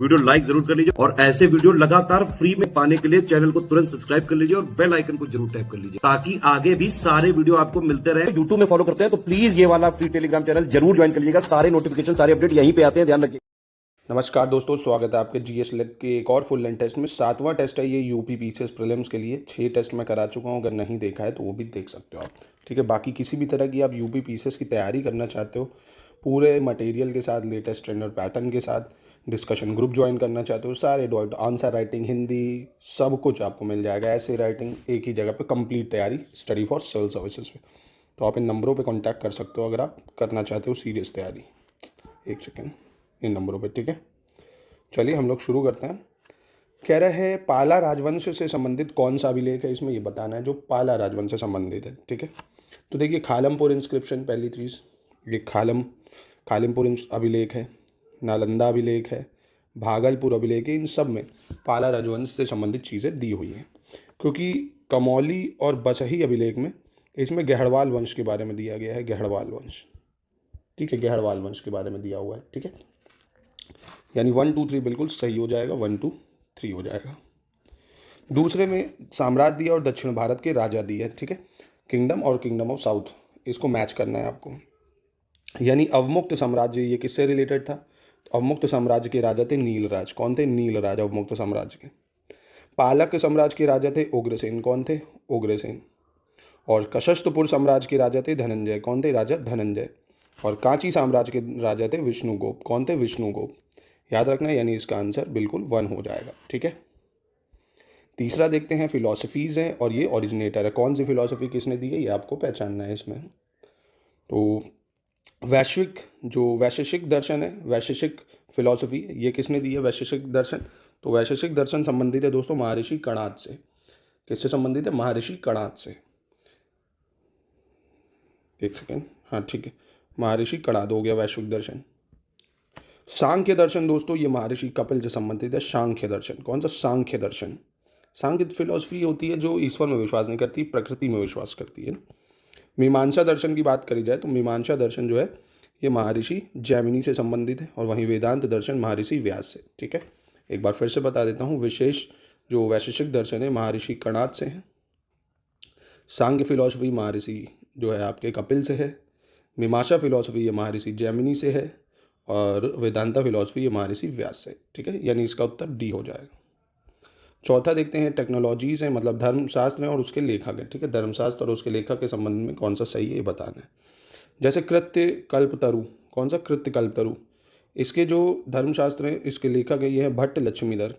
Video like जरूर कर लीजिए और ऐसे वीडियो लगातार फ्री में पाने के लिए चैनल को तुरंत सब्सक्राइब कर लीजिए और बेल आइकन को जरूर टैप कर लीजिए ताकि आगे भी सारे वीडियो आपको मिलते रहे। यूट्यूब में फॉलो करते हैं तो प्लीज ये वाला फ्री टेलीग्राम चैनल जरूर ज्वाइन कर लीजिएगा। सारे नोटिफिकेशन सारे अपडेट यहीं पे आते हैं, ध्यान रखिए। नमस्कार दोस्तों, स्वागत है आपके जीएस लेग के एक और फुल लेंथ टेस्ट में। 7वां टेस्ट है ये यूपी पीसीएस प्रीलिम्स के लिए। 6 टेस्ट मैं करा चुका हूँ, अगर नहीं देखा है तो वो भी देख सकते हो आप। ठीक है, बाकी किसी भी तरह की आप यूपी पीसीएस की तैयारी करना चाहते हो, पूरे मटेरियल के साथ, लेटेस्ट ट्रेंड और पैटर्न के साथ, डिस्कशन ग्रुप ज्वाइन करना चाहते हो, सारे डाउट, आंसर राइटिंग, हिंदी, सब कुछ आपको मिल जाएगा। ऐसे राइटिंग एक ही जगह पे कंप्लीट तैयारी, स्टडी फॉर सिविल सर्विसेज पे। तो आप इन नंबरों पे कांटेक्ट कर सकते हो अगर आप करना चाहते हो सीरियस तैयारी। एक सेकेंड, इन नंबरों पे। ठीक है, चलिए हम लोग शुरू करते हैं। कह रहे हैं पाला राजवंश से संबंधित कौन सा अभिलेख है, इसमें ये बताना है जो पाला राजवंश से संबंधित है। ठीक है, तो देखिए खालमपुर इंस्क्रिप्शन पहली चीज़, ये खालिमपुर अभिलेख है, नालंदा अभिलेख है, भागलपुर अभिलेख है। इन सब में पाला राजवंश से संबंधित चीज़ें दी हुई हैं, क्योंकि कमौली और बसही अभिलेख में इसमें गहड़वाल वंश के बारे में दिया गया है। गहड़वाल वंश, ठीक है, गहड़वाल वंश के बारे में दिया हुआ है। ठीक है, यानी 1 2 3 बिल्कुल सही हो जाएगा, 1 2 3 हो जाएगा। दूसरे में साम्राज्य दिया और दक्षिण भारत के राजा दिए है। ठीक है, किंगडम और किंगडम ऑफ साउथ, इसको मैच करना है आपको। यानी अवमुक्त साम्राज्य, ये किससे रिलेटेड था? तो अवमुक्त साम्राज्य के राजा थे नीलराज। कौन थे? नीलराज, अवमुक्त साम्राज्य के। पालक साम्राज्य के राजा थे उग्रसेन। कौन थे? उग्रसेन। और कशस्तपुर साम्राज्य के राजा थे धनंजय। कौन थे? राजा धनंजय। और कांची साम्राज्य के राजा थे विष्णुगुप्त। कौन थे? विष्णुगुप्त। याद रखना, यानी इसका आंसर बिल्कुल 1 हो जाएगा। ठीक है, तीसरा देखते हैं, फिलॉसफीज़ हैं और ये ओरिजिनेटर है। कौन सी फिलॉसफी किसने दी है ये आपको पहचानना है इसमें। तो वैशेषिक दर्शन है, वैशेषिक फिलॉसफी, ये किसने दी है? वैशेषिक दर्शन। तो वैशेषिक दर्शन संबंधित है दोस्तों महर्षि कणाद से। किससे संबंधित है? महर्षि कणाद से। एक सेकेंड, हाँ ठीक है, महर्षि कणाद हो गया वैश्विक दर्शन। सांख्य दर्शन दोस्तों, ये महर्षि कपिल से संबंधित है। सांख्य दर्शन, कौन सा? सांख्य दर्शन। सांख्य फिलॉसफी होती है जो ईश्वर में विश्वास नहीं करती, प्रकृति में विश्वास करती है। मीमांसा दर्शन की बात करी जाए तो मीमांसा दर्शन जो है ये महर्षि जैमिनी से संबंधित है, और वहीं वेदांत दर्शन महर्षि व्यास से। ठीक है, एक बार फिर से बता देता हूँ, विशेष जो वैशेषिक दर्शन है महर्षि कणाद से है, सांख्य फिलॉसफी महर्षि जो है आपके कपिल से है, मीमांसा फिलॉसफी ये महर्षि जैमिनी से है, और वेदांता फिलॉसफी ये महर्षि व्यास से। ठीक है, यानी इसका उत्तर डी हो जाएगा। चौथा देखते हैं, टेक्नोलॉजीज़ हैं, मतलब धर्मशास्त्र हैं और उसके लेखक हैं। ठीक है, धर्मशास्त्र और उसके लेखक के संबंध में कौन सा सही है ये बताना है। जैसे कृत्य कल्पतरु, कौन सा? कृत्य कल्पतरु। इसके जो धर्मशास्त्र हैं, इसके लेखक है ये है भट्ट लक्ष्मीधर।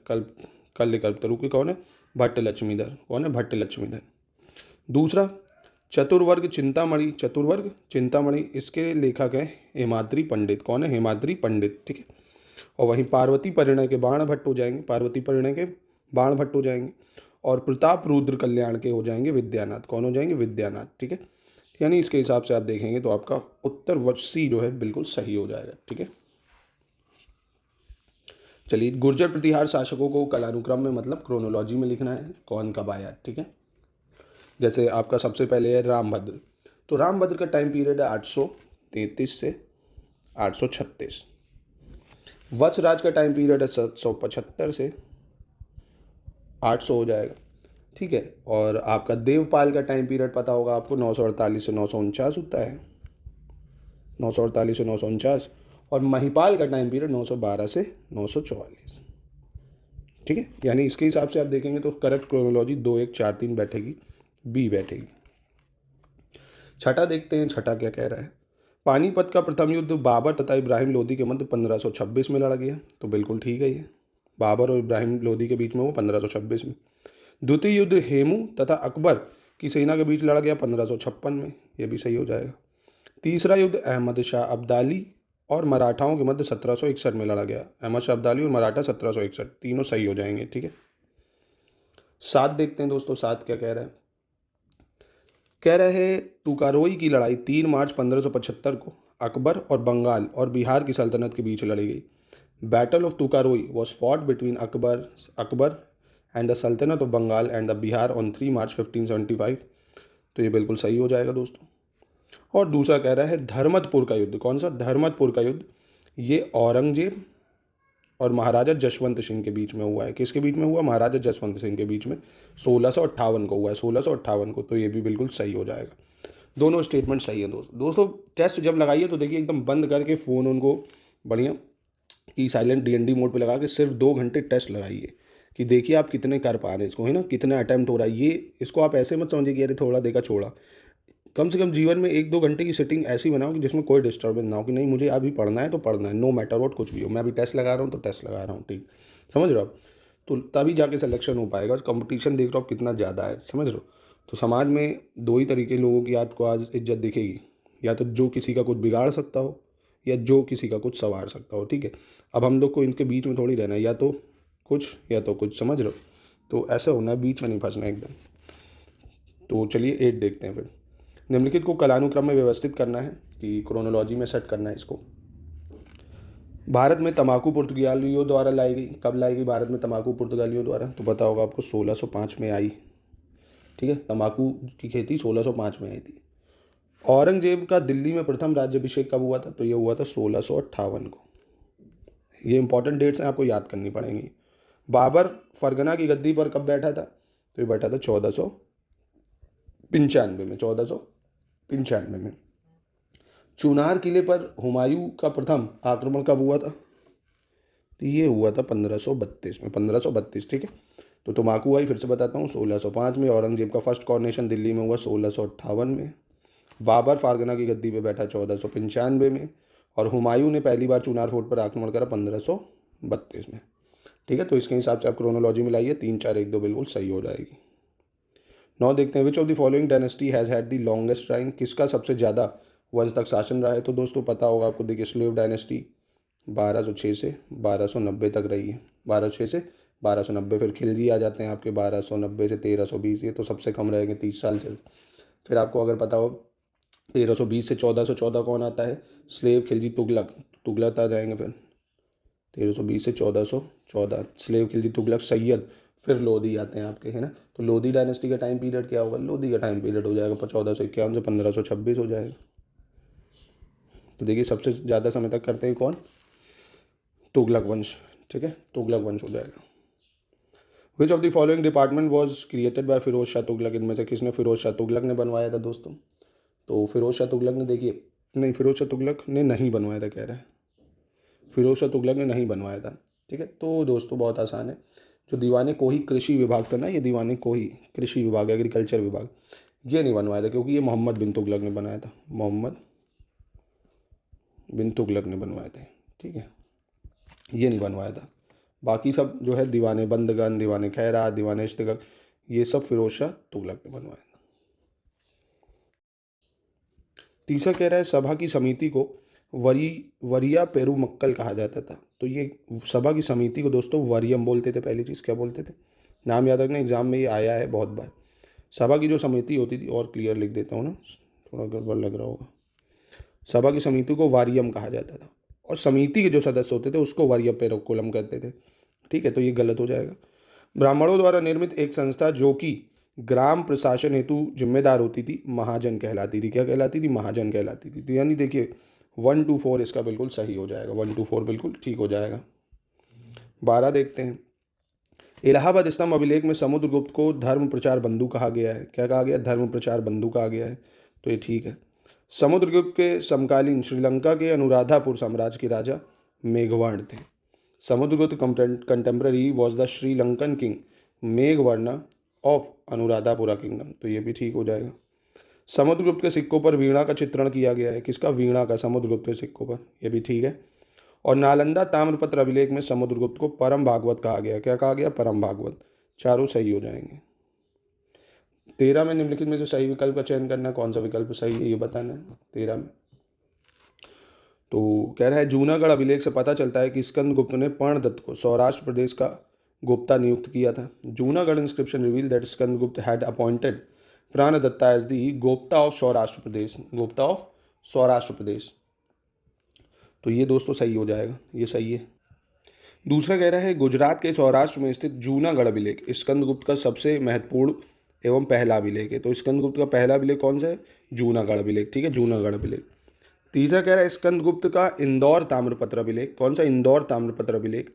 कल्य कल्पतरु के कौन है? भट्ट लक्ष्मीधर। कौन है? भट्ट लक्ष्मीधर। दूसरा, चतुर्वर्ग चिंतामणि, चतुर्वर्ग चिंतामणि, इसके लेखक हैं हेमाद्रि पंडित। कौन है? हेमाद्रि पंडित। ठीक है, और वहीं पार्वती परिणय के बाण भट्ट हो जाएंगे, पार्वती परिणय के बाण भट्ट हो जाएंगे, और प्रताप रुद्र कल्याण के हो जाएंगे विद्यानाथ। कौन हो जाएंगे? विद्यानाथ। ठीक है, यानी इसके हिसाब से आप देखेंगे तो आपका उत्तर सी जो है बिल्कुल सही हो जाएगा। ठीक है, चलिए, गुर्जर प्रतिहार शासकों को कालानुक्रम में, मतलब क्रोनोलॉजी में लिखना है, कौन कब आया। ठीक है, जैसे आपका सबसे पहले है रामभद्र। तो रामभद्र का टाइम पीरियड है 833 से 836। वत्सराज का टाइम पीरियड है 775 से 800 हो जाएगा। ठीक है, और आपका देवपाल का टाइम पीरियड पता होगा आपको, 948 से 949 होता है, 948 से 949। और महिपाल का टाइम पीरियड 912 से 944। ठीक है, यानी इसके हिसाब से आप देखेंगे तो करेक्ट क्रोनोलॉजी 2 1 4 3 बैठेगी, बी बैठेगी। छठा देखते हैं, छठा क्या कह रहा है। पानीपत का प्रथम युद्ध बाबर तथा इब्राहिम लोदी के मध्य 1526 में लड़ा गया। तो बिल्कुल ठीक है, ये बाबर और इब्राहिम लोदी के बीच में वो 1526 में। द्वितीय युद्ध हेमू तथा अकबर की सेना के बीच लड़ा गया 1556 में, ये भी सही हो जाएगा। तीसरा युद्ध अहमद शाह अब्दाली और मराठाओं के मध्य 1761 में लड़ा गया। अहमद शाह अब्दाली और मराठा 1761, तीनों सही हो जाएंगे। ठीक है, 7 देखते हैं दोस्तों, 7 क्या कह रहा है। कह रहे हैं तुकारोई की लड़ाई 3 मार्च 1575 को अकबर और बंगाल और बिहार की सल्तनत के बीच लड़ी गई। Battle of Tukaroi was fought between Akbar and the सल्तनत of Bengal and the Bihar on 3 March 1575। तो ये बिल्कुल सही हो जाएगा दोस्तों। और दूसरा कह रहा है धर्मतपुर का युद्ध। कौन सा? धर्मतपुर का युद्ध, ये औरंगजेब और महाराजा जसवंत सिंह के बीच में हुआ है। किसके बीच में हुआ? महाराजा जसवंत सिंह के बीच में 1658 को हुआ है, 1658 को। तो ये भी बिल्कुल सही हो जाएगा। दोनों स्टेटमेंट सही है दोस्तों। टेस्ट जब लगाइए तो देखिए एकदम बंद करके फ़ोन उनको बढ़िया कि साइलेंट DND मोड पे लगा के सिर्फ 2 घंटे टेस्ट लगाइए कि देखिए आप कितने कर पा रहे हैं इसको, है ना, कितना अटैम्प्ट हो रहा है। ये इसको आप ऐसे मत समझिए कि अरे थोड़ा देखा छोड़ा। कम से कम जीवन में 1-2 घंटे की सेटिंग ऐसी बनाओ कि जिसमें कोई डिस्टर्बेंस ना हो, कि नहीं मुझे अभी पढ़ना है तो पढ़ना है, नो मैटर वॉट कुछ भी हो, मैं अभी टेस्ट लगा रहा हूँ तो टेस्ट लगा रहा हूँ, ठीक समझ रहे हो आप। तो तभी जाके सिलेक्शन हो पाएगा। कंपटीशन देख रहे हो आप कितना ज़्यादा है, समझ रहे हो। तो समाज में 2 ही तरीके लोगों की आपको आज इज्जत दिखेगी, या तो जो किसी का कुछ बिगाड़ सकता हो या जो किसी का कुछ संवार सकता हो, ठीक है। अब हम लोग को इनके बीच में थोड़ी रहना है, या तो कुछ, समझ रहे हो। तो ऐसा होना है, बीच में नहीं फंसना एकदम। तो चलिए 8 देखते हैं फिर। निम्नलिखित को कालानुक्रम में व्यवस्थित करना है कि क्रोनोलॉजी में सेट करना है इसको। भारत में तंबाकू पुर्तगालियों द्वारा लाई गई। कब लाई गई भारत में तंबाकू पुर्तगालियों द्वारा? तो पता होगा आपको 1605 में आई, ठीक है। तंबाकू की खेती 1605 में आई थी। औरंगजेब का दिल्ली में प्रथम राज्याभिषेक कब हुआ था? तो ये हुआ था 1658 को। ये इंपॉर्टेंट डेट्स हैं, आपको याद करनी पड़ेंगी। बाबर फरगना की गद्दी पर कब बैठा था? तो ये बैठा था 1495 में, 1495 में। चुनार किले पर हुमायूं का प्रथम आक्रमण कब हुआ था? तो ये हुआ था 1532 में, 1532, ठीक है। तो तम्बाकू आई, फिर से बताता हूँ, 1605 में। औरंगजेब का फर्स्ट कॉर्नेशन दिल्ली में हुआ 1658 में। बाबर फारगना की गद्दी पे बैठा 1495 में। और हुमायूं ने पहली बार चुनार फोर्ट पर आक्रमण करा 1532 में, ठीक है। तो इसके हिसाब से आप क्रोनोलॉजी में लाइए, 3, 4, 1, 2 बिल्कुल सही हो जाएगी। 9 देखते हैं। Which of the following dynasty has had the longest reign? किसका सबसे ज़्यादा वंश तक शासन रहा है? तो दोस्तों पता होगा आपको, देखिए स्लेव डायनेस्टी 1206 से 1290 तक रही है। 1206 से 1290, फिर खिलजी आ जाते हैं आपके 1290 से 1320, ये तो सबसे कम रहेंगे 30 साल से। फिर आपको अगर पता हो 1320 से 1414 कौन आता है? स्लेव, खिलजी, तुगलक। तुगलक आ जाएंगे फिर 1320 से 1414, स्लेव, खिलजी, तुगलक, सैयद, फिर लोधी आते हैं आपके, है ना। तो लोधी डायनेस्टी का टाइम पीरियड क्या होगा? लोधी का टाइम पीरियड हो जाएगा 1451 से 1526 हो जाएगा। तो देखिए सबसे ज़्यादा समय तक करते हैं कौन? तुगलक वंश, ठीक है, तुगलक वंश हो जाएगा। Which of the following department was created by Firoz Shah Tughlaq? इनमें से किसने? फिरोज शाह तुगलक ने बनवाया था दोस्तों। तो फिरोज शाह तुगलक ने, देखिए नहीं, फिरोज शाह तुगलक ने नहीं बनवाया था, कह रहा है फिरोज शाह तुगलक ने नहीं बनवाया था, ठीक है। तो दोस्तों बहुत आसान है। जो दीवाने कोही कृषि विभाग था ना, ये दीवाने कोही कृषि विभाग, एग्रीकल्चर विभाग, ये नहीं बनवाया था, क्योंकि ये मोहम्मद बिन तुगलक ने बनाया था। मोहम्मद बिन तुगलक ने बनवाए थे, ठीक है, ये नहीं बनवाया था। बाकी सब जो है दीवाने बंदगन, दीवाने खैरा, दीवाने इश्तिगल, ये सब फिरोज शाह तुगलक ने बनवाया था। तीसरा कह रहा है सभा की समिति को वरिया पेरुमक्कल कहा जाता था। तो ये सभा की समिति को दोस्तों वरियम बोलते थे। पहली चीज़ क्या बोलते थे? नाम याद रखना, एग्जाम में ये आया है बहुत बार। सभा की जो समिति होती थी, और क्लियर लिख देता हूँ ना, थोड़ा गड़बड़ लग रहा होगा। सभा की समिति को वारियम कहा जाता था, और समिति के जो सदस्य होते थे उसको वरिया पेरुमक्कलम कहते थे, ठीक है। तो ये गलत हो जाएगा। ब्राह्मणों द्वारा निर्मित एक संस्था जो कि ग्राम प्रशासन हेतु जिम्मेदार होती थी, महाजन कहलाती थी। क्या कहलाती थी? महाजन कहलाती थी। तो यानी देखिए 1 to 4 इसका बिल्कुल सही हो जाएगा, 1 to 4 बिल्कुल ठीक हो जाएगा। 12 देखते हैं। इलाहाबाद स्तंभ अभिलेख में समुद्रगुप्त को धर्म प्रचार बंधु कहा गया है। क्या कहा गया? धर्म प्रचार बंधु कहा गया है, तो ये ठीक है। समुद्रगुप्त के समकालीन श्रीलंका के अनुराधापुर साम्राज्य के राजा मेघवर्ण थे। Samudragupta contemporary was the Sri Lankan king Meghavarna of Anuradhapura kingdom, तो ये भी ठीक हो जाएगा। समुद्रगुप्त के सिक्कों पर वीणा का चित्रण किया गया है। किसका? वीणा का, समुद्रगुप्त के सिक्कों पर, ये भी ठीक है। और नालंदा ताम्रपत्र अभिलेख में समुद्रगुप्त को परम भागवत कहा गया। क्या कहा गया? परम भागवत। चारों सही हो जाएंगे। 13 में निम्नलिखित में से सही विकल्प का चयन करना। कौन सा विकल्प सही है ये बताना है 13 में। तो कह रहा है जूनागढ़ अभिलेख से पता चलता है कि स्कंदगुप्त ने पर्णदत्त को सौराष्ट्र प्रदेश का गुप्ता नियुक्त किया था। Junagadh inscription reveal that Skandagupta had appointed Pranadatta as the gopta of Saurashtra Pradesh, gopta of Saurashtra Pradesh. तो ये दोस्तों सही हो जाएगा, ये सही है। दूसरा कह रहा है गुजरात के सौराष्ट्र में स्थित जूनागढ़ अभिलेख स्कंदगुप्त का सबसे महत्वपूर्ण एवं पहला अभिलेख है। तो स्कंदगुप्त का पहला अभिलेख कौन सा है? जूनागढ़ अभिलेख, ठीक है, जूनागढ़ अभिलेख। तीसरा कह रहा है स्कंदगुप्त का इंदौर ताम्रपत्र अभिलेख। कौन सा? इंदौर ताम्रपत्र अभिलेख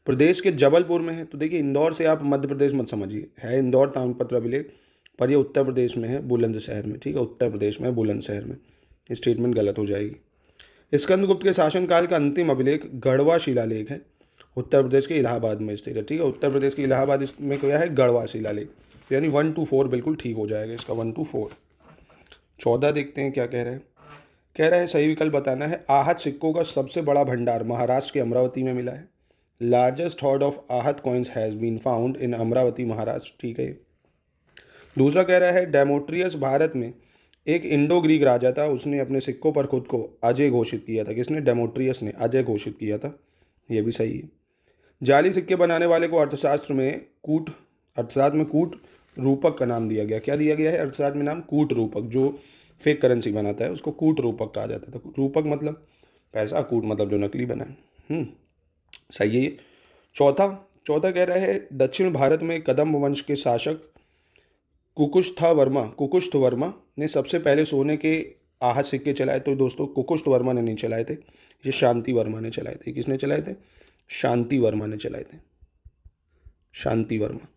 प्रदेश के जबलपुर में है। तो देखिए इंदौर से आप मध्य प्रदेश मत समझिए, है इंदौर ताम्रपत्र अभिलेख, पर ये उत्तर प्रदेश में है बुलंदशहर में, ठीक है, उत्तर प्रदेश में है बुलंदशहर में। स्टेटमेंट गलत हो जाएगी। स्कंदगुप्त के शासनकाल का अंतिम अभिलेख गढ़वा शिलालेख है, उत्तर प्रदेश के इलाहाबाद में स्थित है, ठीक है, उत्तर प्रदेश के इलाहाबाद में क्या है, गढ़वा शिलालेख। यानी 1 to 4 बिल्कुल ठीक हो जाएगा इसका, 1 to 4। 14 देखते हैं क्या कह रहे हैं। कह रहा है सही विकल्प बताना है। आहत सिक्कों का सबसे बड़ा भंडार महाराष्ट्र के अमरावती में मिला है। Largest hoard of ahat coins has been found in Amaravati Maharashtra, ठीक है। दूसरा कह रहा है डेमोट्रियस भारत में एक इंडो ग्रीक राजा था, उसने अपने सिक्कों पर खुद को अजय घोषित किया था। किसने? डेमोट्रियस ने अजय घोषित किया था, यह भी सही है। जाली सिक्के बनाने वाले को अर्थशास्त्र में कूट रूपक का नाम दिया गया। क्या दिया गया है अर्थशास्त्र में नाम? कूट रूपक। जो फेक करेंसी बनाता है उसको कूट रूपक कहा जाता था। रूपक मतलब पैसा, कूट मतलब जो नकली बना है। सही है ये। चौथा कह रहा है दक्षिण भारत में कदम्ब वंश के शासक कुकुष्थ वर्मा ने सबसे पहले सोने के आहत सिक्के चलाए। तो दोस्तों कुकुष्थ वर्मा ने नहीं चलाए थे, ये शांति वर्मा ने चलाए थे। किसने चलाए थे? शांति वर्मा ने चलाए थे, शांति वर्मा,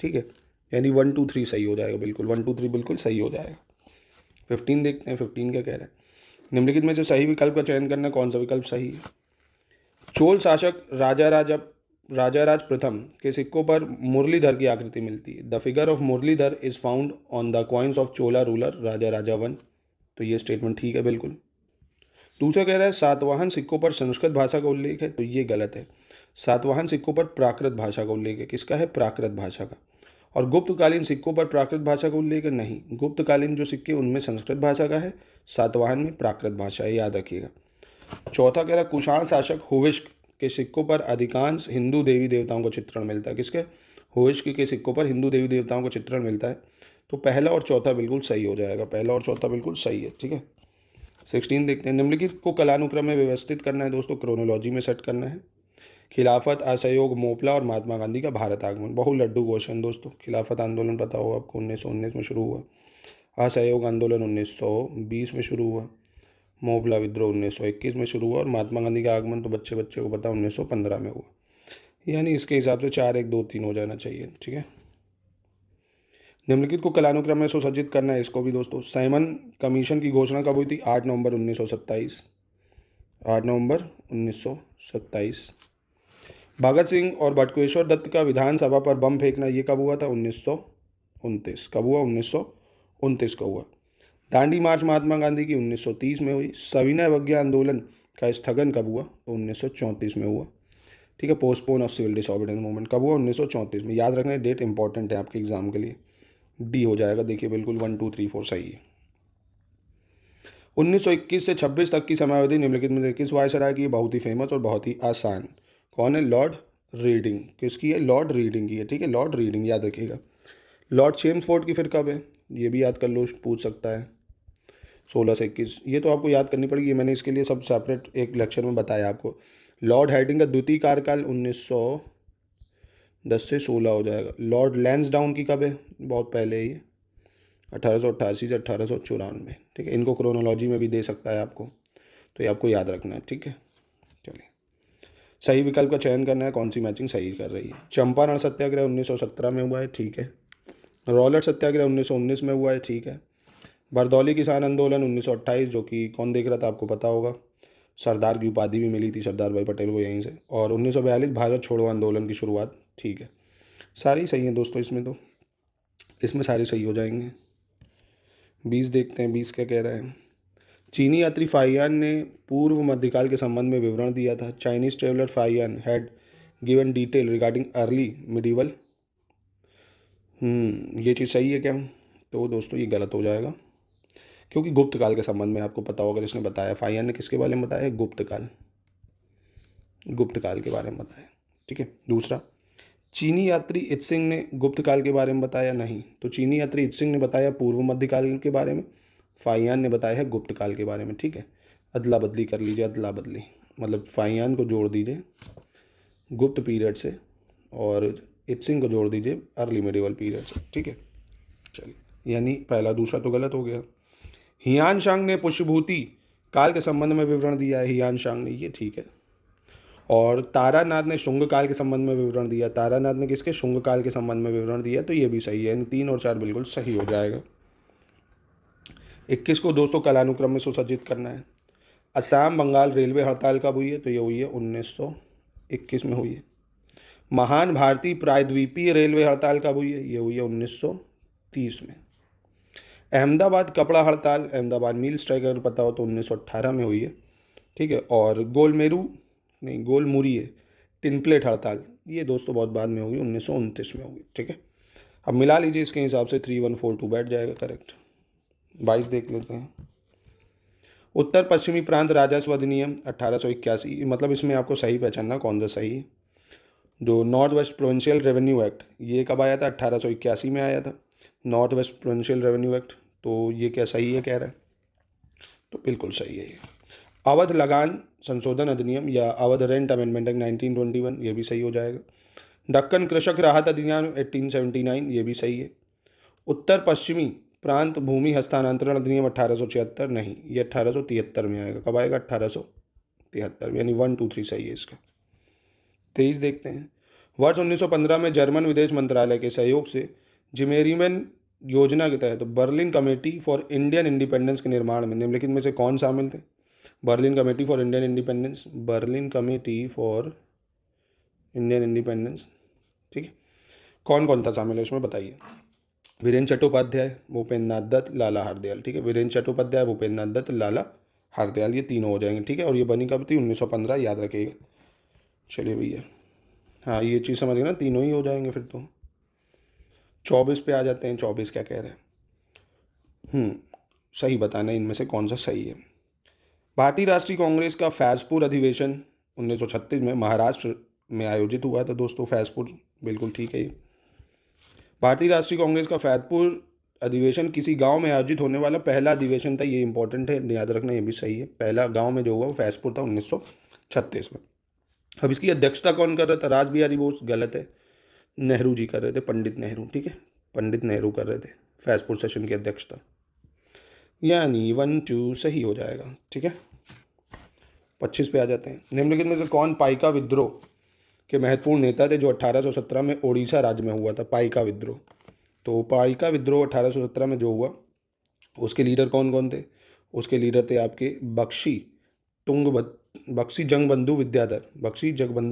ठीक है। यानी 1 2 3 सही हो जाएगा, बिल्कुल 1 2 3 बिल्कुल सही हो जाएगा। 15 देखते हैं, 15 क्या कह रहा है। निम्नलिखित में से सही विकल्प का चयन करना, कौन सा विकल्प सही है? चोल शासक राजाराज प्रथम के सिक्कों पर मुरलीधर की आकृति मिलती है। The figure of Muralidhar is found on the coins of Chola ruler Raja one. तो ये स्टेटमेंट ठीक है बिल्कुल। दूसरा कह रहा है सातवाहन सिक्कों पर संस्कृत भाषा का उल्लेख है। तो ये गलत है। सातवाहन सिक्कों पर प्राकृत भाषा का उल्लेख है। किसका है? प्राकृत भाषा का। और गुप्तकालीन सिक्कों पर प्राकृत भाषा का उल्लेख है? नहीं, गुप्तकालीन जो सिक्के उनमें संस्कृत भाषा का है, सातवाहन में प्राकृत भाषा है, याद रखिएगा। चौथा कह रहा है कुषाण शासक होविष्क के सिक्कों पर अधिकांश हिंदू देवी देवताओं का चित्रण मिलता है। किसके? होविष्क के सिक्कों पर हिंदू देवी देवताओं का चित्रण मिलता है। तो पहला और चौथा बिल्कुल सही हो जाएगा, पहला और चौथा बिल्कुल सही है, ठीक है। 16 देखते हैं। निम्नलिखित को कालानुक्रम में व्यवस्थित करना है दोस्तों, क्रोनोलॉजी में सेट करना है। खिलाफत, असहयोग, मोपला और महात्मा गांधी का भारत आगमन। बहु लड्डू क्वेश्चन दोस्तों। खिलाफत आंदोलन पता होगा आपको, 1919 में शुरू हुआ। असहयोग आंदोलन 1920 में शुरू हुआ। मोपला विद्रोह 1921 में शुरू हुआ। और महात्मा गांधी का आगमन तो बच्चे को पता 1915 में हुआ। यानी इसके हिसाब से 4 1 2 3 हो जाना चाहिए, ठीक है। निम्नलिखित को कालानुक्रम में सुसज्जित करना है, इसको भी दोस्तों। साइमन कमीशन की घोषणा कब हुई थी? 8 नवंबर 1927। 8 नवंबर 1927। भगत सिंह और बटुकेश्वर दत्त का विधानसभा पर बम फेंकना, ये कब हुआ था? 1929। कब हुआ? 1929 को हुआ। दांडी मार्च महात्मा गांधी की 1930 में हुई। सविनय अवज्ञा आंदोलन का स्थगन कब हुआ? तो 1934 में हुआ, ठीक है। पोस्टपोन ऑफ सिविल डिसऑबीडियंस मूवमेंट कब हुआ? 1934 में। याद रखना, डेट इंपॉर्टेंट है आपके एग्जाम के लिए। डी हो जाएगा, देखिए बिल्कुल 1 2 3 4 सही है। 1921 से 26 तक की समयावधि निम्नलिखित में से किस वायसराय की? बहुत ही फेमस और बहुत ही आसान। कौन है? Lord reading. किसकी है? लॉर्ड रीडिंग की है, ठीक है, लॉर्ड रीडिंग, याद रखिएगा। लॉर्ड चेम्सफोर्ड की फिर कब है? ये भी याद कर लो, पूछ सकता है। 16 से 21, ये तो आपको याद करनी पड़ेगी, मैंने इसके लिए सब सेपरेट एक लेक्चर में बताया आपको। लॉर्ड हार्डिंग का द्वितीय कार्यकाल 1910 से 16 हो जाएगा। लॉर्ड लैंसडाउन की कब है? बहुत पहले ही, 1888 से 1894, ठीक है। इनको क्रोनोलॉजी में भी दे सकता है आपको, तो ये आपको याद रखना है, ठीक है। चलिए, सही विकल्प का चयन करना है, कौन सी मैचिंग सही कर रही है। चंपारण सत्याग्रह 1917 में हुआ है, ठीक है। रॉलेट सत्याग्रह 1919 में हुआ है, ठीक है। बरदौली किसान आंदोलन 1928, जो कि कौन देख रहा था आपको पता होगा, सरदार की उपाधि भी मिली थी सरदार भाई पटेल को यहीं से। और 1942 भारत छोड़ो आंदोलन की शुरुआत, ठीक है। सारी सही हैं दोस्तों, इसमें तो इसमें सारे सही हो जाएंगे। 20 देखते हैं, 20 क्या कह रहा है। चीनी यात्री फाइयान ने पूर्व मध्यकाल के संबंध में विवरण दिया था। Chinese traveller Fa-Hien had given detail regarding early medieval. ये चीज़ सही है क्या? तो दोस्तों ये गलत हो जाएगा, क्योंकि गुप्त काल के संबंध में आपको पता होगा जिसने बताया। फाइयान ने किसके बारे में बताया? गुप्त काल के बारे में बताया, ठीक है। दूसरा, चीनी यात्री इत्सिंग ने गुप्त काल के बारे में बताया? नहीं, तो चीनी यात्री इत्सिंग ने बताया पूर्व मध्यकाल के बारे में, फाइयान ने बताया है गुप्त काल के बारे में, ठीक है। अदला बदली कर लीजिए, अदला बदली मतलब फाइयान को जोड़ दीजिए गुप्त पीरियड से और इत्सिंग को जोड़ दीजिए अर्ली मिडिवल पीरियड से, ठीक है। चलिए, यानी पहला दूसरा तो गलत हो गया। हियान शांग ने पुष्यभूति काल के संबंध में विवरण दिया है, हियान शांग ने, ये ठीक है। और तारानाथ ने शुंग काल के संबंध में विवरण दिया। तारानाथ ने किसके? शुंग काल के संबंध में विवरण दिया, तो ये भी सही है। इन 3 और 4 बिल्कुल सही हो जाएगा। 21 को दोस्तों कालानुक्रम में सुसज्जित करना है। असम बंगाल रेलवे हड़ताल कब हुई है? तो ये हुई है 1921 में हुई है। महान भारतीय प्रायद्वीपीय रेलवे हड़ताल कब हुई है? ये हुई है 1930 में। अहमदाबाद कपड़ा हड़ताल, अहमदाबाद मिल स्ट्राइक अगर पता हो तो 1918 में हुई है। ठीक है। और गोलमुरी है टिन प्लेट हड़ताल, ये दोस्तों बहुत बाद में होगी, 1929 में होगी। ठीक है। अब मिला लीजिए, इसके हिसाब से 3142 बैठ जाएगा करेक्ट। 22 देख लेते हैं। उत्तर पश्चिमी प्रांत राजस्व अधिनियम 1881, मतलब इसमें आपको सही पहचानना कौन सा सही है। जो north west provincial revenue act, ये कब आया था? 1881 में आया था north west provincial revenue act. तो ये क्या सही है कह रहा है? तो बिल्कुल सही है ये। अवध लगान संशोधन अधिनियम या अवध रेंट अमेंडमेंट एक्ट 1921, ये भी सही हो जाएगा। दक्कन कृषक राहत अधिनियम 1879, ये भी सही है। उत्तर पश्चिमी प्रांत भूमि हस्तांतरण अधिनियम 1876, नहीं, ये 1873 में आएगा। कब आएगा? 1873 में, यानी 1 2 3 सही है इसका। 23 देखते हैं। वर्ष 1915 में जर्मन विदेश मंत्रालय के सहयोग से जिमेरीमैन योजना के तहत Berlin committee for Indian independence के निर्माण में निम्नलिखित में से कौन शामिल थे? Berlin committee for Indian independence, Berlin committee for Indian independence, ठीक है। कौन कौन था शामिल है इसमें बताइए? वीरेंद्र चट्टोपाध्याय, भूपेंद्र नाथ दत्त, लाला हरदयाल। ठीक है, वीरेंद्र चट्टोपाध्याय, भूपेंद्र नाथ दत्त, लाला हरदयाल, ये तीनों हो जाएंगे। ठीक है। और ये बनी कब थी? 1915, याद रखिएगा। चलिए भैया, हाँ ये चीज़ समझ गए ना, तीनों ही हो जाएंगे फिर तो। 24 पे आ जाते हैं। 24 क्या कह रहे हैं? सही बताना है इनमें से कौन सा सही है। भारतीय राष्ट्रीय कांग्रेस का फैजपुर अधिवेशन 1936 में महाराष्ट्र में आयोजित हुआ था दोस्तों। फैजपुर बिल्कुल ठीक है ये। भारतीय राष्ट्रीय कांग्रेस का फैजपुर अधिवेशन किसी गांव में आयोजित होने वाला पहला अधिवेशन था, ये इंपॉर्टेंट है, याद रखना, ये भी सही है। पहला गांव में जो हुआ वो फैजपुर था 1936 में। अब इसकी अध्यक्षता कौन कर रहा था? राज बिहारी बोस, गलत है, नेहरू जी कर रहे थे, पंडित नेहरू। ठीक है, पंडित नेहरू कर रहे थे फैजपुर सेशन की अध्यक्षता, यानी 1 2 सही हो जाएगा। ठीक है। 25 पे आ जाते हैं। निम्नलिखित में से कौन पाइका विद्रोह के महत्वपूर्ण नेता थे जो 1817 में ओडिशा राज्य में हुआ था? पाइका विद्रोह। तो पाइका विद्रोह 1817 में जो हुआ, उसके लीडर कौन कौन थे? उसके लीडर थे आपके बख्शी जगबंधु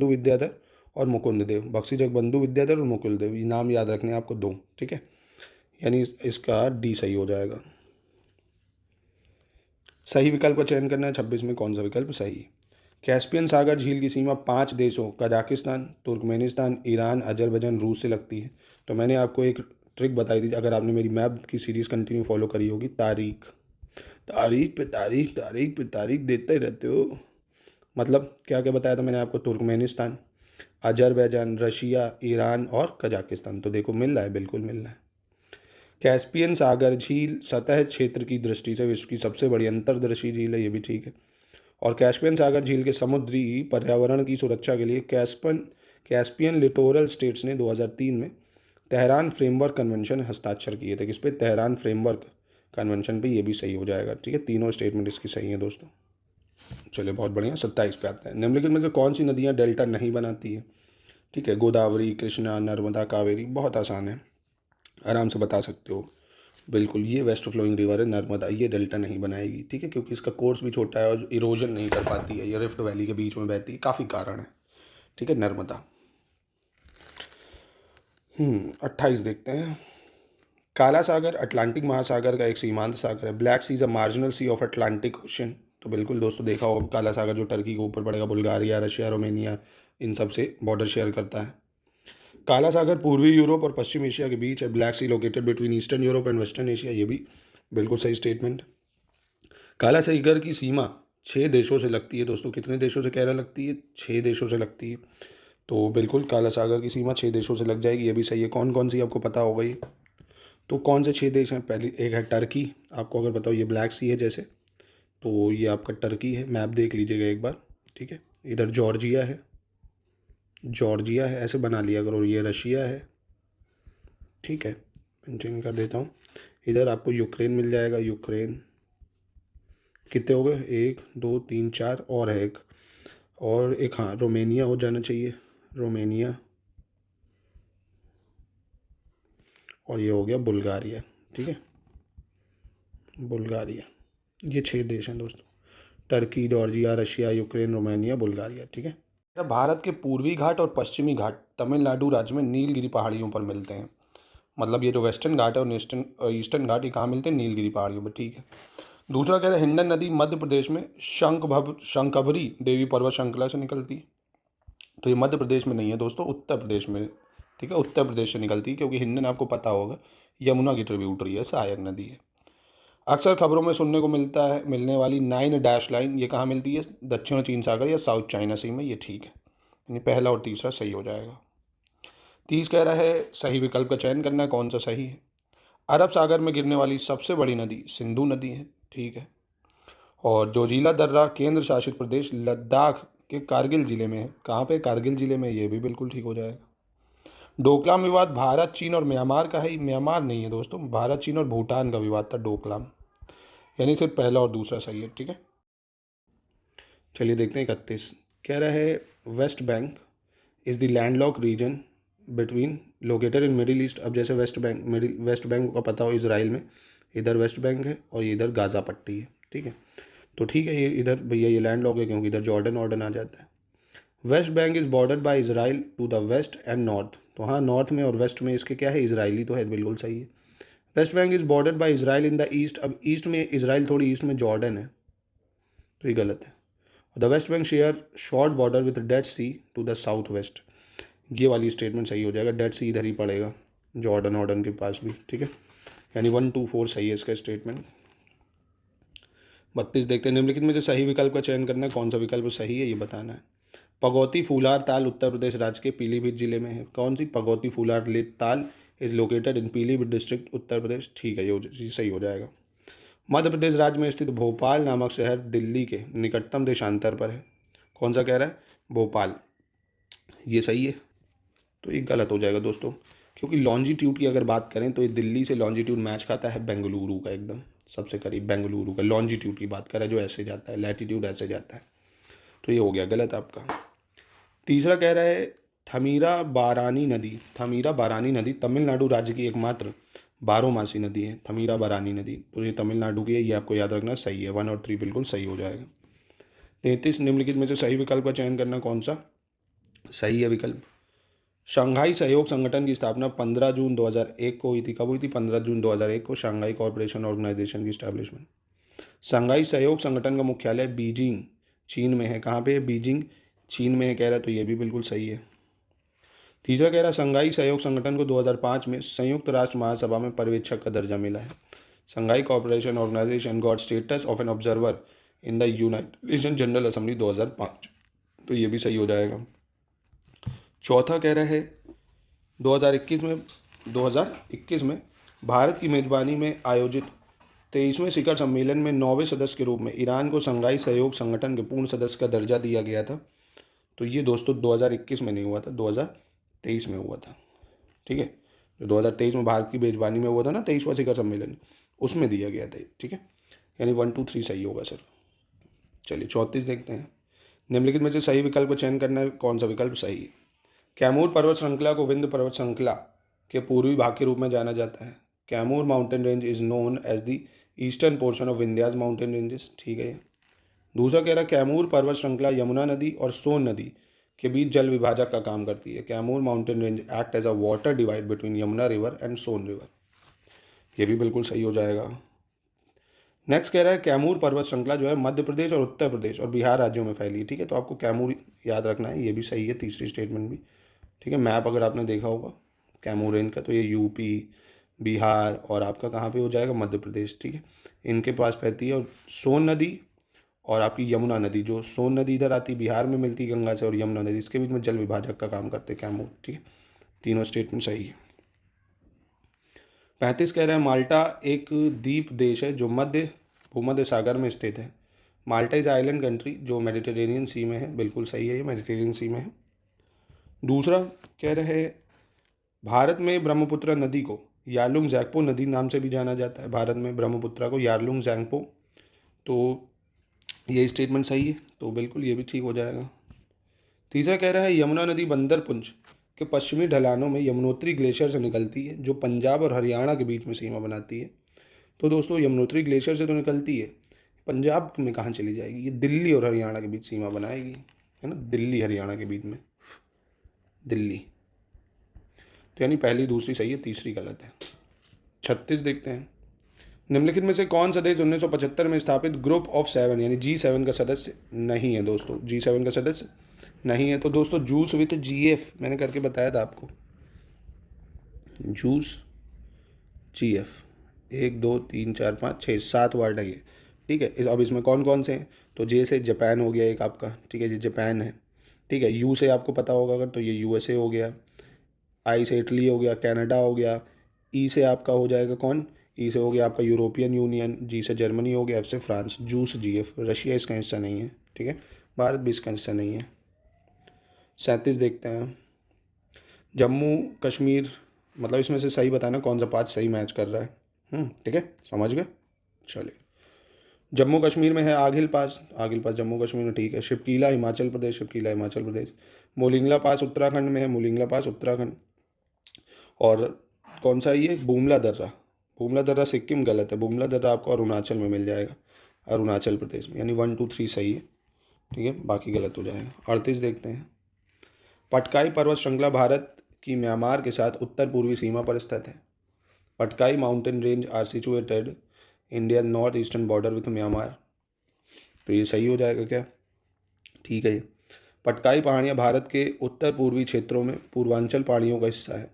विद्याधर और मुकुंद देव। बख्शी जगबंधु विद्याधर और मुकुंद देव, ये नाम याद रखने हैं आपको 2। ठीक है, यानी इसका डी सही हो जाएगा। सही विकल्प का चयन करना है। 26 में कौन सा विकल्प सही है? कैस्पियन सागर झील की सीमा 5 देशों कजाकिस्तान, तुर्कमेनिस्तान, ईरान, अजरबैजान, रूस से लगती है। तो मैंने आपको एक ट्रिक बताई थी, अगर आपने मेरी मैप की सीरीज़ कंटिन्यू फॉलो करी होगी, तारीख पे तारीख देते रहते हो। मतलब क्या क्या बताया था मैंने आपको? तुर्कमेनिस्तान, अजरबैजान, रशिया, ईरान और कजाकिस्तान। तो देखो मिल रहा है, बिल्कुल मिल रहा है। कैस्पियन सागर झील सतह क्षेत्र की दृष्टि से विश्व की सबसे बड़ी अंतर्दर्शी झील है, ये भी ठीक है। और कैस्पियन सागर झील के समुद्री पर्यावरण की सुरक्षा के लिए कैस्पियन लिटोरल स्टेट्स ने 2003 में तेहरान फ्रेमवर्क कन्वेंशन हस्ताक्षर किए थे। किस पे? तेहरान फ्रेमवर्क कन्वेंशन पे, ये भी सही हो जाएगा। ठीक है, तीनों स्टेटमेंट इसकी सही है दोस्तों। चलिए बहुत बढ़िया। 27 पे आते हैं। निम्नलिखित में से कौन सी नदियाँ डेल्टा नहीं बनाती है? ठीक है, गोदावरी, कृष्णा, नर्मदा, कावेरी। बहुत आसान है, आराम से बता सकते हो। बिल्कुल, ये वेस्ट फ्लोइंग रिवर है नर्मदा, ये डेल्टा नहीं बनाएगी। ठीक है, क्योंकि इसका कोर्स भी छोटा है और इरोजन नहीं कर पाती है, ये रिफ्ट वैली के बीच में बहती है, काफ़ी कारण है। ठीक है, नर्मदा। 28 देखते हैं। काला सागर अटलांटिक महासागर का एक सीमांत सागर है। Black sea is a marginal sea of Atlantic Ocean. तो बिल्कुल दोस्तों देखा होगा काला सागर जो टर्की के ऊपर पड़ेगा, बुल्गारिया, रशिया, रोमेनिया, इन सब से बॉर्डर शेयर करता है। काला सागर पूर्वी यूरोप और पश्चिम एशिया के बीच है। Black sea located between eastern Europe and western Asia, ये भी बिल्कुल सही स्टेटमेंट। काला सागर की सीमा 6 देशों से लगती है दोस्तों। कितने देशों से कह रहा लगती है? 6 देशों से लगती है। तो बिल्कुल काला सागर की सीमा 6 देशों से लग जाएगी, ये भी सही है। कौन कौन सी आपको पता होगा ये? तो कौन से 6 देश हैं? पहले एक है टर्की, आपको अगर बताओ ये ब्लैक सी है जैसे, तो ये आपका टर्की है। मैप देख लीजिएगा एक बार। ठीक है, इधर जॉर्जिया है, ऐसे बना लिया करो। ये रशिया है। ठीक है, मेंशन कर देता हूँ। इधर आपको यूक्रेन मिल जाएगा। यूक्रेन कितने हो गए? 1 2 3 4 और है एक, और एक हाँ रोमेनिया हो जाना चाहिए, रोमेनिया। और ये हो गया बुल्गारिया, ठीक है, बुल्गारिया। ये 6 देश हैं दोस्तों, Turkey, Georgia, Russia, Ukraine, Romania, Bulgaria, ठीक है। भारत के पूर्वी घाट और पश्चिमी घाट तमिलनाडु राज्य में नीलगिरी पहाड़ियों पर मिलते हैं। मतलब ये जो वेस्टर्न घाट है और ईस्टर्न घाट, ये कहाँ मिलते हैं? नीलगिरी पहाड़ियों पर, ठीक है। दूसरा कह रहे हैं हिंडन नदी मध्य प्रदेश में शंखभरी देवी पर्वत श्रृंखला से निकलती है। तो ये मध्य प्रदेश में नहीं है दोस्तों, उत्तर प्रदेश में, ठीक है, उत्तर प्रदेश से निकलती है, क्योंकि हिंडन आपको पता होगा यमुना की ट्रिब्यूटरी है, सहायक नदी है। अक्सर खबरों में सुनने को मिलने वाली 9 डैश लाइन, ये कहाँ मिलती है? दक्षिण चीन सागर या साउथ चाइना सी में, ये ठीक है, यानी पहला और तीसरा सही हो जाएगा। 30 कह रहा है सही विकल्प का चयन करना है, कौन सा सही है? अरब सागर में गिरने वाली सबसे बड़ी नदी सिंधु नदी है, ठीक है। और जोजिला दर्रा केंद्र शासित प्रदेश लद्दाख के कारगिल जिले में है, कहाँ पे? कारगिल जिले में, ये भी बिल्कुल ठीक हो जाएगा। डोकलाम विवाद भारत, चीन और म्यांमार का है, म्यांमार नहीं है दोस्तों, भारत, चीन और भूटान का विवाद था डोकलाम, यानी सिर्फ पहला और दूसरा सही है, ठीक है। चलिए देखते हैं 31 कह रहा है west bank is the landlocked region between located in middle east. अब जैसे वेस्ट बैंक का पता हो इसराइल में, इधर वेस्ट बैंक है और इधर गाज़ा पट्टी है, ठीक है। तो ठीक है, ये इधर भैया ये लैंडलॉक है, क्योंकि इधर जॉर्डन आ जाता है। West bank is bordered by Israel to the west and north. तो हाँ, नॉर्थ में और वेस्ट में इसके क्या है? इसराइली तो है, बिल्कुल सही है। West bank is bordered by Israel in the east. अब ईस्ट में इसराइल, थोड़ी ईस्ट में जॉर्डन है, तो ये गलत है। The west bank share short border with dead sea to the south west. ये वाली स्टेटमेंट सही हो जाएगा, डेड सी इधर ही पड़ेगा, जॉर्डन के पास भी, ठीक है। यानी 1 2 4 सही है इसका स्टेटमेंट। 32 देखते हैं निम्नलिखित में से सही विकल्प का चयन करना है, कौन सा विकल्प सही है ये बताना है। पगौती फूलार ताल उत्तर प्रदेश राज्य के पीलीभीत जिले में है, कौन सी? Pagauti Phulhar Tal is located in Pilibhit district Uttar Pradesh, ठीक है, ये सही हो जाएगा। मध्य प्रदेश राज्य में स्थित भोपाल नामक शहर दिल्ली के निकटतम देशांतर पर है, कौन सा कह रहा है? भोपाल, ये सही है। तो ये गलत हो जाएगा दोस्तों, क्योंकि लॉन्जिट्यूड की अगर बात करें तो ये दिल्ली से लॉन्जिट्यूड मैच खाता है बेंगलुरु का, एकदम सबसे करीब बेंगलुरु का। लॉन्जिट्यूड की बात करें जो ऐसे जाता है, लैटिट्यूड ऐसे जाता है, तो ये हो गया गलत आपका। तीसरा कह रहा है थमीरा बारानी नदी तमिलनाडु राज्य की एकमात्र बारहमासी नदी है, थमीरा बारानी नदी, तो ये तमिलनाडु की है, ये आपको याद रखना सही है। 1 और 3 बिल्कुल सही हो जाएगा। 33 निम्नलिखित में से सही विकल्प का चयन करना, कौन सा सही है विकल्प? शंघाई सहयोग संगठन की स्थापना 15 जून 2001 को हुई थी, कब हुई थी? 15 जून 2001 को, शंघाई कॉरपोरेशन ऑर्गेनाइजेशन की स्टैब्लिशमेंट। शंघाई सहयोग संगठन का मुख्यालय बीजिंग चीन में है, कहाँ पे है? बीजिंग चीन में है कह रहा है, तो ये भी बिल्कुल सही है। तीसरा कह रहा है शंघाई सहयोग संगठन को 2005 में संयुक्त राष्ट्र महासभा में पर्यवेक्षक का दर्जा मिला है। Shanghai corporation organisation got status of an observer in the United Nation General Assembly 2005, तो ये भी सही हो जाएगा। चौथा कह रहा है 2021 में भारत की मेजबानी में आयोजित 23वें शिखर सम्मेलन में 9वें सदस्य के रूप में ईरान को शंघाई सहयोग संगठन के पूर्ण सदस्य का दर्जा दिया गया था। तो ये दोस्तों 2021 में नहीं हुआ था, 2023 में हुआ था, ठीक है। जो 2023 में भारत की मेजबानी में हुआ था ना 23वां शिखर सम्मेलन, उसमें दिया गया था, ठीक है। यानी 1 2 3 सही होगा सर। चलिए 34 देखते हैं निम्नलिखित में से सही विकल्प का चयन करना है, कौन सा विकल्प सही है? कैमूर पर्वत श्रृंखला को विंध्य पर्वत श्रृंखला के पूर्वी भाग के रूप में जाना जाता है। Kaimur mountain range is known as the eastern portion of Vindhyas mountain ranges, ठीक है। दूसरा कह रहा है कैमूर पर्वत श्रृंखला यमुना नदी और सोन नदी के बीच जल विभाजक का काम करती है। Kaimur mountain range act as a water divide between Yamuna river and Son river, ये भी बिल्कुल सही हो जाएगा। नेक्स्ट कह रहा है कैमूर पर्वत श्रृंखला जो है मध्य प्रदेश और उत्तर प्रदेश और बिहार राज्यों में फैली है, ठीक है। तो आपको कैमूर याद रखना है, ये भी सही है, तीसरी स्टेटमेंट भी, ठीक है। मैप अगर आपने देखा होगा कैमूर रेंज का, तो ये यूपी, बिहार और आपका कहाँ पे हो जाएगा? मध्य प्रदेश, ठीक है, इनके पास फैलती है। और सोन नदी और आपकी यमुना नदी, जो सोन नदी इधर आती बिहार में मिलती गंगा से, और यमुना नदी इसके बीच में जल विभाजक का काम करते कैमूर, ठीक है। तीनों स्टेटमेंट सही है। 35 कह रहे हैं माल्टा एक द्वीप देश है जो भूमध्य सागर में स्थित है। माल्टा इज आइलैंड कंट्री जो मेडिटेरेनियन सी में है, बिल्कुल सही है, ये मेडिटेरेनियन सी में है। दूसरा कह रहे हैं भारत में ब्रह्मपुत्र नदी को यारलुंग जैंगपो नदी नाम से भी जाना जाता है। भारत में ब्रह्मपुत्र को यारलुंग जैंगपो, तो ये स्टेटमेंट सही है, तो बिल्कुल ये भी ठीक हो जाएगा। तीसरा कह रहा है यमुना नदी बंदरपुंज के पश्चिमी ढलानों में यमुनोत्री ग्लेशियर से निकलती है, जो पंजाब और हरियाणा के बीच में सीमा बनाती है। तो दोस्तों यमुनोत्री ग्लेशियर से तो निकलती है, पंजाब में कहाँ चली जाएगी? ये दिल्ली और हरियाणा के बीच सीमा बनाएगी, है ना, दिल्ली हरियाणा के बीच में, दिल्ली। तो यानी पहली दूसरी सही है, तीसरी गलत है। 36 देखते हैं। निम्नलिखित में से कौन सा देश 1975 में स्थापित ग्रुप ऑफ 7 यानी G7 का सदस्य नहीं है? दोस्तों G7 का सदस्य नहीं है। तो दोस्तों जूस विथ GF मैंने करके बताया था आपको, जूस GF 1 2 3 4 5 6 7 वर्ड है ये, ठीक है। अब इसमें कौन कौन से हैं? तो जे से जापान हो गया एक आपका, ठीक है, ये जापान है, ठीक है। यू से आपको पता होगा अगर, तो ये USA हो गया। आई से इटली हो गया, कनाडा हो गया। ई से आपका हो जाएगा कौन? ई से हो गया आपका यूरोपियन यूनियन। जी से जर्मनी हो गया। एफ से फ्रांस। Juice GF। रशिया इसका हिस्सा नहीं है, ठीक है। भारत भी इसका हिस्सा नहीं है। 37 देखते हैं। जम्मू कश्मीर, मतलब इसमें से सही बताना कौन सा 5 सही मैच कर रहा है। ठीक है, समझ गए। चलिए, जम्मू कश्मीर में है आगिल पास, आगिल पास जम्मू कश्मीर में, ठीक है। शिपकीला हिमाचल प्रदेश, शिपकीला हिमाचल प्रदेश। मोलिंगला पास उत्तराखंड में है, मोलिंगला पास उत्तराखंड। और कौन सा ये? बुमला दर्रा, बुमला दर्रा सिक्किम गलत है, बुमला दर्रा आपको अरुणाचल में मिल जाएगा, अरुणाचल प्रदेश में। यानी 1 2 3 सही है, ठीक है, बाकी गलत हो जाएगा। 38 देखते हैं। पटकाई पर्वत श्रृंखला भारत की म्यांमार के साथ उत्तर पूर्वी सीमा पर स्थित है। Patkai mountain range are situated Indian north eastern border with Myanmar. तो ये सही हो जाएगा क्या? ठीक है। पटकाई पहाड़ियाँ भारत के उत्तर पूर्वी क्षेत्रों में पूर्वांचल पहाड़ियों का हिस्सा है।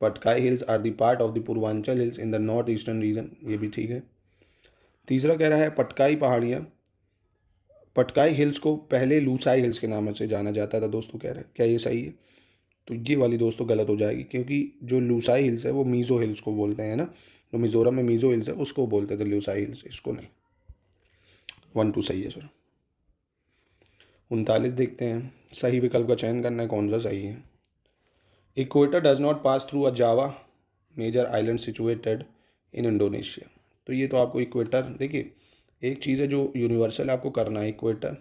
Patkai hills are the part of the Purvanchal hills in the north eastern region. ये भी ठीक है। तीसरा कह रहा है पटकाई पहाड़ियाँ, पटकाई हिल्स को पहले लूसाई हिल्स के नाम से जाना जाता था। दोस्तों कह रहे हैं, क्या ये सही है? तो ये वाली दोस्तों गलत हो जाएगी, क्योंकि जो लूसाई हिल्स है वो मीज़ो हिल्स को बोलते हैं ना, जो मिज़ोरम में मीज़ो हिल्स है उसको बोलते थे लूसाई हिल्स, इसको नहीं। 1 2 सही है सर। 39 देखते हैं। सही विकल्प का चयन करना है, कौन सा सही है? Equator does not pass through a Java major island situated in Indonesia. तो ये तो आपको इक्वेटर, देखिए एक चीज़ है जो यूनिवर्सल आपको करना है, equator,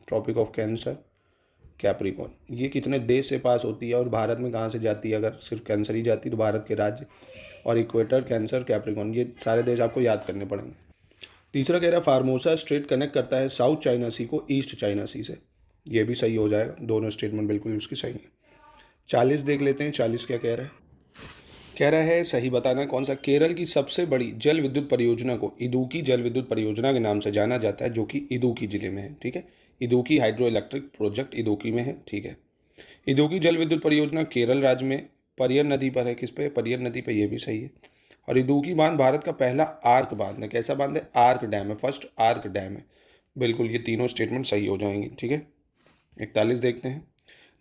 tropic of cancer, Capricorn, ये कितने देश से पास होती है और भारत में कहाँ से जाती है? अगर सिर्फ कैंसर ही जाती तो भारत के राज्य, और इक्वेटर, कैंसर, कैप्रिकॉर्न, ये सारे देश आपको याद करने पड़ेंगे। तीसरा कह रहा है फार्मोसा स्ट्रेट कनेक्ट करता है साउथ चाइना सी को ईस्ट चाइना सी से। ये भी सही हो जाएगा, दोनों स्टेटमेंट बिल्कुल उसकी सही है। 40 देख लेते हैं। 40 क्या कह रहा है? कह रहा है सही बताना कौन सा। केरल की सबसे बड़ी जल विद्युत परियोजना को इदुक्की जल विद्युत परियोजना के नाम से जाना जाता है, जो कि इदुक्की जिले में है, ठीक है। Idukki hydro electric project Idukki में है, ठीक है। इदुक्की जल विद्युत परियोजना केरल राज्य में परियर नदी पर है। किस पे? परियर नदी पे, ये भी सही है। और इदुक्की बांध भारत का पहला आर्क बांध है। कैसा बांध है? आर्क डैम है, फर्स्ट आर्क डैम है। बिल्कुल, ये तीनों स्टेटमेंट सही हो जाएंगी, ठीक है। 41 देखते हैं।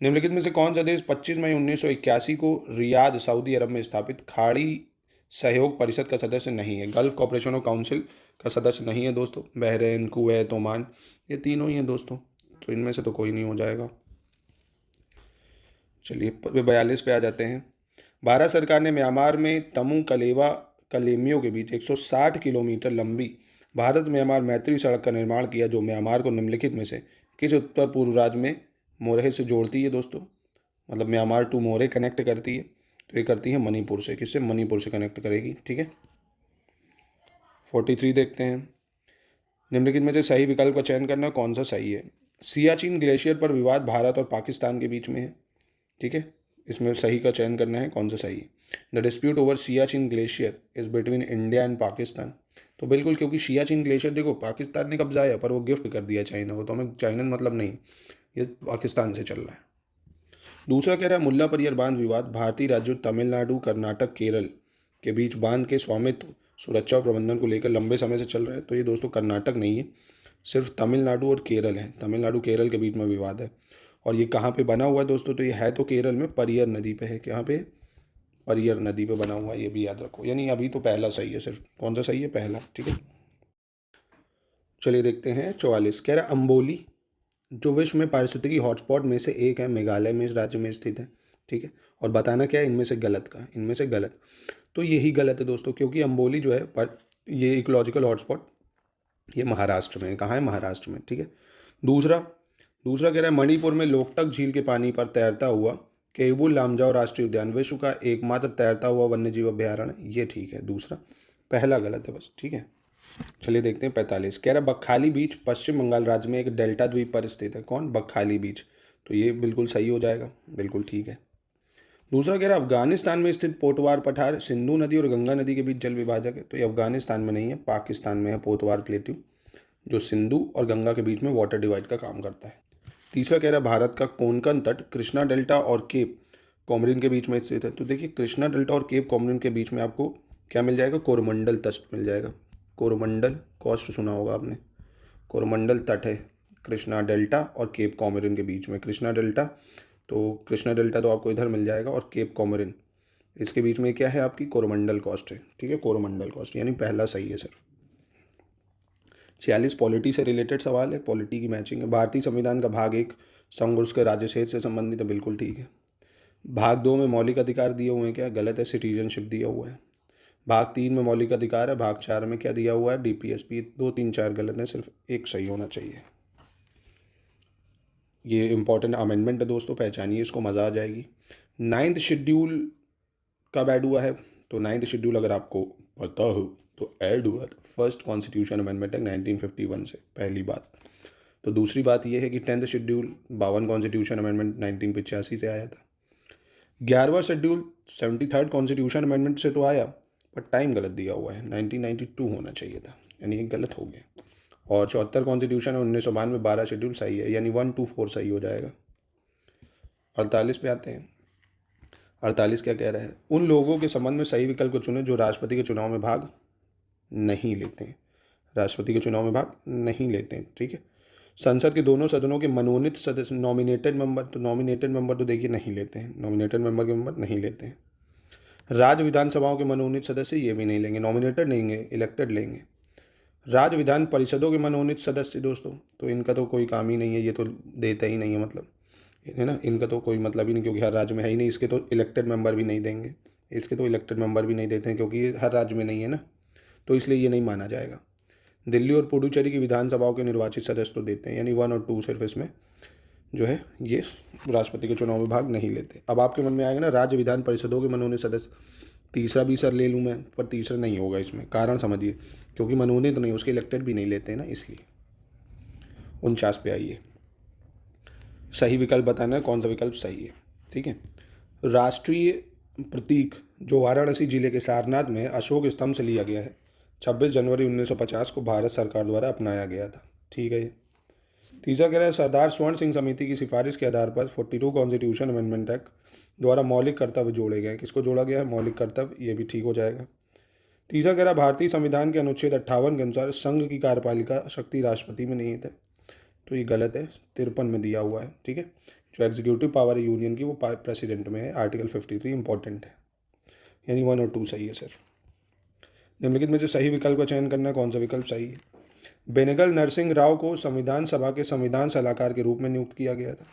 निम्नलिखित में से कौन सा देश 25 मई 1981 को रियाद सऊदी अरब में स्थापित खाड़ी सहयोग परिषद का सदस्य नहीं है? गल्फ कॉपरेशन ऑफ काउंसिल का सदस्य नहीं है दोस्तों। बहरीन, कुवैत, ओमान, ये तीनों ही हैं दोस्तों, तो इनमें से तो कोई नहीं हो जाएगा। चलिए 42 पे आ जाते हैं। भारत सरकार ने म्यांमार में तमू कलेवा कलेमियों के बीच 160 किलोमीटर लंबी भारत म्यांमार मैत्री सड़क का निर्माण किया, जो म्यांमार को निम्नलिखित में से किस उत्तर पूर्व राज्य में मोरहे से जोड़ती है? दोस्तों मतलब म्यांमार टू मोरहे कनेक्ट करती है, तो ये करती है मणिपुर से। किससे? मणिपुर से कनेक्ट करेगी, ठीक है। 43 देखते हैं। निम्नलिखित में से सही विकल्प का चयन करना, कौन सा सही है? सियाचिन ग्लेशियर पर विवाद भारत और पाकिस्तान के बीच में है, ठीक है। इसमें सही का चयन करना है, कौन सा सही है? The dispute over Siachen glacier is between India and Pakistan. तो बिल्कुल, क्योंकि सियाचिन ग्लेशियर देखो पाकिस्तान ने कब्जाया, पर वो गिफ्ट कर दिया चाइना को, तो हमें चाइना मतलब नहीं, ये पाकिस्तान से चल रहा है। दूसरा कह रहा है मुल्ला परियर बांध विवाद भारतीय राज्यों तमिलनाडु, कर्नाटक, केरल के बीच बांध के स्वामित्व, सुरक्षा और प्रबंधन को लेकर लंबे समय से चल रहा है। तो ये दोस्तों कर्नाटक नहीं है, सिर्फ तमिलनाडु और केरल है। तमिलनाडु केरल के बीच में विवाद है। और ये कहाँ पे बना हुआ है दोस्तों? तो ये है तो केरल में परियर नदी पे है। कहाँ पे? परियर नदी पे बना हुआ है, ये भी याद रखो। यानी अभी तो पहला सही है, सिर्फ कौन सा सही है? पहला, ठीक है। चलिए देखते हैं 44। कह रहा है अम्बोली जो विश्व में पारिस्थितिकी हॉटस्पॉट में से एक है, मेघालय में इस राज्य में स्थित है, ठीक है। और बताना क्या है इनमें से गलत का, इनमें से गलत। तो यही गलत है दोस्तों, क्योंकि अम्बोली जो है ये इकोलॉजिकल हॉटस्पॉट ये महाराष्ट्र में है। कहाँ है? महाराष्ट्र में, ठीक है। दूसरा दूसरा कह रहा है मणिपुर में लोकटक झील के पानी पर तैरता हुआ केबुल लामजाओ राष्ट्रीय उद्यान विश्व का एकमात्र तैरता हुआ वन्यजीव अभ्यारण्य, ये ठीक है। दूसरा, पहला गलत है बस, ठीक है। चलिए देखते हैं 45। कह रहा बकखाली बीच पश्चिम बंगाल राज्य में एक डेल्टा द्वीप पर स्थित है। कौन? बकखाली बीच। तो ये बिल्कुल सही हो जाएगा, बिल्कुल ठीक है। दूसरा कह रहा अफगानिस्तान में स्थित पोटवार पठार सिंधु नदी और गंगा नदी के बीच जल विभाजक है। तो ये अफगानिस्तान में नहीं है, पाकिस्तान में है पोटवार प्लेट्यू, जो सिंधु और गंगा के बीच में वाटर डिवाइड का काम करता है। तीसरा कह रहा भारत का कोंकण तट कृष्णा डेल्टा और केप कॉमरिन के बीच में स्थित है। तो देखिए कृष्णा डेल्टा और केप कॉमरिन के बीच में आपको क्या मिल जाएगा? कोरोमंडल तट मिल जाएगा। कोरोमंडल कोस्ट सुना होगा आपने, कोरोमंडल तट है कृष्णा डेल्टा और केप कॉमरिन के बीच में। कृष्णा डेल्टा, तो कृष्णा डेल्टा तो आपको इधर मिल जाएगा, और केप कॉमरिन इसके बीच में क्या है? आपकी कोरोमंडल कोस्ट है, ठीक है, कोरोमंडल कोस्ट, यानी पहला सही है सर। 46 पॉलिटी से रिलेटेड सवाल है, पॉलिटी की मैचिंग है। भारतीय संविधान का भाग 1 संघ और उसके राज्य क्षेत्र से संबंधित है, बिल्कुल ठीक है। भाग 2 में मौलिक अधिकार दिए हुए हैं, क्या? गलत है, सिटीजनशिप दिया हुआ है। भाग 3 में मौलिक अधिकार है। भाग 4 में क्या दिया हुआ है? डीपीएसपी। 2, 3, 4 गलत है, सिर्फ एक सही होना चाहिए। ये इंपॉर्टेंट अमेंडमेंट है दोस्तों, पहचानिए इसको, मज़ा आ जाएगी। 9th शेड्यूल कब ऐड हुआ है? तो 9th शेड्यूल अगर आपको पता हो तो ऐड हुआ था फर्स्ट कॉन्स्टिट्यूशन अमेंडमेंट है 1951 से, पहली बात। तो दूसरी बात यह है कि 10th शेड्यूल 52 कॉन्स्टिट्यूशन अमेंडमेंट 1985 से आया था। 11वां शेड्यूल 73rd कॉन्स्टिट्यूशन अमेंडमेंट से तो आया, पर टाइम गलत दिया हुआ है, 1992 होना चाहिए था, यानी ये गलत हो गया। और 74 कॉन्स्टिट्यूशन है 1992, 12 शेड्यूल सही है, यानी 1, 2, 4 सही हो जाएगा। 48 पे आते हैं। 48 क्या कह रहा है? उन लोगों के संबंध में सही विकल्प को चुने जो राष्ट्रपति के चुनाव में भाग नहीं लेते हैं। राष्ट्रपति के चुनाव में भाग नहीं लेते हैं, ठीक है। संसद के दोनों सदनों के मनोनीत सदस्य नॉमिनेटेड मेंबर, तो नॉमिनेटेड मेंबर तो देखिए नहीं लेते हैं, नॉमिनेटेड मेंबर के मेंबर नहीं लेते हैं। राज्य विधानसभाओं के मनोनीत सदस्य ये भी नहीं लेंगे, नॉमिनेटेड नहीं लेंगे, इलेक्टेड लेंगे। राज्य विधान परिषदों के मनोनीत सदस्य दोस्तों, तो इनका तो कोई काम ही नहीं है, ये तो देता ही नहीं है, मतलब है ना, इनका तो कोई मतलब ही नहीं, क्योंकि हर राज्य में है ही नहीं। इसके तो इलेक्टेड मेंबर भी नहीं देंगे, इसके तो इलेक्टेड मेंबर भी नहीं देते हैं, क्योंकि ये हर राज्य में नहीं है ना, तो इसलिए ये नहीं माना जाएगा। दिल्ली और पुडुचेरी की विधानसभाओं के निर्वाचित सदस्य तो देते हैं, यानी 1 और 2 सिर्फ इसमें जो है ये राष्ट्रपति के चुनाव में भाग नहीं लेते। अब आपके मन में आएगा ना राज्य विधान परिषदों के मनोनीत सदस्य, तीसरा भी सर ले लूँ मैं, पर तीसरा नहीं होगा इसमें, कारण समझिए, क्योंकि मनोनीत नहीं, उसके इलेक्टेड भी नहीं लेते हैं ना, इसलिए। 49 पे आइए, सही विकल्प बताना है, कौन सा विकल्प सही है, ठीक है। राष्ट्रीय प्रतीक जो वाराणसी जिले के सारनाथ में अशोक स्तंभ से लिया गया है, 26 जनवरी 1950 को भारत सरकार द्वारा अपनाया गया था, ठीक है। तीसरा कह रहा है सरदार स्वर्ण सिंह समिति की सिफारिश के आधार पर 42 कॉन्स्टिट्यूशन अमेंडमेंट एक्ट द्वारा मौलिक कर्तव्य जोड़े गए हैं। किसको जोड़ा गया है? मौलिक कर्तव्य, ये भी ठीक हो जाएगा। तीसरा कह रहा भारतीय संविधान के अनुच्छेद 58 के अनुसार संघ की कार्यपालिका शक्ति राष्ट्रपति में निहित है, तो ये गलत है, 53 में दिया हुआ है, ठीक है। जो एग्जीक्यूटिव पावर है यूनियन की वो प्रेसिडेंट में है, आर्टिकल 53 इंपॉर्टेंट है, यानी 1 और 2 सही है सर। निम्नलिखित में से सही विकल्प का चयन करना है, कौन सा विकल्प सही है? बेनेगल नरसिंह राव को संविधान सभा के संविधान सलाहकार के रूप में नियुक्त किया गया था।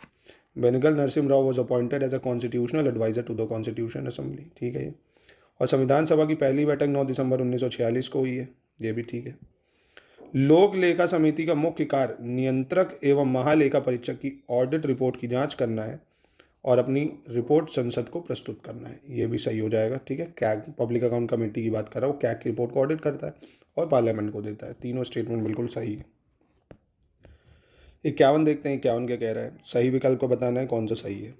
Benegal Narasimha Rao was appointed as a constitutional adviser to the constitution assembly, ठीक है ये। और संविधान सभा की पहली बैठक 9 दिसंबर 1946 को हुई है, ये भी ठीक है। लोक लेखा समिति का मुख्य कार्य नियंत्रक एवं महालेखा परीक्षक की ऑडिट रिपोर्ट की जांच करना है और अपनी रिपोर्ट संसद को प्रस्तुत करना है, ये भी सही हो जाएगा, ठीक है। कैग पब्लिक अकाउंट कमेटी की बात कर रहा हूँ, कैग की रिपोर्ट को ऑडिट करता है और पार्लियामेंट को देता है, तीनों स्टेटमेंट बिल्कुल सही है। 51 देखते हैं, 51 क्या कह रहा है? सही विकल्प को बताना है, कौन सा सही है?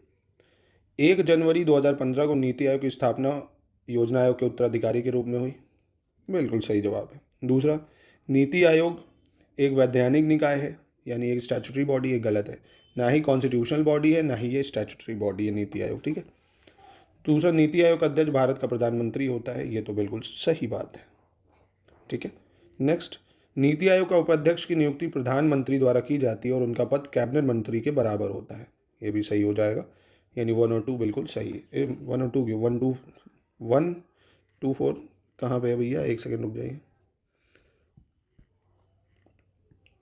1 जनवरी 2015 को नीति आयोग की स्थापना योजना आयोग के उत्तराधिकारी के रूप में हुई, बिल्कुल सही जवाब है। दूसरा, नीति आयोग एक वैधानिक निकाय है, यानी एक स्टैट्यूटरी बॉडी, ये गलत है, ना ही कॉन्स्टिट्यूशनल बॉडी है, ना ही ये स्टैट्यूटरी बॉडी है नीति आयोग, ठीक है। दूसरा, नीति आयोग का अध्यक्ष भारत का प्रधानमंत्री होता है, ये तो बिल्कुल सही बात है, ठीक है। नेक्स्ट, नीति आयोग का उपाध्यक्ष की नियुक्ति प्रधानमंत्री द्वारा की जाती है और उनका पद कैबिनेट मंत्री के बराबर होता है, ये भी सही हो जाएगा, यानी 1 और 2 बिल्कुल सही है। 1 और 2 की 1, 2, 4 कहाँ पे है भैया? एक सेकेंड रुक जाइए,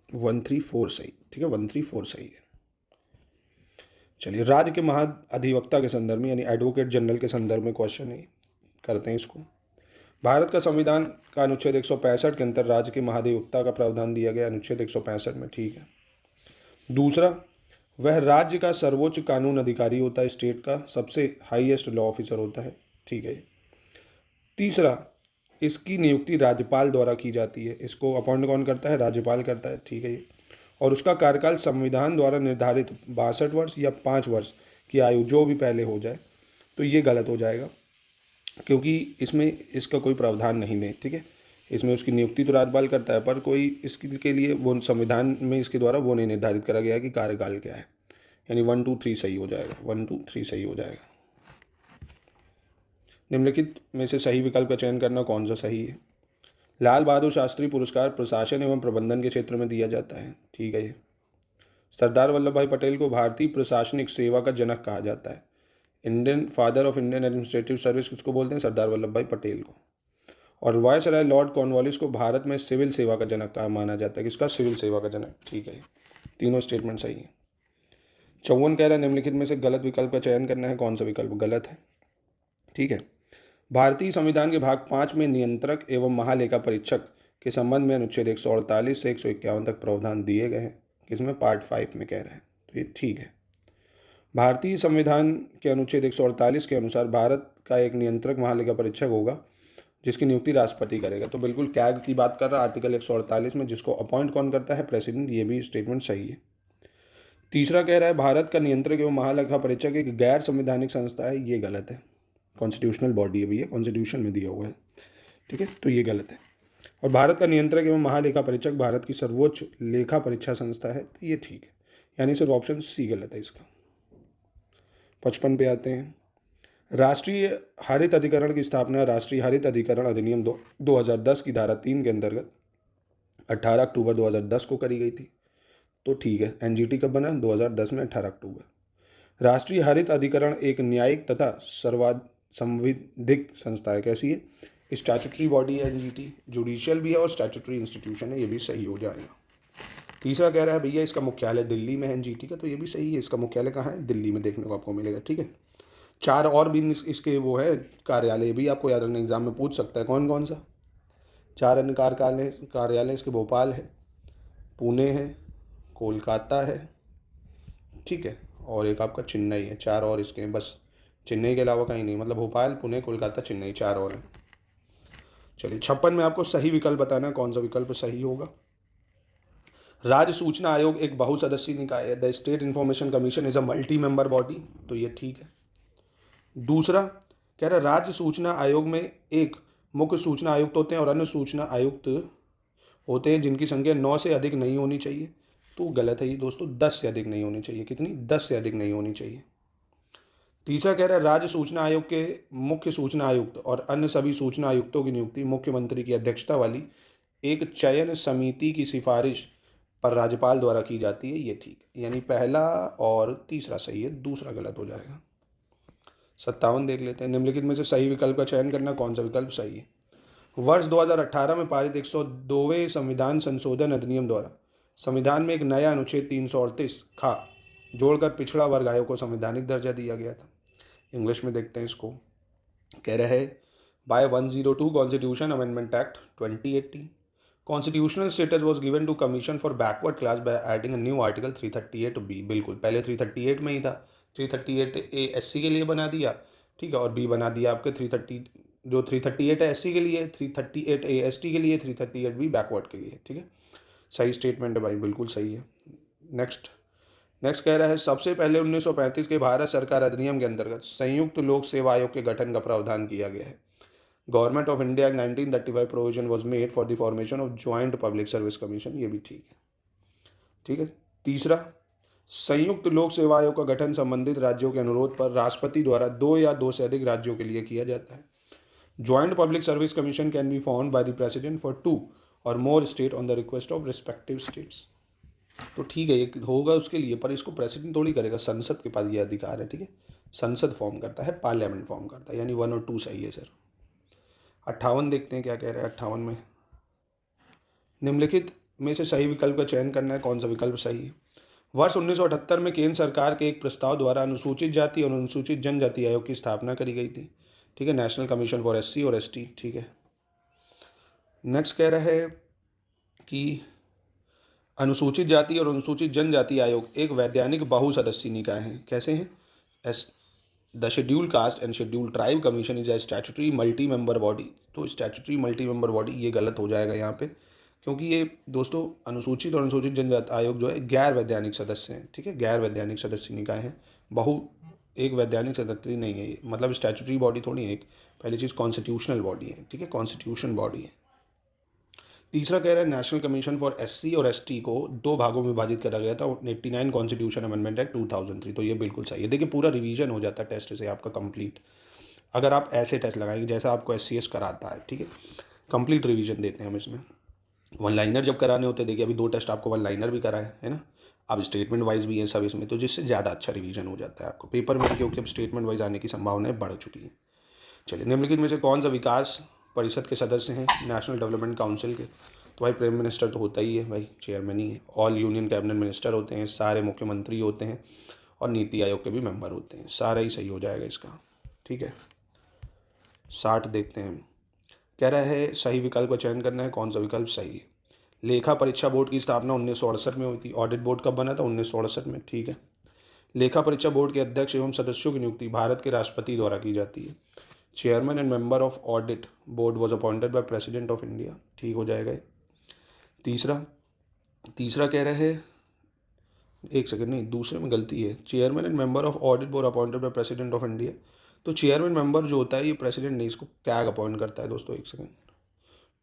1, 3, 4 सही, ठीक है, 1, 3, 4 सही है। चलिए, राज्य के महाधिवक्ता के संदर्भ में, यानी एडवोकेट जनरल के संदर्भ में क्वेश्चन है, करते हैं इसको। भारत का संविधान का अनुच्छेद 165 के अंतर्गत राज्य के महाधिवक्ता का प्रावधान दिया गया, अनुच्छेद 165 में, ठीक है। दूसरा, वह राज्य का सर्वोच्च कानून अधिकारी होता है, स्टेट का सबसे हाईएस्ट लॉ ऑफिसर होता है। ठीक है। तीसरा, इसकी नियुक्ति राज्यपाल द्वारा की जाती है। इसको अपॉइंट कौन करता है? राज्यपाल करता है। ठीक है ये। और उसका कार्यकाल संविधान द्वारा निर्धारित 62 वर्ष या 5 वर्ष की आयु, जो भी पहले हो जाए। तो ये गलत हो जाएगा, क्योंकि इसमें इसका कोई प्रावधान नहीं है। ठीक है। इसमें उसकी नियुक्ति तो राज्यपाल करता है, पर कोई इसके लिए वो संविधान में इसके द्वारा वो नहीं निर्धारित करा गया कि कार्यकाल क्या है। यानी 1 2 3 सही हो जाएगा, 1 2 3 सही हो जाएगा। निम्नलिखित में से सही विकल्प का चयन करना कौन सा सही है? लाल बहादुर शास्त्री पुरस्कार प्रशासन एवं प्रबंधन के क्षेत्र में दिया जाता है। ठीक है ये। सरदार वल्लभ भाई पटेल को भारतीय प्रशासनिक सेवा का जनक कहा जाता है। Indian father of Indian administrative service किसको बोलते हैं? सरदार वल्लभ भाई पटेल को। और वायसराय लॉर्ड कॉर्नवालिस को भारत में सिविल सेवा का जनक कहा माना जाता है। किसका? सिविल सेवा का जनक। ठीक है, तीनों स्टेटमेंट सही है। 54 कह रहा है निम्नलिखित में से गलत विकल्प का चयन करना है, कौन सा विकल्प गलत है? ठीक है। भारतीय संविधान के भाग 5 में नियंत्रक एवं महालेखा परीक्षक के संबंध में अनुच्छेद 148 से 151 तक प्रावधान दिए गए हैं। किसमें? पार्ट 5 में कह रहे हैं, तो ये ठीक है। भारतीय संविधान के अनुच्छेद 148 के अनुसार भारत का एक नियंत्रक महालेखा परीक्षक होगा, जिसकी नियुक्ति राष्ट्रपति करेगा। तो बिल्कुल कैग की बात कर रहा है आर्टिकल 148 में, जिसको अपॉइंट कौन करता है? प्रेसिडेंट। ये भी स्टेटमेंट सही है। तीसरा कह रहा है भारत का नियंत्रक एवं महालेखा परीक्षक एक गैर संवैधानिक संस्था है। ये गलत है। कॉन्स्टिट्यूशनल बॉडी है भैया, कॉन्स्टिट्यूशन में दिया हुआ है। ठीक है, तो ये गलत है। और भारत का नियंत्रक एवं महालेखा परीक्षक भारत की सर्वोच्च लेखा परीक्षा संस्था है, तो ये ठीक है। यानी सिर्फ ऑप्शन सी गलत है इसका। 55 पे आते हैं। राष्ट्रीय हरित अधिकरण की स्थापना राष्ट्रीय हरित अधिकरण अधिनियम 2010 की धारा 3 के अंतर्गत 18 अक्टूबर 2010 को करी गई थी। तो ठीक है। एनजीटी कब बना? 2010 में 18 अक्टूबर। राष्ट्रीय हरित अधिकरण एक न्यायिक तथा संविधिक संस्था है। कैसी है? स्टैट्यूटरी बॉडी है एनजीटी, जुडिशियल भी है और स्टैट्यूटरी इंस्टीट्यूशन है। ये भी सही हो जाएगा। तीसरा कह रहा है भैया इसका मुख्यालय दिल्ली में है एनजीटी का, तो ये भी सही है। इसका मुख्यालय कहाँ है? दिल्ली में देखने को आपको मिलेगा। ठीक है। 4 और भी इसके वो है कार्यालय, भी आपको याद रखना, एग्जाम में पूछ सकता है कौन कौन सा। 4 अन्य कार्यालय इसके भोपाल है, पुणे है, कोलकाता है। ठीक है। और एक आपका चेन्नई है। 4 और इसके हैं, बस चेन्नई के अलावा कहीं नहीं। मतलब भोपाल, पुणे, कोलकाता, चेन्नई, 4 और हैं। चलिए 56 में आपको सही विकल्प बताना है, कौन सा विकल्प सही होगा। राज्य सूचना आयोग एक बहुसदस्यीय निकाय है। The state information commission is a multi member body, तो ये ठीक है। दूसरा कह रहा है राज्य सूचना आयोग में एक मुख्य सूचना आयुक्त होते हैं और अन्य सूचना आयुक्त होते हैं जिनकी संख्या 9 से अधिक नहीं होनी चाहिए। तो गलत है ये दोस्तों, 10 से अधिक नहीं होनी चाहिए। कितनी? 10 से अधिक नहीं होनी चाहिए। तीसरा कह रहा है राज्य सूचना आयोग के मुख्य सूचना आयुक्त और अन्य सभी सूचना आयुक्तों की नियुक्ति मुख्यमंत्री की अध्यक्षता वाली एक चयन समिति की सिफारिश पर राज्यपाल द्वारा की जाती है। ये ठीक है। यानी पहला और तीसरा सही है, दूसरा गलत हो जाएगा। 57 देख लेते हैं। निम्नलिखित में से सही विकल्प का चयन करना, कौन सा विकल्प सही है। वर्ष 2018 में पारित 102वें संविधान संशोधन अधिनियम द्वारा संविधान में एक नया अनुच्छेद 338 खा जोड़कर पिछड़ा वर्ग आयोग को संवैधानिक दर्जा दिया गया था। इंग्लिश में देखते हैं इसको। कह रहे हैं by 102 constitution amendment act 2018 constitutional status was given to commission for backward class by adding a new article 338B। बिल्कुल, पहले 338 में ही था। 338A SC के लिए बना दिया, ठीक है, और B बना दिया आपके 338 है SC के लिए, 338A ST के लिए, 338B बैकवर्ड के लिए। ठीक है, सही स्टेटमेंट है भाई, बिल्कुल सही है। नेक्स्ट कह रहा है सबसे पहले 1935 के भारत सरकार अधिनियम के अंतर्गत संयुक्त लोक सेवा आयोग के गठन का प्रावधान किया गया है। Government of India 1935 provision was made for the formation of joint public service commission. ये भी ठीक है। ठीक है। तीसरा, संयुक्त लोक सेवा आयोग का गठन संबंधित राज्यों के अनुरोध पर राष्ट्रपति द्वारा 2 या 2 से अधिक राज्यों के लिए किया जाता है। Joint public service commission can be formed by the president for 2 और more state on the request of respective states. तो ठीक है, ये होगा उसके लिए, पर इसको प्रेसिडेंट थोड़ी करेगा, संसद के पास ये अधिकार है। ठीक है, संसद फॉर्म करता है, पार्लियामेंट फॉर्म करता है। यानी 1 और 2 सही है सर। 58 देखते हैं क्या कह रहे हैं। 58 में निम्नलिखित में से सही विकल्प का चयन करना है, कौन सा विकल्प सही है। वर्ष 1978 में केंद्र सरकार के एक प्रस्ताव द्वारा अनुसूचित जाति और अनुसूचित जनजाति आयोग की स्थापना करी गई थी। ठीक है, नेशनल कमीशन फॉर SC और ST। ठीक है। नेक्स्ट कह रहा है कि अनुसूचित जाति और अनुसूचित जनजाति आयोग एक वैधानिक बहुसदस्यीय निकाय है। कैसे हैं? S the schedule caste and schedule tribe commission is a statutory multi member body. तो स्टैट्यूटरी मल्टी मेंबर बॉडी ये गलत हो जाएगा यहाँ पे, क्योंकि ये दोस्तों अनुसूचित और अनुसूचित जनजाति आयोग जो है गैर वैधानिक सदस्य हैं। ठीक है, गैर वैधानिक सदस्य निकाय हैं। एक वैधानिक सदस्य नहीं है ये, मतलब स्टैट्यूटरी बॉडी थोड़ी है। एक पहली चीज़ कॉन्स्टिट्यूशनल बॉडी है। ठीक है, कॉन्स्टिट्यूशन बॉडी है। तीसरा कह रहा है नेशनल कमीशन फॉर एससी और एसटी को 2 भागों में विभाजित करा गया था 89 कॉन्स्टिट्यूशन अमेंडमेंट एक्ट 2003। तो ये बिल्कुल सही है। देखिए पूरा रिवीजन हो जाता है टेस्ट से आपका कंप्लीट, अगर आप ऐसे टेस्ट लगाएंगे जैसा आपको एससीएस कराता है। ठीक है, कंप्लीट रिवीजन देते हैं हम इसमें। वन लाइनर जब कराने होते हैं, देखिए अभी 2 टेस्ट आपको वन लाइनर भी कराए है ना, अब स्टेटमेंट वाइज भी है सब इसमें, तो जिससे ज़्यादा अच्छा रिवीजन हो जाता है आपको पेपर में, क्योंकि अब स्टेटमेंट वाइज आने की संभावनाएं बढ़ चुकी है। चलिए, निम्नलिखित में से कौन सा विकास परिषद के सदस्य हैं नेशनल डेवलपमेंट काउंसिल के? तो भाई प्राइम मिनिस्टर तो होता ही है भाई, चेयरमैन ही है। ऑल यूनियन कैबिनेट मिनिस्टर होते हैं, सारे मुख्यमंत्री होते हैं, और नीति आयोग के भी मेंबर होते हैं। सारा ही सही हो जाएगा इसका। ठीक है, 60 देखते हैं। कह रहा है सही विकल्प का चयन करना है, कौन सा विकल्प सही है? लेखा परीक्षा बोर्ड की स्थापना 1968 में हुई थी। ऑडिट बोर्ड कब बना था? 1968 में। ठीक है, लेखा परीक्षा बोर्ड के अध्यक्ष एवं सदस्यों की नियुक्ति भारत के राष्ट्रपति द्वारा की जाती है। Chairman and member of audit board was appointed by president of India. ठीक हो जाएगा। तीसरा कह रहा है, एक सेकंड, नहीं, दूसरे में गलती है। Chairman and member of audit board appointed by president of India. तो चेयरमैन मेंबर जो होता है ये प्रेसिडेंट नहीं, इसको कैग अपॉइंट करता है दोस्तों। एक सेकंड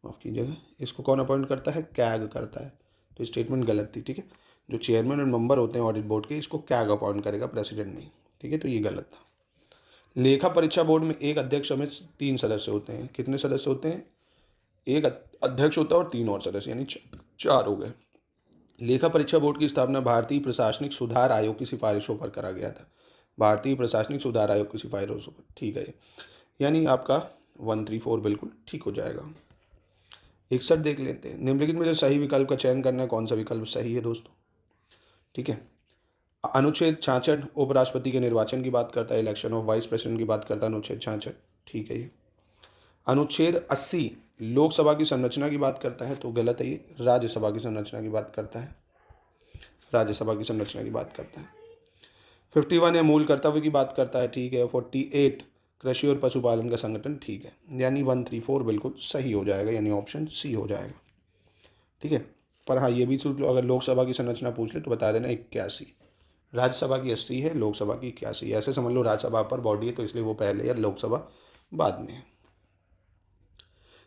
माफ़ कीजिएगा, इसको कौन अपॉइंट करता है? कैग करता है। तो स्टेटमेंट गलत थी। ठीक है, जो चेयरमैन और मेंबर होते हैं ऑडिट बोर्ड के, इसको कैग अपॉइंट करेगा, प्रेसिडेंट नहीं। ठीक है, तो ये गलत था। लेखा परीक्षा बोर्ड में एक अध्यक्ष समेत 3 सदस्य होते हैं। कितने सदस्य होते हैं? एक अध्यक्ष होता है और 3 और सदस्य, यानी 4 हो गए। लेखा परीक्षा बोर्ड की स्थापना भारतीय प्रशासनिक सुधार आयोग की सिफारिशों पर करा गया था। भारतीय प्रशासनिक सुधार आयोग की सिफारिशों पर। ठीक है, यानी आपका 134 बिल्कुल ठीक हो जाएगा। 61 देख लेते हैं। निम्नलिखित में से सही विकल्प का चयन करना है, कौन सा विकल्प सही है दोस्तों? ठीक है, अनुच्छेद 66 उपराष्ट्रपति के निर्वाचन की बात करता है, इलेक्शन ऑफ वाइस प्रेसिडेंट की बात करता है अनुच्छेद 66। ठीक है, ये अनुच्छेद 80 लोकसभा की संरचना की बात करता है, तो गलत है ये, राज्यसभा की संरचना की बात करता है। राज्यसभा की संरचना की बात करता है। 51 है मूल कर्तव्य की बात करता है। ठीक है, 48 कृषि और पशुपालन का संगठन। ठीक है, यानी 134 बिल्कुल सही हो जाएगा, यानी ऑप्शन सी हो जाएगा। ठीक है, पर हाँ ये भी सोच लो, अगर लोकसभा की संरचना पूछ ले तो बता देना 81। राज्यसभा की 80 है, लोकसभा की 81। ऐसे समझ लो राज्यसभा पर बॉडी है तो इसलिए वो पहले या लोकसभा बाद में है।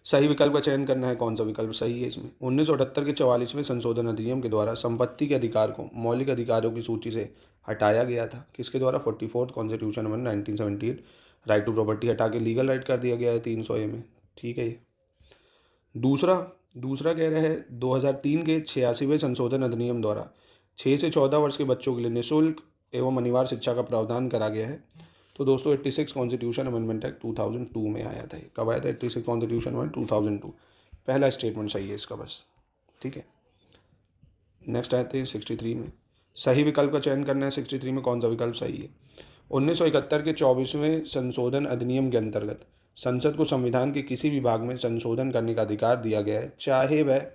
सही विकल्प का चयन करना है, कौन सा विकल्प सही है इसमें? 1978 के 44वें संशोधन अधिनियम के द्वारा संपत्ति के अधिकार को मौलिक अधिकारों की सूची से हटाया गया था। किसके द्वारा? 44th constitution amendment 1978। Right to property हटा के लीगल राइट कर दिया गया है 300A में। ठीक है, दूसरा कह रहा है 2003 के 86वें संशोधन अधिनियम द्वारा 6 से 14 वर्ष के बच्चों के लिए निःशुल्क एवं अनिवार्य शिक्षा का प्रावधान करा गया है। तो दोस्तों 86 कॉन्स्टिट्यूशन अमेंडमेंट एक्ट 2002 में आया था। कब आया था? 86 कॉन्स्टिट्यूशन अमेंडमेंट 2002। पहला स्टेटमेंट सही है इसका बस। ठीक है, नेक्स्ट आते हैं 63 में। सही विकल्प का चयन करना है, 63 में कौन सा विकल्प सही है? 1971 के 24वें संशोधन अधिनियम के अंतर्गत संसद को संविधान के किसी भी भाग में संशोधन करने का अधिकार दिया गया है, चाहे वह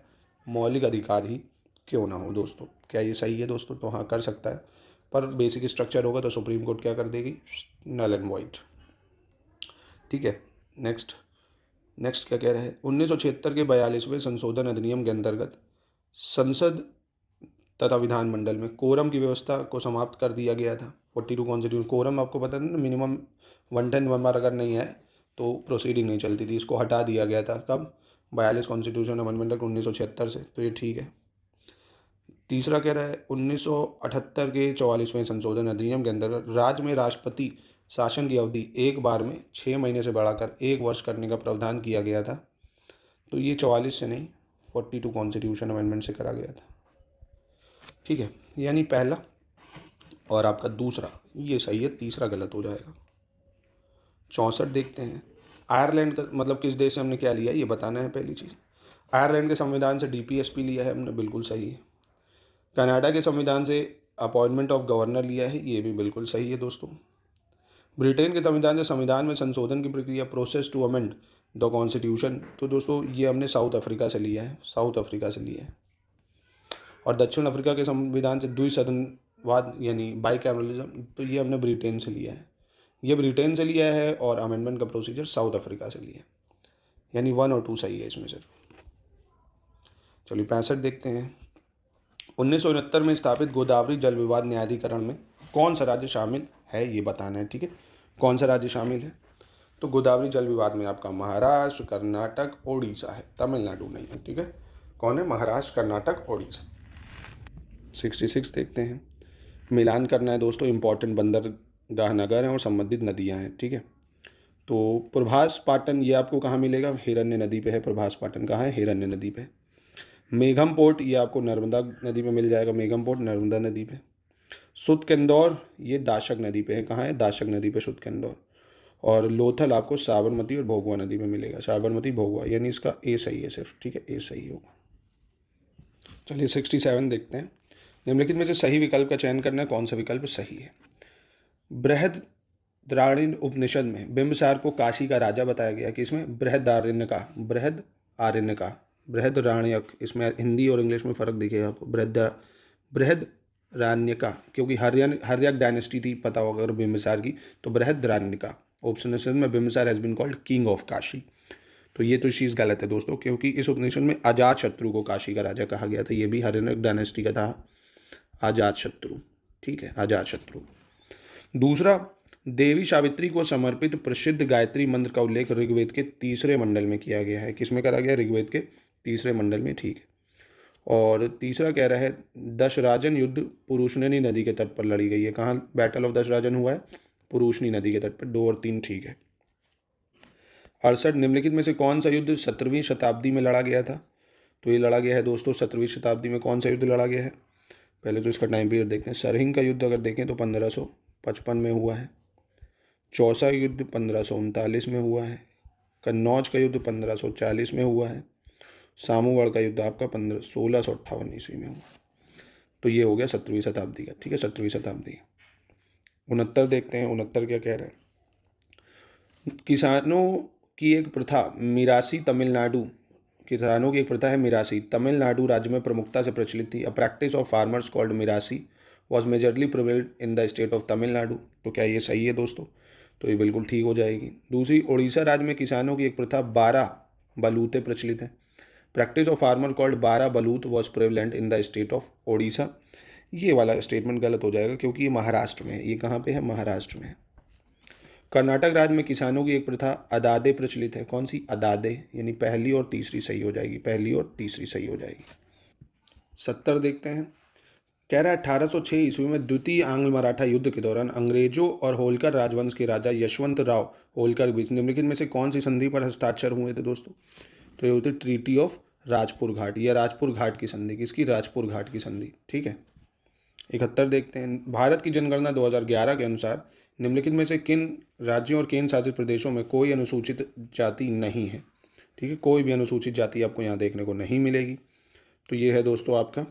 मौलिक अधिकार ही क्यों ना हो। दोस्तों क्या ये सही है दोस्तों? तो हाँ कर सकता है, पर बेसिक स्ट्रक्चर होगा तो सुप्रीम कोर्ट क्या कर देगी? Null and void. ठीक है, नेक्स्ट क्या कह रहा है? 1976 के 42वें संशोधन अधिनियम के अंतर्गत संसद तथा विधानमंडल में कोरम की व्यवस्था को समाप्त कर दिया गया था। 42 कॉन्स्टिट्यूशन कोरम आपको पता है ना, मिनिमम 110 मेंबर अगर नहीं है तो प्रोसीडिंग नहीं चलती थी, इसको हटा दिया गया था। कब? 42 कॉन्स्टिट्यूशन अमेंडमेंट एक्ट 1976 से। तो ये ठीक है। तीसरा कह रहा है 1978 के 44वें संशोधन अधिनियम के अंतर्गत राज्य में राष्ट्रपति शासन की अवधि एक बार में 6 महीने से बढ़ाकर 1 वर्ष करने का प्रावधान किया गया था। तो ये 44 से नहीं, 42 कॉन्स्टिट्यूशन अमेंडमेंट से करा गया था। ठीक है, यानी पहला और आपका दूसरा ये सही है, तीसरा गलत हो जाएगा। 64 देखते हैं। आयरलैंड का मतलब किस देश से हमने क्या लिया ये बताना है पहली चीज़। आयरलैंड के संविधान से DPSP लिया है हमने, बिल्कुल सही है। कनाडा के संविधान से अपॉइंटमेंट ऑफ गवर्नर लिया है, ये भी बिल्कुल सही है दोस्तों। ब्रिटेन के संविधान से संविधान में संशोधन की प्रक्रिया process to amend the constitution, तो दोस्तों ये हमने साउथ अफ्रीका से लिया है, साउथ अफ्रीका से लिया है। और दक्षिण अफ्रीका के संविधान से द्विसदनवाद यानी बाइकैमरलिज्म, तो ये हमने ब्रिटेन से लिया है, ये ब्रिटेन से लिया है। और अमेंडमेंट का प्रोसीजर साउथ अफ्रीका से लिया है, यानी 1 और 2 सही है इसमें सिर्फ। चलिए 65 देखते हैं। 1969 में स्थापित गोदावरी जल विवाद न्यायाधिकरण में कौन सा राज्य शामिल है, ये बताना है, ठीक है। कौन सा राज्य शामिल है, तो गोदावरी जल विवाद में आपका महाराष्ट्र, कर्नाटक, ओडिशा है, तमिलनाडु नहीं है, ठीक है। कौन है, महाराष्ट्र, कर्नाटक, ओडिशा। 66 देखते हैं। मिलान करना है दोस्तों, इंपॉर्टेंट बंदरगाह नगर हैं और संबंधित नदियां हैं, ठीक है। तो प्रभास पाटन ये आपको कहाँ मिलेगा, हिरण्य नदी पे है। प्रभास पाटन कहाँ है, हिरण्य नदी पे। मेघम पोर्ट ये आपको नर्मदा नदी पे मिल जाएगा, मेघम पोर्ट नर्मदा नदी पे। सुतकेंदौर ये दाशक नदी पे है, कहाँ है, दाशक नदी पे सुतकेंदौर। और लोथल आपको साबरमती और भोगवा नदी में मिलेगा, साबरमती भोगवा, यानी इसका ए सही है सिर्फ, ठीक है, ए सही होगा। चलिए 67 देखते हैं। निम्नलिखित में से सही विकल्प का चयन करना है, कौन सा विकल्प सही है। बृहदारण्यक उपनिषद में बिंबिसार को काशी का राजा बताया गया कि इसमें बृहदारण्यक, इसमें हिंदी और इंग्लिश में फ़र्क दिखेगा आपको। बृहदारण्यका, क्योंकि हर्यक डायनेस्टी थी, पता होगा अगर बिंबिसार की, तो बृहदारण्यका उपनिषद में Bimbisara has been called king of Kashi. तो ये तो चीज़ गलत है दोस्तों, क्योंकि इस उपनिषद में अजात शत्रु को काशी का राजा कहा गया था, ये भी हर्यक डायनेस्टी का था, अजात शत्रु, ठीक है, अजात शत्रु। दूसरा, देवी सावित्री को समर्पित प्रसिद्ध गायत्री मंत्र का उल्लेख ऋग्वेद के 3 मंडल में किया गया है, किसमें करा गया, ऋग्वेद के 3 मंडल में, ठीक है। और तीसरा कह रहा है दशराजन युद्ध पुरुषनी नदी के तट पर लड़ी गई है, कहाँ बैटल ऑफ दशराजन हुआ है, पुरुषनी नदी के तट पर। 2 और 3 ठीक है। 68, निम्नलिखित में से कौन सा युद्ध 17वीं शताब्दी में लड़ा गया था, तो ये लड़ा गया है दोस्तों 17वीं शताब्दी में कौन सा युद्ध लड़ा गया है। पहले तो इसका टाइम पीरियड देखते हैं। सरहिंद का युद्ध अगर देखें तो 1555 में हुआ है। चौसा युद्ध 1539 में हुआ है। कन्नौज का युद्ध 1540 में हुआ है। सामूगढ़ का युद्ध आपका 1658 ईस्वी में हुआ। तो ये हो गया 17वीं शताब्दी का, ठीक है, 17वीं शताब्दी। 69 देखते हैं। 69 क्या कह रहे हैं, किसानों की एक प्रथा मिरासी तमिलनाडु, किसानों की एक प्रथा है मिरासी, तमिलनाडु राज्य में प्रमुखता से प्रचलित थी। A practice of farmers called Mirasi was majorly prevailed in the state of Tamil Nadu. तो क्या ये सही है दोस्तों, तो ये बिल्कुल ठीक हो जाएगी। दूसरी, उड़ीसा राज्य में किसानों की एक प्रथा 12 बलूते प्रचलित है। Practice of farmer called 12 Balut was prevalent in the state of Odisha. ये वाला स्टेटमेंट गलत हो जाएगा, क्योंकि ये महाराष्ट्र में है। ये कहाँ पे है, महाराष्ट्र में है। कर्नाटक राज्य में किसानों की एक प्रथा अदादे प्रचलित है, कौन सी, अदादे, यानी पहली और तीसरी सही हो जाएगी, पहली और तीसरी सही हो जाएगी। 70 देखते हैं। कह रहा है 1806 ईस्वी में द्वितीय आंग्ल मराठा युद्ध के दौरान अंग्रेजों और होलकर राजवंश के राजा यशवंत राव होलकर के बीच निम्नलिखित में से कौन सी संधि पर हस्ताक्षर हुए थे दोस्तों, तो ये होती ट्रीटी ऑफ राजपुर घाट। या राजपुर घाट की संधि, किसकी, राजपुर घाट की संधि, ठीक है। 71 देखते हैं। भारत की जनगणना 2011 के अनुसार निम्नलिखित में से किन राज्यों और केंद्र शासित प्रदेशों में कोई अनुसूचित जाति नहीं है, ठीक है, कोई भी अनुसूचित जाति आपको यहाँ देखने को नहीं मिलेगी। तो ये है दोस्तों आपका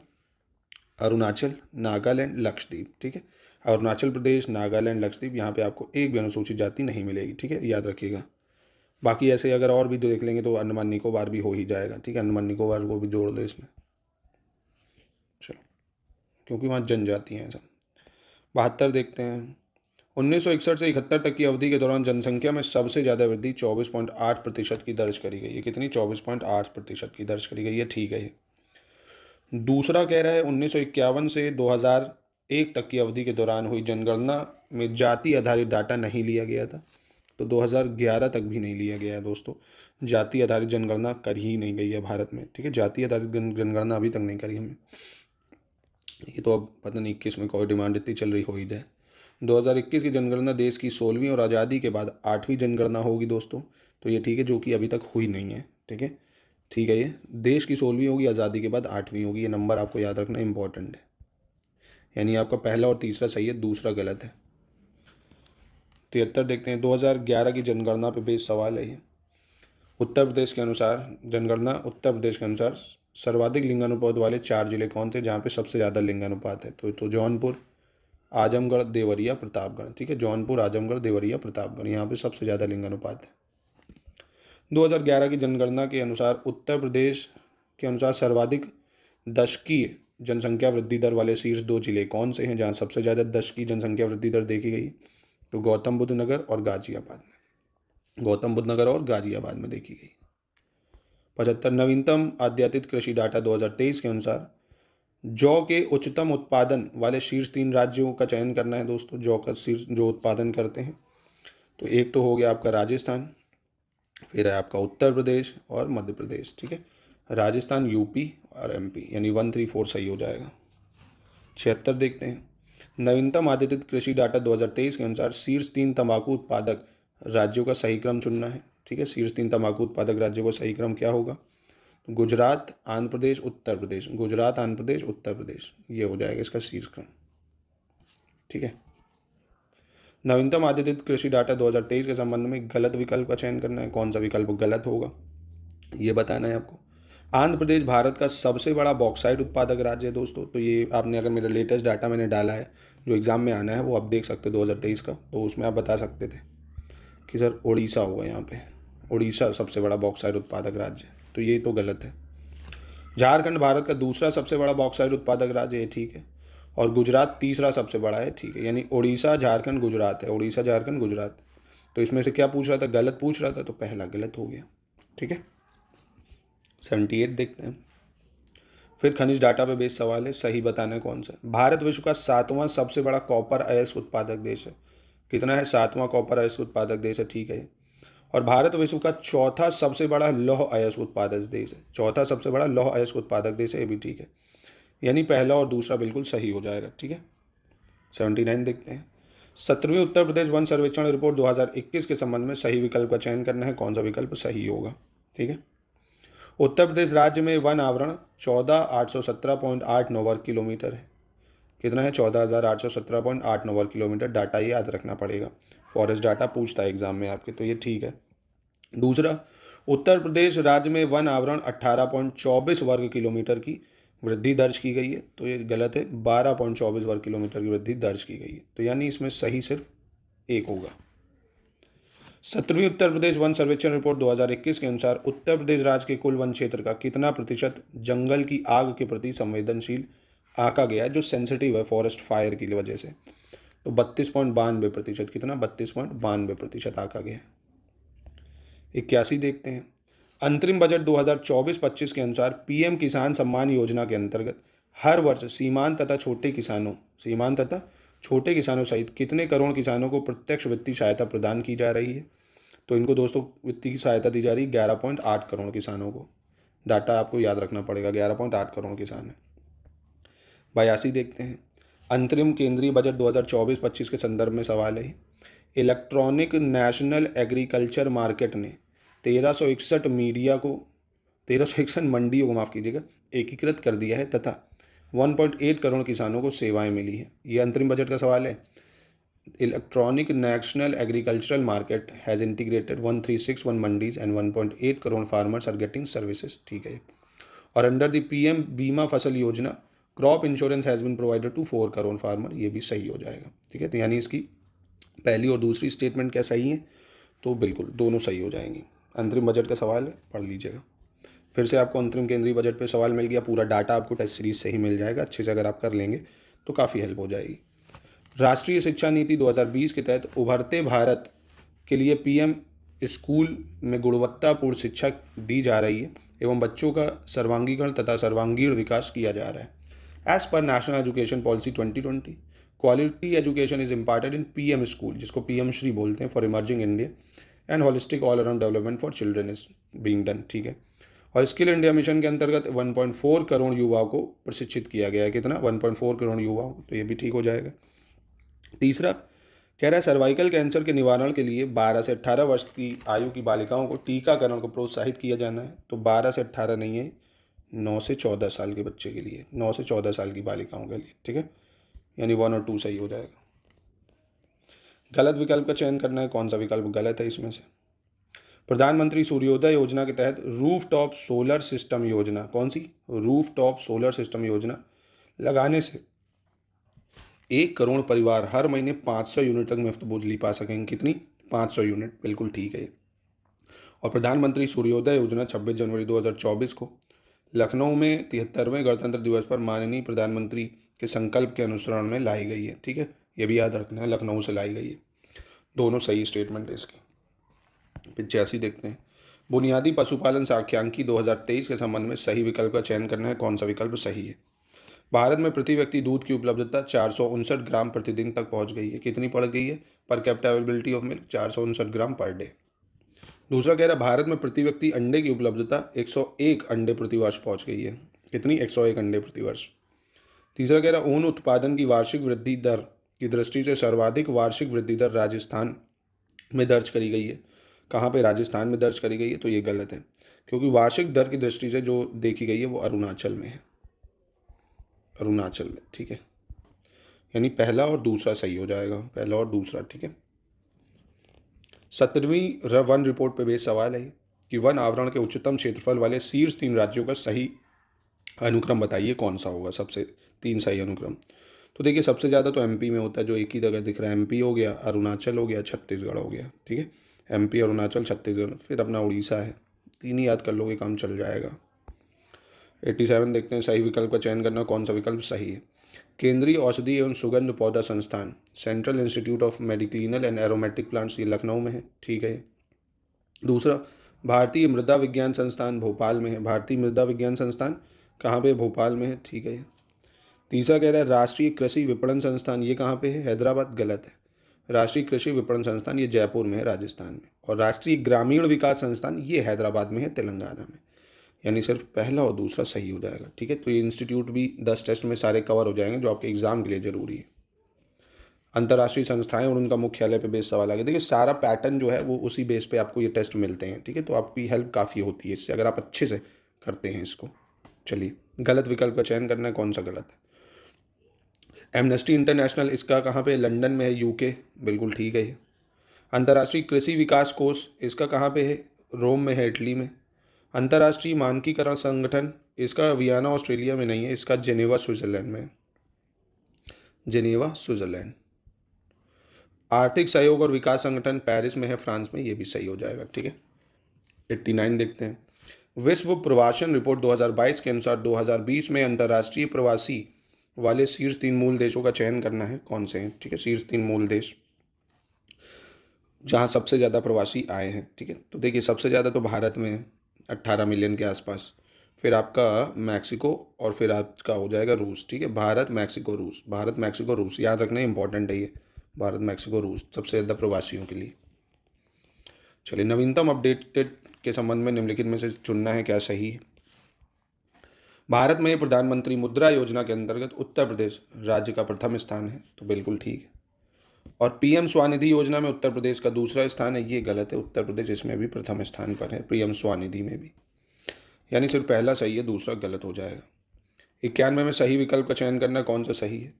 अरुणाचल, नागालैंड, लक्षद्वीप, ठीक है। अरुणाचल प्रदेश, नागालैंड, लक्षद्वीप, यहाँ पे आपको एक भी अनुसूचित जाति नहीं मिलेगी, ठीक है, याद रखिएगा। बाकी ऐसे अगर और भी देख लेंगे तो अंडमान निकोबार भी हो ही जाएगा, ठीक है, अंडमान निकोबार को भी जोड़ दो इसमें, चलो, क्योंकि वहाँ जनजाति हैं सब। 72 देखते हैं। 1961 से 71 तक की अवधि के दौरान जनसंख्या में सबसे ज़्यादा वृद्धि 24.8% की दर्ज करी गई है, कितनी, 24.8% की दर्ज करी गई है, ठीक है। दूसरा कह रहा है 1951 से 2001 तक की अवधि के दौरान हुई जनगणना में जाति आधारित डाटा नहीं लिया गया था, तो 2011 तक भी नहीं लिया गया है दोस्तों। जाति आधारित जनगणना कर ही नहीं गई है भारत में, ठीक है, जाति आधारित जनगणना अभी तक नहीं करी हमने। ये तो अब पता नहीं 21 में कोई डिमांड इतनी चल रही हो ही जाए। 2021 की जनगणना देश की 16वीं और आज़ादी के बाद 8वीं जनगणना होगी दोस्तों, तो ये ठीक है, जो कि अभी तक हुई नहीं है, ठीक है, ठीक है। ये देश की 16वीं होगी, आज़ादी के बाद 8वीं होगी, ये नंबर आपको याद रखना इंपॉर्टेंट है। यानी आपका पहला और तीसरा सही है, दूसरा गलत है। 73 देखते हैं। 2011 की जनगणना पे बेस सवाल है ये। उत्तर प्रदेश के अनुसार जनगणना, उत्तर प्रदेश के अनुसार सर्वाधिक लिंगानुपात वाले 4 जिले कौन थे जहाँ पे सबसे ज़्यादा लिंगानुपात है, तो जौनपुर, आजमगढ़, देवरिया, प्रतापगढ़, ठीक है, जौनपुर, आजमगढ़, देवरिया, प्रतापगढ़, यहाँ पे सबसे ज़्यादा लिंगानुपात है। 2011 की जनगणना के अनुसार उत्तर प्रदेश के अनुसार सर्वाधिक दशकीय जनसंख्या वृद्धि दर वाले शीर्ष 2 जिले कौन से हैं जहां सबसे ज़्यादा 10 की जनसंख्या वृद्धि दर देखी गई? तो गौतम बुद्ध नगर और गाजियाबाद में, गौतम बुद्ध नगर और गाजियाबाद में देखी गई। 75 नवीनतम अद्यतित कृषि डाटा 2023 के अनुसार जौ के उच्चतम उत्पादन वाले शीर्ष 3 राज्यों का चयन करना है दोस्तों, जौ का शीर्ष जो उत्पादन करते हैं। तो एक तो हो गया आपका राजस्थान, फिर है आपका उत्तर प्रदेश और मध्य प्रदेश। ठीक है, राजस्थान, यूपी और एमपी, यानी 134 सही हो जाएगा। 76 देखते हैं। नवीनतम अद्यतित कृषि डाटा 2023 के अनुसार शीर्ष 3 तंबाकू उत्पादक राज्यों का सही क्रम चुनना है। ठीक है, शीर्ष 3 तंबाकू उत्पादक राज्यों का सही क्रम क्या होगा? तो गुजरात, आंध्र प्रदेश, उत्तर प्रदेश, गुजरात, आंध्र प्रदेश, उत्तर प्रदेश, ये हो जाएगा इसका शीर्ष क्रम। ठीक है, नवीनतम अद्यतित कृषि डाटा 2023 के संबंध में गलत विकल्प का चयन करना है। कौन सा विकल्प गलत होगा ये बताना है आपको। आंध्र प्रदेश भारत का सबसे बड़ा बॉक्साइट उत्पादक राज्य है दोस्तों। तो ये आपने अगर मेरा लेटेस्ट डाटा मैंने डाला है जो एग्ज़ाम में आना है वो आप देख सकते हो 2023 का, तो उसमें आप बता सकते थे कि सर उड़ीसा होगा यहाँ पे, उड़ीसा सबसे बड़ा बॉक्साइट उत्पादक राज्य, तो ये तो गलत है। झारखंड भारत का दूसरा सबसे बड़ा बॉक्साइट उत्पादक राज्य है, ठीक है, और गुजरात तीसरा सबसे बड़ा है। ठीक है, यानी उड़ीसा, झारखंड, गुजरात है, उड़ीसा, झारखंड, गुजरात। तो इसमें से क्या पूछ रहा था? गलत पूछ रहा था, तो पहला गलत हो गया। ठीक है, 78 देखते हैं। फिर खनिज डाटा पे बेस्ड सवाल है, सही बताना है कौन सा। भारत विश्व का 7वां सबसे बड़ा कॉपर अयस्क उत्पादक देश है। कितना है? 7वां कॉपर अयस्क उत्पादक देश है। ठीक है, और भारत विश्व का 4था सबसे बड़ा लौह अयस्क उत्पादक देश है। 4था सबसे बड़ा लौह अयस्क उत्पादक देश है, ये भी ठीक है, यानी पहला और दूसरा बिल्कुल सही हो जाएगा। ठीक है, 79 देखते हैं। 17वीं उत्तर प्रदेश वन सर्वेक्षण रिपोर्ट 2021 के संबंध में सही विकल्प का चयन करना है। कौन सा विकल्प सही होगा? ठीक है, उत्तर प्रदेश राज्य में वन आवरण 14,817.89 वर्ग किलोमीटर है। कितना है? 14,817.89 वर्ग किलोमीटर। डाटा ये याद रखना पड़ेगा, फॉरेस्ट डाटा पूछता है एग्जाम में आपके, तो ये ठीक है। दूसरा, उत्तर प्रदेश राज्य में वन आवरण 18.24 वर्ग किलोमीटर की वृद्धि दर्ज की गई है, तो ये गलत है। 12.24 वर्ग किलोमीटर की वृद्धि दर्ज की गई है, तो यानी इसमें सही सिर्फ एक होगा। 17वीं उत्तर प्रदेश वन सर्वेक्षण रिपोर्ट 2021 के अनुसार उत्तर प्रदेश राज्य के कुल वन क्षेत्र का कितना प्रतिशत जंगल की आग के प्रति संवेदनशील आंका गया है, जो सेंसिटिव है फॉरेस्ट फायर की वजह से? तो 32.92%। कितना? 32.92% आंका गया है। 81 देखते हैं। अंतरिम बजट 2024-25 के अनुसार पीएम किसान सम्मान योजना के अंतर्गत हर वर्ष सीमांत तथा छोटे किसानों सहित कितने करोड़ किसानों को प्रत्यक्ष वित्तीय सहायता प्रदान की जा रही है? तो इनको दोस्तों वित्तीय सहायता दी जा रही है 11.8 करोड़ किसानों को। डाटा आपको याद रखना पड़ेगा, 11.8 करोड़ किसान है। 82 देखते हैं। अंतरिम केंद्रीय बजट 2024-25 के संदर्भ में सवाल है। इलेक्ट्रॉनिक नेशनल एग्रीकल्चर मार्केट ने 1361 मंडियों को एकीकृत कर दिया है तथा 1.8 करोड़ किसानों को सेवाएं मिली है। यह अंतरिम बजट का सवाल है। Electronic national agricultural market has integrated 1361 mandis and 1.8 crore farmers are getting services. ठीक है, और under the PM Bima Fasal Yojana crop insurance has been provided to 4 crore farmer. ये भी सही हो जाएगा। ठीक है, तो यानी इसकी पहली और दूसरी स्टेटमेंट क्या सही है? तो बिल्कुल दोनों सही हो जाएंगी। अंतरिम बजट का सवाल है, पढ़ लीजिएगा। फिर से आपको अंतरिम केंद्रीय बजट पे सवाल मिल गया। पूरा डाटा आपको टेस्ट सीरीज से ही मिल जाएगा। अच्छे से अगर आप कर लेंगे तो काफ़ी हेल्प हो जाएगी। राष्ट्रीय शिक्षा नीति 2020 के तहत उभरते भारत के लिए पीएम स्कूल में गुणवत्तापूर्ण शिक्षा दी जा रही है एवं बच्चों का सर्वांगीकरण तथा सर्वांगीण विकास किया जा रहा है। एज पर national education policy 2020, quality education is imparted in PM school, जिसको पीएम श्री बोलते हैं, for emerging India and holistic all around development for children is being done. ठीक है, और स्किल इंडिया मिशन के अंतर्गत 1.4 करोड़ युवाओं को प्रशिक्षित किया गया है। कितना? 1.4 करोड़ युवाओं को, तो ये भी ठीक हो जाएगा। तीसरा कह रहा है सर्वाइकल कैंसर के निवारण के लिए 12 से 18 वर्ष की आयु की बालिकाओं को टीकाकरण को प्रोत्साहित किया जाना है। तो 12 से 18 नहीं है, 9 से 14 साल के बच्चे के लिए, 9 से 14 साल की बालिकाओं के लिए। ठीक है, यानी 1 और 2 सही हो जाएगा। गलत विकल्प का चयन करना है। कौन सा विकल्प गलत है इसमें से? प्रधानमंत्री सूर्योदय योजना के तहत रूफटॉप सोलर सिस्टम योजना, कौन सी? रूफटॉप सोलर सिस्टम योजना लगाने से 1 करोड़ परिवार हर महीने 500 यूनिट तक मुफ्त बिजली पा सकेंगे। कितनी? 500 यूनिट, बिल्कुल ठीक है। और प्रधानमंत्री सूर्योदय योजना 26 जनवरी 2024 को लखनऊ में 73वें गणतंत्र दिवस पर माननीय प्रधानमंत्री के संकल्प के अनुसरण में लाई गई है। ठीक है, ये भी याद रखना है, लखनऊ से लाई गई है। दोनों सही स्टेटमेंट है इसके। 85 देखते हैं। बुनियादी पशुपालन सांख्यिकी 2023 के संबंध में सही विकल्प का चयन करना है। कौन सा विकल्प सही है? भारत में प्रति व्यक्ति दूध की उपलब्धता 459 ग्राम प्रतिदिन तक पहुंच गई है। कितनी पड़ गई है? Per capita availability of milk 459 gram per day. दूसरा कह रहा है भारत में प्रति व्यक्ति अंडे की उपलब्धता 101 अंडे प्रति वर्ष पहुंच गई है। कितनी? 101 अंडे प्रति वर्ष। तीसरा कह रहा है ऊन उत्पादन की वार्षिक वृद्धि दर की दृष्टि से सर्वाधिक वार्षिक वृद्धि दर राजस्थान में दर्ज करी गई है। कहाँ पे? राजस्थान में दर्ज करी गई है। तो ये गलत है, क्योंकि वार्षिक दर की दृष्टि से जो देखी गई है वो अरुणाचल में है। अरुणाचल में। ठीक है, यानी पहला और दूसरा सही हो जाएगा, पहला और दूसरा। ठीक है। 17वीं वन रिपोर्ट पे बेस सवाल है कि वन आवरण के उच्चतम क्षेत्रफल वाले शीर्ष 3 राज्यों का सही अनुक्रम बताइए, कौन सा होगा सबसे 3 सही अनुक्रम। तो देखिए, सबसे ज़्यादा तो एमपी में होता है, जो एक ही जगह दिख रहा है। एमपी हो गया, अरुणाचल हो गया, छत्तीसगढ़ हो गया। ठीक है, एमपी, अरुणाचल, छत्तीसगढ़, फिर अपना उड़ीसा है। 3 ही याद कर लोगे, काम चल जाएगा। 87 देखते हैं, सही विकल्प का चयन करना, कौन सा विकल्प सही है। केंद्रीय औषधि एवं सुगंध पौधा संस्थान, central institute of medicinal and aromatic plants, ये लखनऊ में है। ठीक है। दूसरा, भारतीय मृदा विज्ञान संस्थान भोपाल में है। भारतीय मृदा विज्ञान संस्थान कहाँ पे? भोपाल में है। ठीक है। तीसरा कह रहा है राष्ट्रीय कृषि विपणन संस्थान, ये कहाँ पे है? हैदराबाद। गलत है। राष्ट्रीय कृषि विपणन संस्थान ये जयपुर में है, राजस्थान में। और राष्ट्रीय ग्रामीण विकास संस्थान ये हैदराबाद में है, तेलंगाना में। यानी सिर्फ पहला और दूसरा सही हो जाएगा। ठीक है, तो ये इंस्टीट्यूट भी 10 टेस्ट में सारे कवर हो जाएंगे, जो आपके एग्जाम के लिए जरूरी है। अंतर्राष्ट्रीय संस्थाएं और उनका मुख्यालय पे बेस सवाल आ गया। देखिए, सारा पैटर्न जो है वो उसी बेस पे आपको ये टेस्ट मिलते हैं। ठीक है, तो आपकी हेल्प काफ़ी होती है इससे, अगर आप अच्छे से करते हैं इसको। चलिए, गलत विकल्प का चयन करना है, कौन सा गलत है। एमनेस्टी इंटरनेशनल, इसका कहाँ पे? लंदन में है, यूके। बिल्कुल ठीक है। अंतर्राष्ट्रीय कृषि विकास कोष, इसका कहाँ पे है? रोम में है, इटली में। अंतर्राष्ट्रीय मानकीकरण संगठन, इसका वियना ऑस्ट्रेलिया में नहीं है, इसका जेनेवा स्विट्जरलैंड में। Geneva Switzerland. आर्थिक सहयोग और विकास संगठन पेरिस में है, फ्रांस में। ये भी सही हो जाएगा। ठीक है। 89 देखते हैं। विश्व प्रवासन रिपोर्ट 2022 के अनुसार 2020 में अंतर्राष्ट्रीय प्रवासी वाले शीर्ष 3 मूल देशों का चयन करना है, कौन से हैं। ठीक है, शीर्ष 3 मूल देश जहाँ सबसे ज़्यादा प्रवासी आए हैं। ठीक है, तो देखिए, सबसे ज़्यादा तो भारत में है, 18 मिलियन के आसपास। फिर आपका मैक्सिको, और फिर आपका हो जाएगा रूस। ठीक है, भारत, मैक्सिको, रूस। भारत, मैक्सिको, रूस, याद रखना इंपॉर्टेंट है ये। भारत, मैक्सिको, रूस सबसे ज़्यादा प्रवासियों के लिए। चलिए, नवीनतम अपडेटेड के संबंध में निम्नलिखित में से चुनना है, क्या सही है। भारत में प्रधानमंत्री मुद्रा योजना के अंतर्गत उत्तर प्रदेश राज्य का प्रथम स्थान है, तो बिल्कुल ठीक है। और पीएम स्वनिधि योजना में उत्तर प्रदेश का दूसरा स्थान है, ये गलत है। उत्तर प्रदेश इसमें भी प्रथम स्थान पर है, पीएम स्वनिधि में भी। यानी सिर्फ पहला सही है, दूसरा गलत हो जाएगा। 91 में सही विकल्प का चयन करना, कौन सा सही है।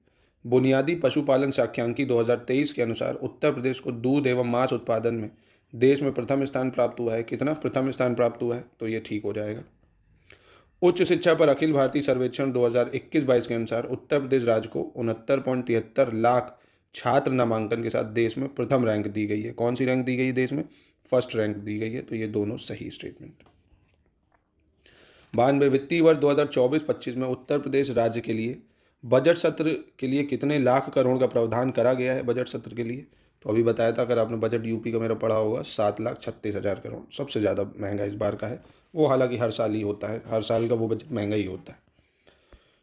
बुनियादी पशुपालन सांख्यिकी 2023 के अनुसार उत्तर प्रदेश को दूध एवं मांस उत्पादन में देश में प्रथम स्थान प्राप्त हुआ है। कितना? प्रथम स्थान प्राप्त हुआ है, तो ये ठीक हो जाएगा। उच्च शिक्षा पर अखिल भारतीय सर्वेक्षण 2021-22 के अनुसार उत्तर प्रदेश राज्य को 69.73 लाख छात्र नामांकन के साथ देश में प्रथम रैंक दी गई है। कौन सी रैंक दी गई है देश में? फर्स्ट रैंक दी गई है, तो ये दोनों सही स्टेटमेंट। 92 वित्तीय वर्ष 2024-25 में उत्तर प्रदेश राज्य के लिए बजट सत्र के लिए कितने लाख करोड़ का प्रावधान करा गया है बजट सत्र के लिए? तो अभी बताया था, अगर आपने बजट यूपी का मेरा पढ़ा होगा, 7,36,000 करोड़। सबसे ज़्यादा महंगा इस बार का है वो, हालांकि हर साल ही होता है, हर साल का वो बजट महंगा ही होता है।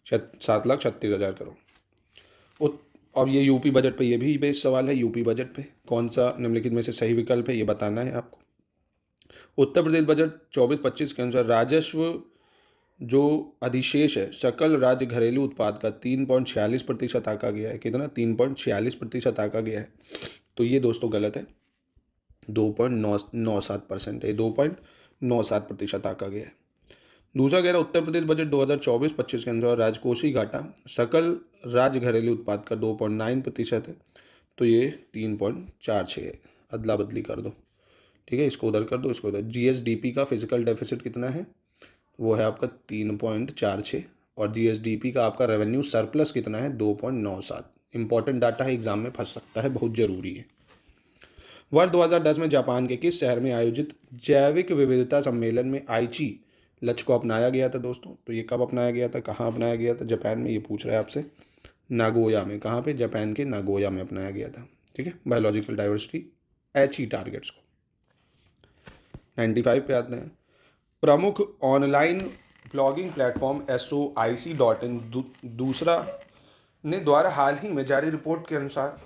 7,36,000 करोड़। अब ये यूपी बजट पे, ये भी बेस सवाल है। यूपी बजट पे कौन सा निम्नलिखित में से सही विकल्प है, ये बताना है आपको। उत्तर प्रदेश बजट 24-25 के अनुसार राजस्व जो अधिशेष है सकल राज्य घरेलू उत्पाद का 3.46% आका गया है। कितना? 3.46% आका गया है, तो ये दोस्तों गलत है। 2.97% है, 2.97% आका गया है। दूसरा कह रहा उत्तर प्रदेश बजट 2024-25 के अनुसार राजकोषीय घाटा सकल राज्य घरेलू उत्पाद का 2.9% है, तो ये 3.46 है। अदला बदली कर दो। ठीक है, इसको उधर कर दो, इसको उधर। जीएसडीपी का फिजिकल डेफिसिट कितना है? वो है आपका 3.46। और जीएसडीपी का आपका रेवेन्यू सरप्लस कितना है? 2.97। इंपॉर्टेंट डाटा है, एग्जाम में फंस सकता है, बहुत जरूरी है। वर्ष 2010 में जापान के किस शहर में आयोजित जैविक विविधता सम्मेलन में आईची लक्ष्य को अपनाया गया था दोस्तों। तो ये कब अपनाया गया था, कहाँ अपनाया गया था? जापान में। ये पूछ रहा है आपसे, नागोया में। कहाँ पे? जापान के नागोया में अपनाया गया था। ठीक है, बायोलॉजिकल डाइवर्सिटी HE टारगेट्स को। 95 पे आते हैं। प्रमुख ऑनलाइन ब्लॉगिंग प्लेटफॉर्म SOIC.in दूसरा ने द्वारा हाल ही में जारी रिपोर्ट के अनुसार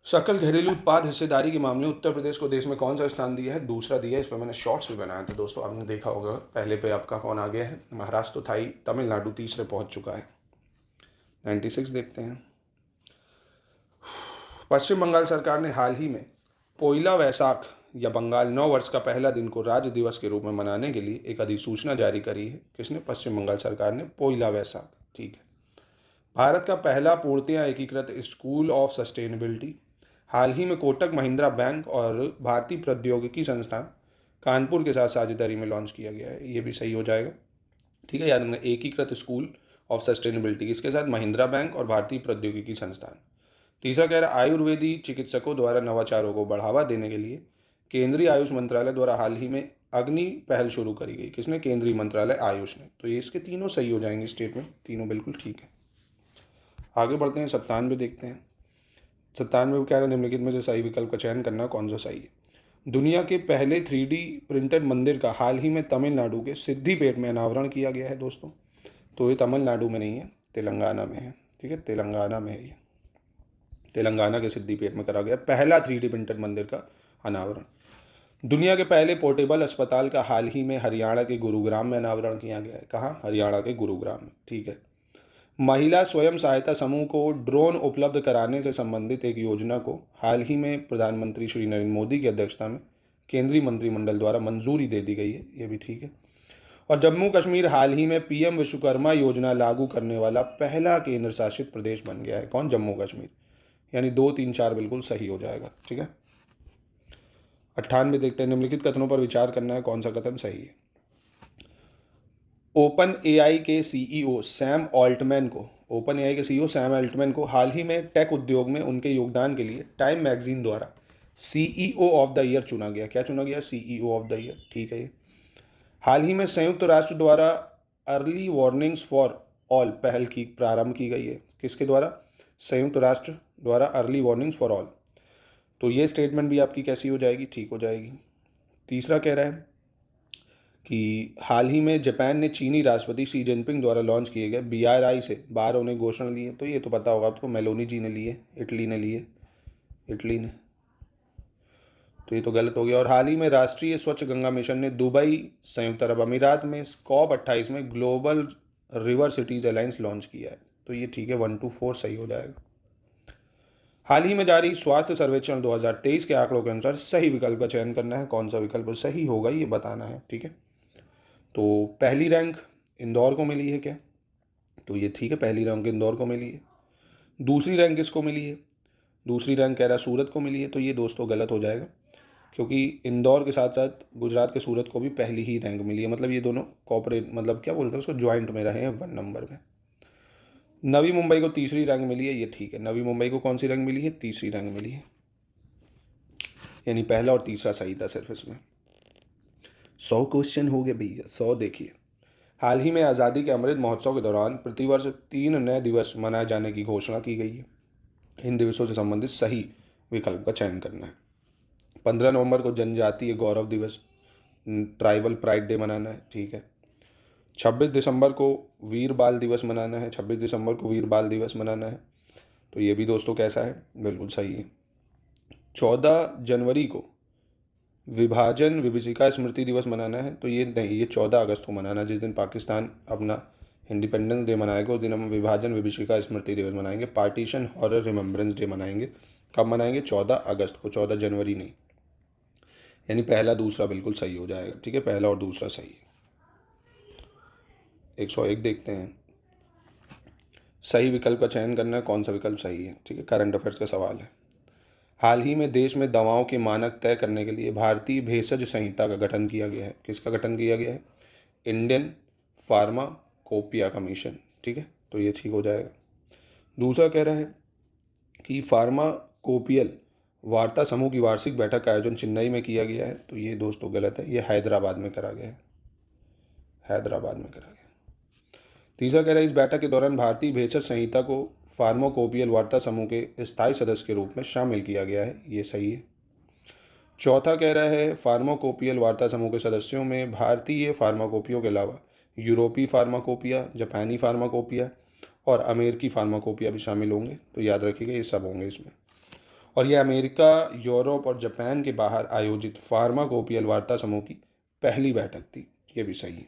सकल घरेलू उत्पाद हिस्सेदारी के मामले में उत्तर प्रदेश को देश में कौन सा स्थान दिया है? दूसरा दिया है। इस पर मैंने शॉर्ट्स भी बनाया था दोस्तों, आपने देखा होगा। पहले पे आपका कौन आ गया है? महाराष्ट्र तो था ही, तमिलनाडु तीसरे पहुंच चुका है। 96 देखते हैं। पश्चिम बंगाल सरकार ने हाल ही में पोइला वैसाख या बंगाल नव वर्ष का पहला दिन को राज्य दिवस के रूप में मनाने के लिए एक अधिसूचना जारी करी है। किसने? पश्चिम बंगाल सरकार ने। पोइला वैसाख, ठीक है। भारत का पहला पूर्णतया एकीकृत स्कूल ऑफ सस्टेनेबिलिटी हाल ही में कोटक महिंद्रा बैंक और भारतीय प्रौद्योगिकी संस्थान कानपुर के साथ साझेदारी में लॉन्च किया गया है। ये भी सही हो जाएगा, ठीक है। याद रखना, एकीकृत स्कूल ऑफ सस्टेनेबिलिटी किसके साथ? महिंद्रा बैंक और भारतीय प्रौद्योगिकी संस्थान। तीसरा कह रहा है आयुर्वेदी चिकित्सकों द्वारा नवाचारों को बढ़ावा देने के लिए केंद्रीय आयुष मंत्रालय द्वारा हाल ही में अग्नि पहल शुरू करी गई। किसने? केंद्रीय मंत्रालय आयुष ने। तो ये इसके तीनों सही हो जाएंगे स्टेटमेंट, तीनों बिल्कुल ठीक है। आगे बढ़ते हैं, 97 देखते हैं। 97 में कह रहा है निम्नलिखित में से सही विकल्प का चयन करना, कौन सा सही है? दुनिया के पहले 3D प्रिंटेड मंदिर का हाल ही में तमिलनाडु के सिद्धिपेट में अनावरण किया गया है दोस्तों। तो ये तमिलनाडु में नहीं है, तेलंगाना में है, ठीक है। तेलंगाना में है ये, तेलंगाना के सिद्धिपेट में करा गया पहला 3D प्रिंटेड मंदिर का अनावरण। दुनिया के पहले पोर्टेबल अस्पताल का हाल ही में हरियाणा के गुरुग्राम में अनावरण किया गया है। कहाँ? हरियाणा के गुरुग्राम में, ठीक है। महिला स्वयं सहायता समूह को ड्रोन उपलब्ध कराने से संबंधित एक योजना को हाल ही में प्रधानमंत्री श्री नरेंद्र मोदी की अध्यक्षता में केंद्रीय मंत्रिमंडल द्वारा मंजूरी दे दी गई है। ये भी ठीक है। और जम्मू कश्मीर हाल ही में PM विश्वकर्मा योजना लागू करने वाला पहला केंद्र शासित प्रदेश बन गया है। कौन? जम्मू कश्मीर। यानी 2, 3, 4 बिल्कुल सही हो जाएगा, ठीक है। 98 देखते हैं। निम्नलिखित कथनों पर विचार करना है, कौन सा कथन सही है? ओपन AI के CEO सैम ऑल्टमैन को हाल ही में टेक उद्योग में उनके योगदान के लिए टाइम मैगजीन द्वारा CEO ऑफ द ईयर चुना गया। क्या चुना गया? CEO ऑफ द ईयर, ठीक है। हाल ही में संयुक्त राष्ट्र द्वारा अर्ली वार्निंग्स फॉर ऑल पहल की प्रारंभ की गई है। किसके द्वारा? संयुक्त राष्ट्र द्वारा अर्ली वार्निंग्स फॉर ऑल। तो ये स्टेटमेंट भी आपकी कैसी हो जाएगी? ठीक हो जाएगी। तीसरा कह रहा है कि हाल ही में जापान ने चीनी राष्ट्रपति शी जिनपिंग द्वारा लॉन्च किए गए BRI से बाहर होने की घोषणा ली है। तो ये तो पता होगा आपको, मेलोनी जी ने लिए, इटली ने। तो ये तो गलत हो गया। और हाल ही में राष्ट्रीय स्वच्छ गंगा मिशन ने दुबई संयुक्त अरब अमीरात में COP28 में global river cities alliance launch किया है। तो ये ठीक है, 1 to 4 सही हो जाएगा। हाल ही में जारी स्वास्थ्य सर्वेक्षण 2023 के आंकड़ों के अनुसार सही विकल्प का चयन करना है, कौन सा विकल्प सही होगा ये बताना है, ठीक है। तो पहली रैंक इंदौर को मिली है क्या? तो ये ठीक है, पहली रैंक इंदौर को मिली है। दूसरी रैंक किसको मिली है? दूसरी रैंक कह रहा है सूरत को मिली है। तो ये दोस्तों गलत हो जाएगा, क्योंकि इंदौर के साथ साथ गुजरात के सूरत को भी पहली ही रैंक मिली है। मतलब ये दोनों कॉपरेट, मतलब क्या बोलते हैं उसको, ज्वाइंट में रहे हैं 1 नंबर में। नवी मुंबई को तीसरी रैंक मिली है, ये ठीक है। नवी मुंबई को कौन सी रैंक मिली है? तीसरी रैंक मिली है। यानी पहला और तीसरा सही था सिर्फ इसमें। 100 क्वेश्चन हो गए भैया, 100 देखिए। हाल ही में आज़ादी के अमृत महोत्सव के दौरान प्रतिवर्ष 3 नए दिवस मनाए जाने की घोषणा की गई है। इन दिवसों से संबंधित सही विकल्प का चयन करना है। 15 नवंबर को जनजातीय गौरव दिवस, ट्राइबल प्राइड डे मनाना है, ठीक है। 26 दिसंबर को वीर बाल दिवस मनाना है। 26 दिसंबर को वीर बाल दिवस मनाना है। तो ये भी दोस्तों कैसा है? बिल्कुल सही है। 14 जनवरी को विभाजन विभीषिका स्मृति दिवस मनाना है। तो ये नहीं, ये 14 अगस्त को मनाना है, जिस दिन पाकिस्तान अपना इंडिपेंडेंस डे मनाएगा उस दिन हम विभाजन विभीषिका स्मृति दिवस मनाएंगे। पार्टीशन हॉरर रिमेम्बरेंस डे मनाएंगे। कब मनाएंगे? 14 अगस्त को, 14 जनवरी नहीं। यानी पहला दूसरा बिल्कुल सही हो जाएगा, ठीक है। पहला और दूसरा सही है। 101 देखते हैं। सही विकल्प का चयन करना है, कौन सा विकल्प सही है, ठीक है। करंट अफेयर्स का सवाल है। हाल ही में देश में दवाओं के मानक तय करने के लिए भारतीय भेषज संहिता का गठन किया गया है। किसका गठन किया गया है? इंडियन फार्माकोपिया कमीशन, ठीक है। तो ये ठीक हो जाएगा। दूसरा कह रहा है कि फार्माकोपियल वार्ता समूह की वार्षिक बैठक का आयोजन चेन्नई में किया गया है। तो ये दोस्तों गलत है, ये हैदराबाद में करा गया है। हैदराबाद में करा गया। तीसरा कह रहा है इस बैठक के दौरान भारतीय भेषज संहिता को फार्माकोपियल वार्ता समूह के स्थायी सदस्य के रूप में शामिल किया गया है, ये सही है। चौथा कह रहा है फार्माकोपियल वार्ता समूह के सदस्यों में भारतीय फार्माकोपियों के अलावा यूरोपीय फार्माकोपिया, जापानी फार्माकोपिया और अमेरिकी फार्माकोपिया भी शामिल होंगे। तो याद रखिएगा ये सब होंगे इसमें। और ये अमेरिका, यूरोप और जापान के बाहर आयोजित फार्माकोपियल वार्ता समूह की पहली बैठक थी, ये भी सही है।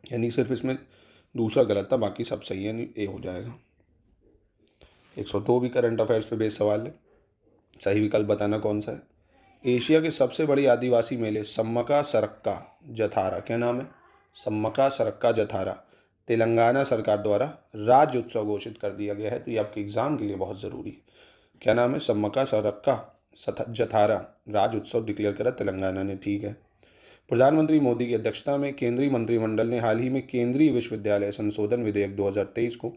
यानी सिर्फ इसमें दूसरा गलत था, बाकी सब सही है, यानी ए हो जाएगा। 102 भी करंट अफेयर्स पे बेस्ड सवाल है। सही विकल्प बताना कौन सा है। एशिया के सबसे बड़े आदिवासी मेले सम्मका सरक्का जथारा, क्या नाम है? सम्मका सरक्का जथारा तेलंगाना सरकार द्वारा राज्य उत्सव घोषित कर दिया गया है। तो ये आपके एग्जाम के लिए बहुत ज़रूरी है। क्या नाम है? सम्मका सरक्का जथारा राज्य उत्सव डिक्लेयर करा तेलंगाना ने, ठीक है। प्रधानमंत्री मोदी की अध्यक्षता में केंद्रीय मंत्रिमंडल ने हाल ही में केंद्रीय विश्वविद्यालय संशोधन विधेयक 2023 को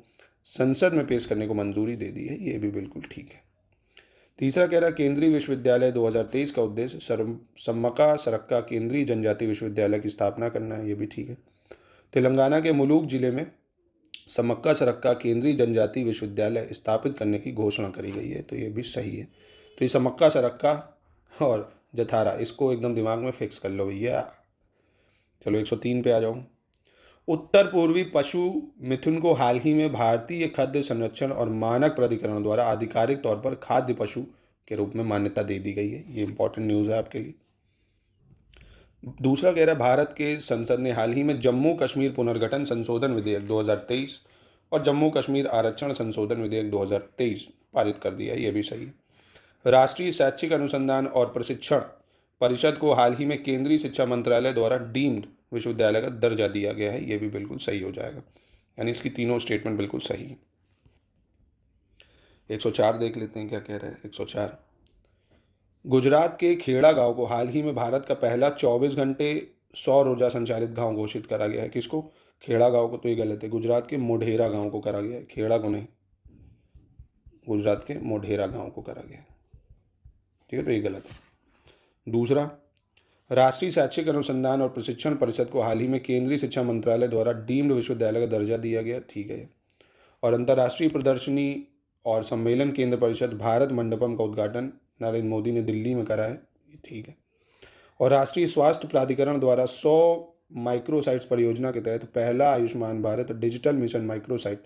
संसद में पेश करने को मंजूरी दे दी है, ये भी बिल्कुल ठीक है। तीसरा कह रहा है केंद्रीय विश्वविद्यालय 2023 का उद्देश्य सम्मका सरक्का केंद्रीय जनजाति विश्वविद्यालय की स्थापना करना है, ये भी ठीक है। तेलंगाना के मुलुगु जिले में सम्मका सरक्का केंद्रीय जनजाति विश्वविद्यालय स्थापित करने की घोषणा करी गई है, तो ये भी सही है। तो ये सम्मका सरक्का और जथारा, इसको एकदम दिमाग में फिक्स कर लो भैया। चलो 103 पे आ जाओ। उत्तर पूर्वी पशु मिथुन को हाल ही में भारतीय खाद्य संरक्षण और मानक प्राधिकरण द्वारा आधिकारिक तौर पर खाद्य पशु के रूप में मान्यता दे दी गई है, ये इंपॉर्टेंट न्यूज़ है आपके लिए। दूसरा कह रहा है भारत के संसद ने हाल ही में जम्मू कश्मीर पुनर्गठन संशोधन विधेयक 2023 और जम्मू कश्मीर आरक्षण संशोधन विधेयक 2023 पारित कर दिया है, ये भी सही है। राष्ट्रीय शैक्षिक अनुसंधान और प्रशिक्षण परिषद को हाल ही में केंद्रीय शिक्षा मंत्रालय द्वारा डीम्ड विश्वविद्यालय का दर्जा दिया गया है, ये भी बिल्कुल सही हो जाएगा। यानी इसकी तीनों स्टेटमेंट बिल्कुल सही है। 104 देख लेते हैं क्या कह रहा है। 104 गुजरात के खेड़ा गांव को हाल ही में भारत का पहला 24 घंटे सौर ऊर्जा संचालित गांव घोषित करा गया है। किसको? खेड़ा गांव को, तो ये गलत है। गुजरात के मोढेरा गांव को करा गया है, खेड़ा को नहीं, गुजरात के मोढेरा गांव को करा गया है, ठीक है, तो ये गलत है। दूसरा, राष्ट्रीय शैक्षिक अनुसंधान और प्रशिक्षण परिषद को हाल ही में केंद्रीय शिक्षा मंत्रालय द्वारा डीम्ड विश्वविद्यालय का दर्जा दिया गया, ठीक है। और अंतर्राष्ट्रीय प्रदर्शनी और सम्मेलन केंद्र परिषद भारत मंडपम का उद्घाटन नरेंद्र मोदी ने दिल्ली में करा है, ये ठीक है। और राष्ट्रीय स्वास्थ्य प्राधिकरण द्वारा 100 माइक्रोसाइट्स परियोजना के तहत पहला Ayushman Bharat digital mission microsite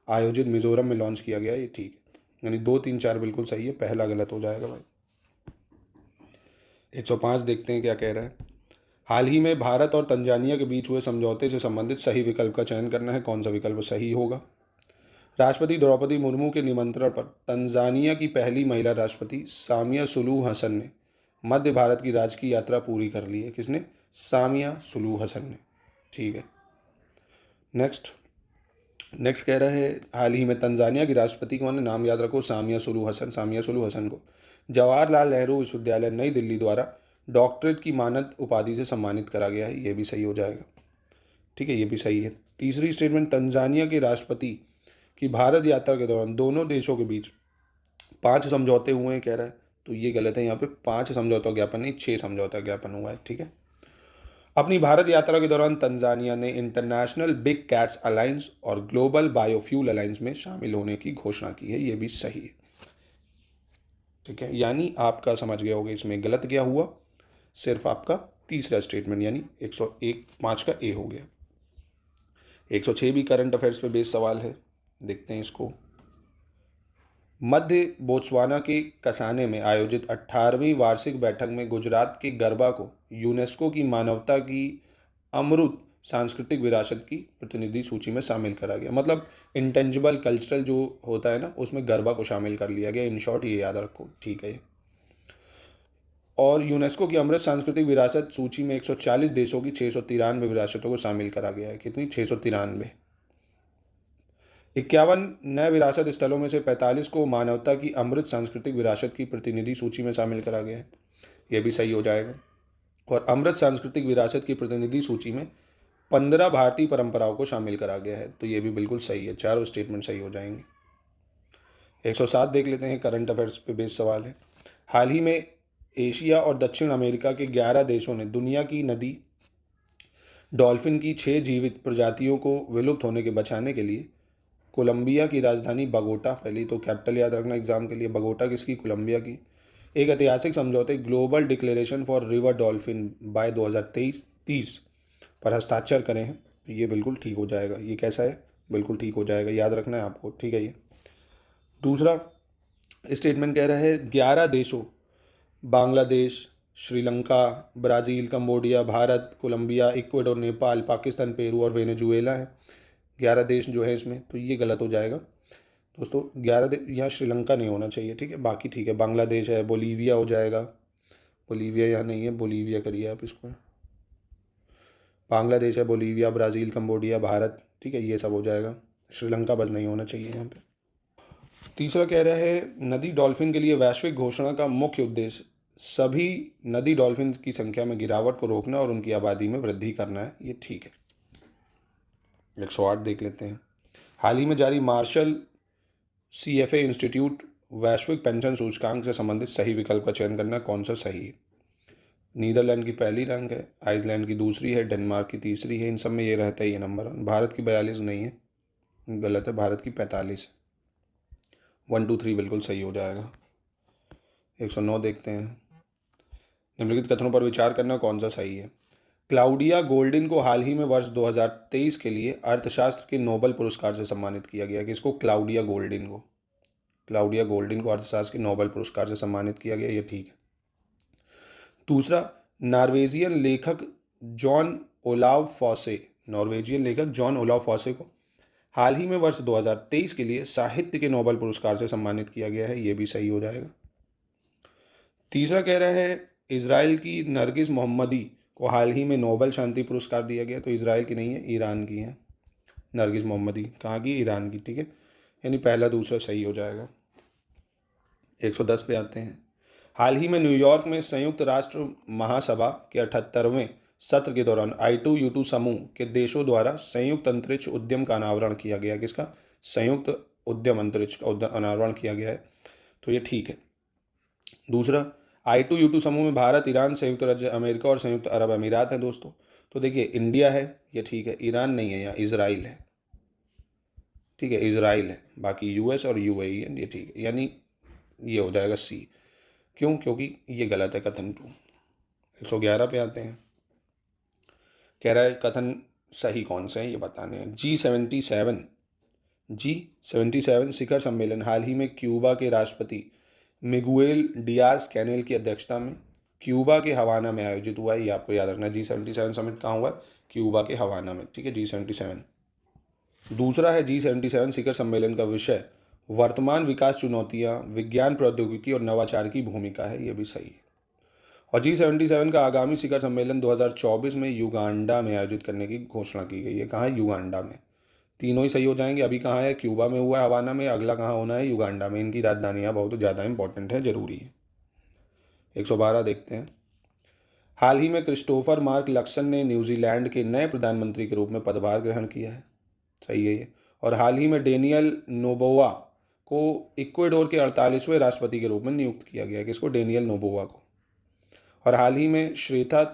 आयोजित मिजोरम में लॉन्च किया गया, ये ठीक है। यानी 2, 3, 4 बिल्कुल सही है, पहला गलत हो जाएगा भाई। 105 देखते हैं क्या कह रहा है। हाल ही में भारत और तंजानिया के बीच हुए समझौते से संबंधित सही विकल्प का चयन करना है, कौन सा विकल्प सही होगा। राष्ट्रपति द्रौपदी मुर्मू के निमंत्रण पर तंजानिया की पहली महिला राष्ट्रपति सामिया सुलूहु हसन ने मध्य भारत की राजकीय यात्रा पूरी कर ली है। किसने? सामिया सुलूहु हसन ने, ठीक है। नेक्स्ट कह रहा है हाल ही में तंजानिया की राष्ट्रपति को, नाम याद रखो, सामिया सुलूहु हसन को जवाहरलाल नेहरू विश्वविद्यालय नई दिल्ली द्वारा डॉक्टरेट की मानद उपाधि से सम्मानित करा गया है, ये भी सही हो जाएगा, ठीक है, ये भी सही है। तीसरी स्टेटमेंट, तंजानिया के राष्ट्रपति की भारत यात्रा के दौरान दोनों देशों के बीच 5 समझौते हुए हैं, कह रहा है, तो ये गलत है। यहाँ पे 5 समझौता ज्ञापन नहीं, 6 समझौता ज्ञापन हुआ है, ठीक है। अपनी भारत यात्रा के दौरान तंजानिया ने इंटरनेशनल बिग कैट्स अलायंस और ग्लोबल बायोफ्यूल अलायंस में शामिल होने की घोषणा की है, ये भी सही है, ठीक है। यानी आपका समझ गया होगा इसमें गलत क्या हुआ, सिर्फ आपका तीसरा स्टेटमेंट यानी 101.5 का ए हो गया। 106 भी करंट अफेयर्स पे बेस्ड सवाल है, देखते हैं इसको। मध्य बोत्सवाना के कसाने में आयोजित 18वीं वार्षिक बैठक में गुजरात के गरबा को यूनेस्को की मानवता की अमूर्त सांस्कृतिक विरासत की प्रतिनिधि सूची में शामिल करा गया। मतलब इंटेंजिबल कल्चरल जो होता है ना, उसमें गरबा को शामिल कर लिया गया। इन शॉर्ट ये याद रखो, ठीक है। और यूनेस्को की अमृत सांस्कृतिक विरासत सूची में 140 देशों की 693 विरासतों को शामिल करा गया है। कितनी? 693। 51 नए विरासत स्थलों में से 45 को मानवता की अमृत सांस्कृतिक विरासत की प्रतिनिधि सूची में शामिल करा गया है, यह भी सही हो जाएगा। और अमृत सांस्कृतिक विरासत की प्रतिनिधि सूची में 15 भारतीय परंपराओं को शामिल करा गया है, तो ये भी बिल्कुल सही है, चारों स्टेटमेंट सही हो जाएंगे। 107 देख लेते हैं, करंट अफेयर्स पे बेस्ड सवाल है। हाल ही में एशिया और दक्षिण अमेरिका के 11 देशों ने दुनिया की नदी डॉल्फिन की 6 जीवित प्रजातियों को विलुप्त होने के बचाने के लिए कोलंबिया की राजधानी बगोटा, पहली तो कैपिटल याद रखना एग्जाम के लिए, बगोटा किसकी, कोलंबिया की, एक ऐतिहासिक समझौते global declaration for river dolphin by 2030 पर हस्ताक्षर करें हैं। ये बिल्कुल ठीक हो जाएगा। ये कैसा है, बिल्कुल ठीक हो जाएगा, याद रखना है आपको, ठीक है। ये दूसरा स्टेटमेंट कह रहा है 11 देशों Bangladesh, Sri Lanka, Brazil, Cambodia, Bharat, Colombia, Ecuador, Nepal, Pakistan, Peru और वेनेजुएला है। 11 देश जो है इसमें, तो ये गलत हो जाएगा दोस्तों। 11 देश, यहाँ श्रीलंका नहीं होना चाहिए, ठीक है, बाकी ठीक है। बांग्लादेश है, बोलीविया हो जाएगा, बोलीविया यहाँ नहीं है, बोलीविया करिए आप इसको। बांग्लादेश है, बोलीविया, ब्राज़ील, कंबोडिया, भारत, ठीक है, ये सब हो जाएगा। श्रीलंका बस नहीं होना चाहिए यहाँ पे। तीसरा कह रहा है नदी डॉल्फिन के लिए वैश्विक घोषणा का मुख्य उद्देश्य सभी नदी डॉल्फिन की संख्या में गिरावट को रोकना और उनकी आबादी में वृद्धि करना है। ये ठीक है। 108 देख लेते हैं। हाल ही में जारी मार्शल CFA इंस्टीट्यूट वैश्विक पेंशन सूचकांक से संबंधित सही विकल्प का चयन करना, कौन सा सही है। नीदरलैंड की पहली रैंक है, आइसलैंड की दूसरी है, डेनमार्क की तीसरी है, इन सब में ये रहता है ये नंबर। भारत की 42 नहीं है, गलत है, भारत की 45 है। 1 2 3 बिल्कुल सही हो जाएगा। 109 देखते हैं। निम्नलिखित कथनों पर विचार करना, कौन सा सही है। क्लाउडिया गोल्डिन को हाल ही में वर्ष 2023 के लिए अर्थशास्त्र के नोबेल पुरस्कार से सम्मानित किया गया। किसको, क्लाउडिया गोल्डिन को, क्लाउडिया गोल्डिन को अर्थशास्त्र के नोबेल पुरस्कार से सम्मानित किया गया, ये ठीक है। दूसरा, नॉर्वेजियन लेखक जॉन ओलाव फॉसे, नॉर्वेजियन लेखक जॉन ओलाव फॉसे को हाल ही में वर्ष 2023 के लिए साहित्य के नोबेल पुरस्कार से सम्मानित किया गया है, ये भी सही हो जाएगा। तीसरा कह रहा है इजराइल की नरगिस मोहम्मदी को हाल ही में नोबेल शांति पुरस्कार दिया गया, तो इजराइल की नहीं है, ईरान की है। नरगिस मोहम्मदी कहाँ की, ईरान की, ठीक है, यानी पहला दूसरा सही हो जाएगा। 110 पे आते हैं। हाल ही में न्यूयॉर्क में संयुक्त राष्ट्र महासभा के 78वें सत्र के दौरान I2U2 समूह के देशों द्वारा संयुक्त अंतरिक्ष उद्यम का अनावरण किया गया। किसका, संयुक्त उद्यम अंतरिक्ष का अनावरण किया गया है, तो ये ठीक है। दूसरा, I2U2 समूह में भारत, ईरान, संयुक्त राज्य अमेरिका और संयुक्त अरब अमीरात हैं दोस्तों। तो देखिए इंडिया है, ये ठीक है, ईरान नहीं है, यहाँ इजराइल है, ठीक है, इजराइल है, बाकी US और UAE है, ये ठीक है, यानी ये हो जाएगा C। क्यों, क्योंकि ये गलत है कथन 2। 111 पे आते हैं। कह रहा है कथन सही कौन से हैं ये बताने हैं। G77 शिखर सम्मेलन हाल ही में क्यूबा के राष्ट्रपति मिगुएल डियाज कैनेल की अध्यक्षता में क्यूबा के हवाना में आयोजित हुआ है, ये आपको याद रखना है। G77 समिट कहाँ हुआ है, क्यूबा के हवाना में, ठीक है, G77। दूसरा है G77 शिखर सम्मेलन का विषय वर्तमान विकास चुनौतियां, विज्ञान प्रौद्योगिकी और नवाचार की भूमिका है, ये भी सही है। और G77 का आगामी शिखर सम्मेलन 2024 में युगांडा में आयोजित करने की घोषणा की गई है। कहाँ है, युगांडा में। तीनों ही सही हो जाएंगे। अभी कहाँ है, क्यूबा में हुआ है, हवाना में, अगला कहाँ होना है, युगांडा में। इनकी राजधानियाँ बहुत ज़्यादा इंपॉर्टेंट है, जरूरी है। 112 देखते हैं। हाल ही में क्रिस्टोफर मार्क लक्सन ने न्यूजीलैंड के नए प्रधानमंत्री के रूप में पदभार ग्रहण किया है, सही है ये। और हाल ही में डेनियल नोबोआ को इक्वाडोर के 48वें राष्ट्रपति के रूप में नियुक्त किया गया है। किसको, डेनियल नोबोआ को। और हाल ही में श्वेता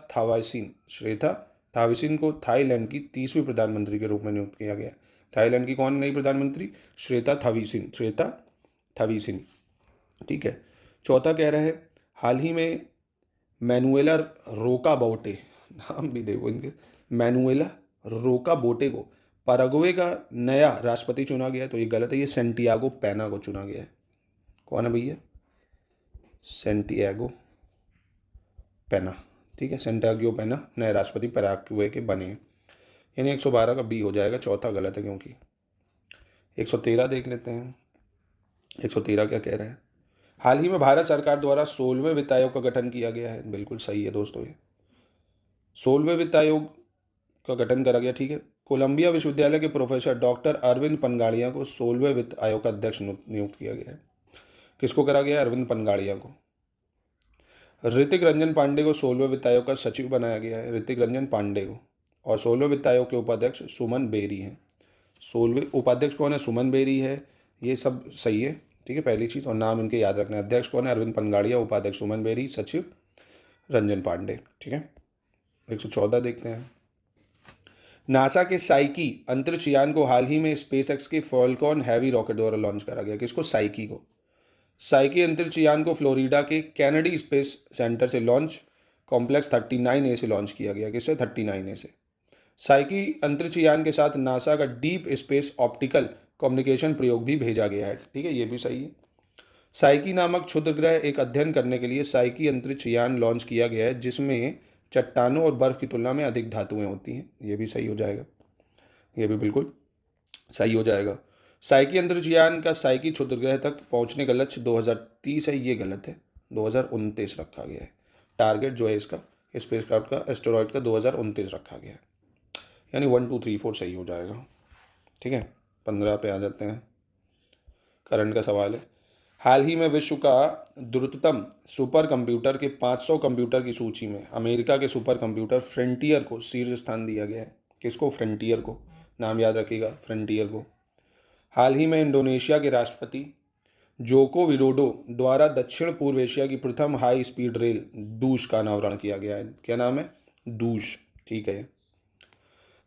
थाविसिन को थाईलैंड की 30वीं प्रधानमंत्री के रूप में नियुक्त किया गया। थाईलैंड की कौन नई प्रधानमंत्री, श्वेता थाविसिन, ठीक है। चौथा कह रहा है हाल ही में मैनुएला रोकाबोटे, नाम भी देखो इनके, मैनुएला रोकाबोटे को पैराग्वे का नया राष्ट्रपति चुना गया है, तो ये गलत है, ये सैंटियागो पेना को चुना गया है। कौन है भैया, सैंटियागो पेना, ठीक है, सैंटियागो पेना नए राष्ट्रपति पैराग्वे के बने हैं, यानी 112 का B हो जाएगा, चौथा गलत है क्योंकि। 113 देख लेते हैं। 113 क्या कह रहे हैं। हाल ही में भारत सरकार द्वारा 16वें वित्त आयोग का गठन किया गया है, बिल्कुल सही है दोस्तों, ये 16वें वित्त आयोग का गठन करा गया, ठीक है। कोलंबिया विश्वविद्यालय के प्रोफेसर डॉक्टर अरविंद पनगाड़िया को 16वें वित्त आयोग का अध्यक्ष नियुक्त किया गया है। किसको करा गया, अरविंद पनगाड़िया को। ऋतिक रंजन पांडे को 16वें वित्त आयोग का सचिव बनाया गया है, ऋतिक रंजन पांडे को। और 16वें वित्त आयोग के उपाध्यक्ष सुमन बेरी हैं। 16वें उपाध्यक्ष कौन है, सुमन बेरी है, ये सब सही है, ठीक है, पहली चीज़। और नाम इनके याद रखना है, अध्यक्ष कौन है, अरविंद पनगाड़िया, उपाध्यक्ष सुमन बेरी, सचिव रंजन पांडे, ठीक है। 114 देखते हैं। नासा के साइकी अंतरिक्ष यान को हाल ही में स्पेसएक्स के फॉल्कॉन हैवी रॉकेट द्वारा लॉन्च करा गया। किसको? साइकी को। साइकी अंतरिक्ष यान को फ्लोरिडा के कैनेडी स्पेस सेंटर से लॉन्च कॉम्प्लेक्स 39A से लॉन्च किया गया। किससे? 39A से। साइकी अंतरिक्ष यान के साथ नासा का डीप स्पेस ऑप्टिकल कम्युनिकेशन प्रयोग भी भेजा गया है। ठीक है, ये भी सही है। साइकी नामक क्षुद्र ग्रह एक अध्ययन करने के लिए साइकी अंतरिक्ष यान लॉन्च किया गया है, जिसमें चट्टानों और बर्फ की तुलना में अधिक धातुएं होती हैं। ये भी सही हो जाएगा, ये भी बिल्कुल सही हो जाएगा। साइकी अंतरिक्ष यान का साइकी क्षुद्र ग्रह तक पहुंचने का लक्ष्य 2030 है। ये गलत है, 2029 रखा गया है। टारगेट जो है इसका स्पेसक्राफ्ट का एस्टेरॉयड का 2029 रखा गया है, यानी 1 2 3 4 सही हो जाएगा। ठीक है, 15 पे आ जाते हैं। करंट का सवाल है। हाल ही में विश्व का द्रुततम सुपर कंप्यूटर के 500 कंप्यूटर की सूची में अमेरिका के सुपर कंप्यूटर फ्रंटियर को शीर्ष स्थान दिया गया है। किसको? फ्रंटियर को। नाम याद रखिएगा, फ्रंटियर को। हाल ही में इंडोनेशिया के राष्ट्रपति जोको विडोडो द्वारा दक्षिण पूर्व एशिया की प्रथम हाई स्पीड रेल दूश का अनावरण किया गया है। क्या नाम है? दूश। ठीक है।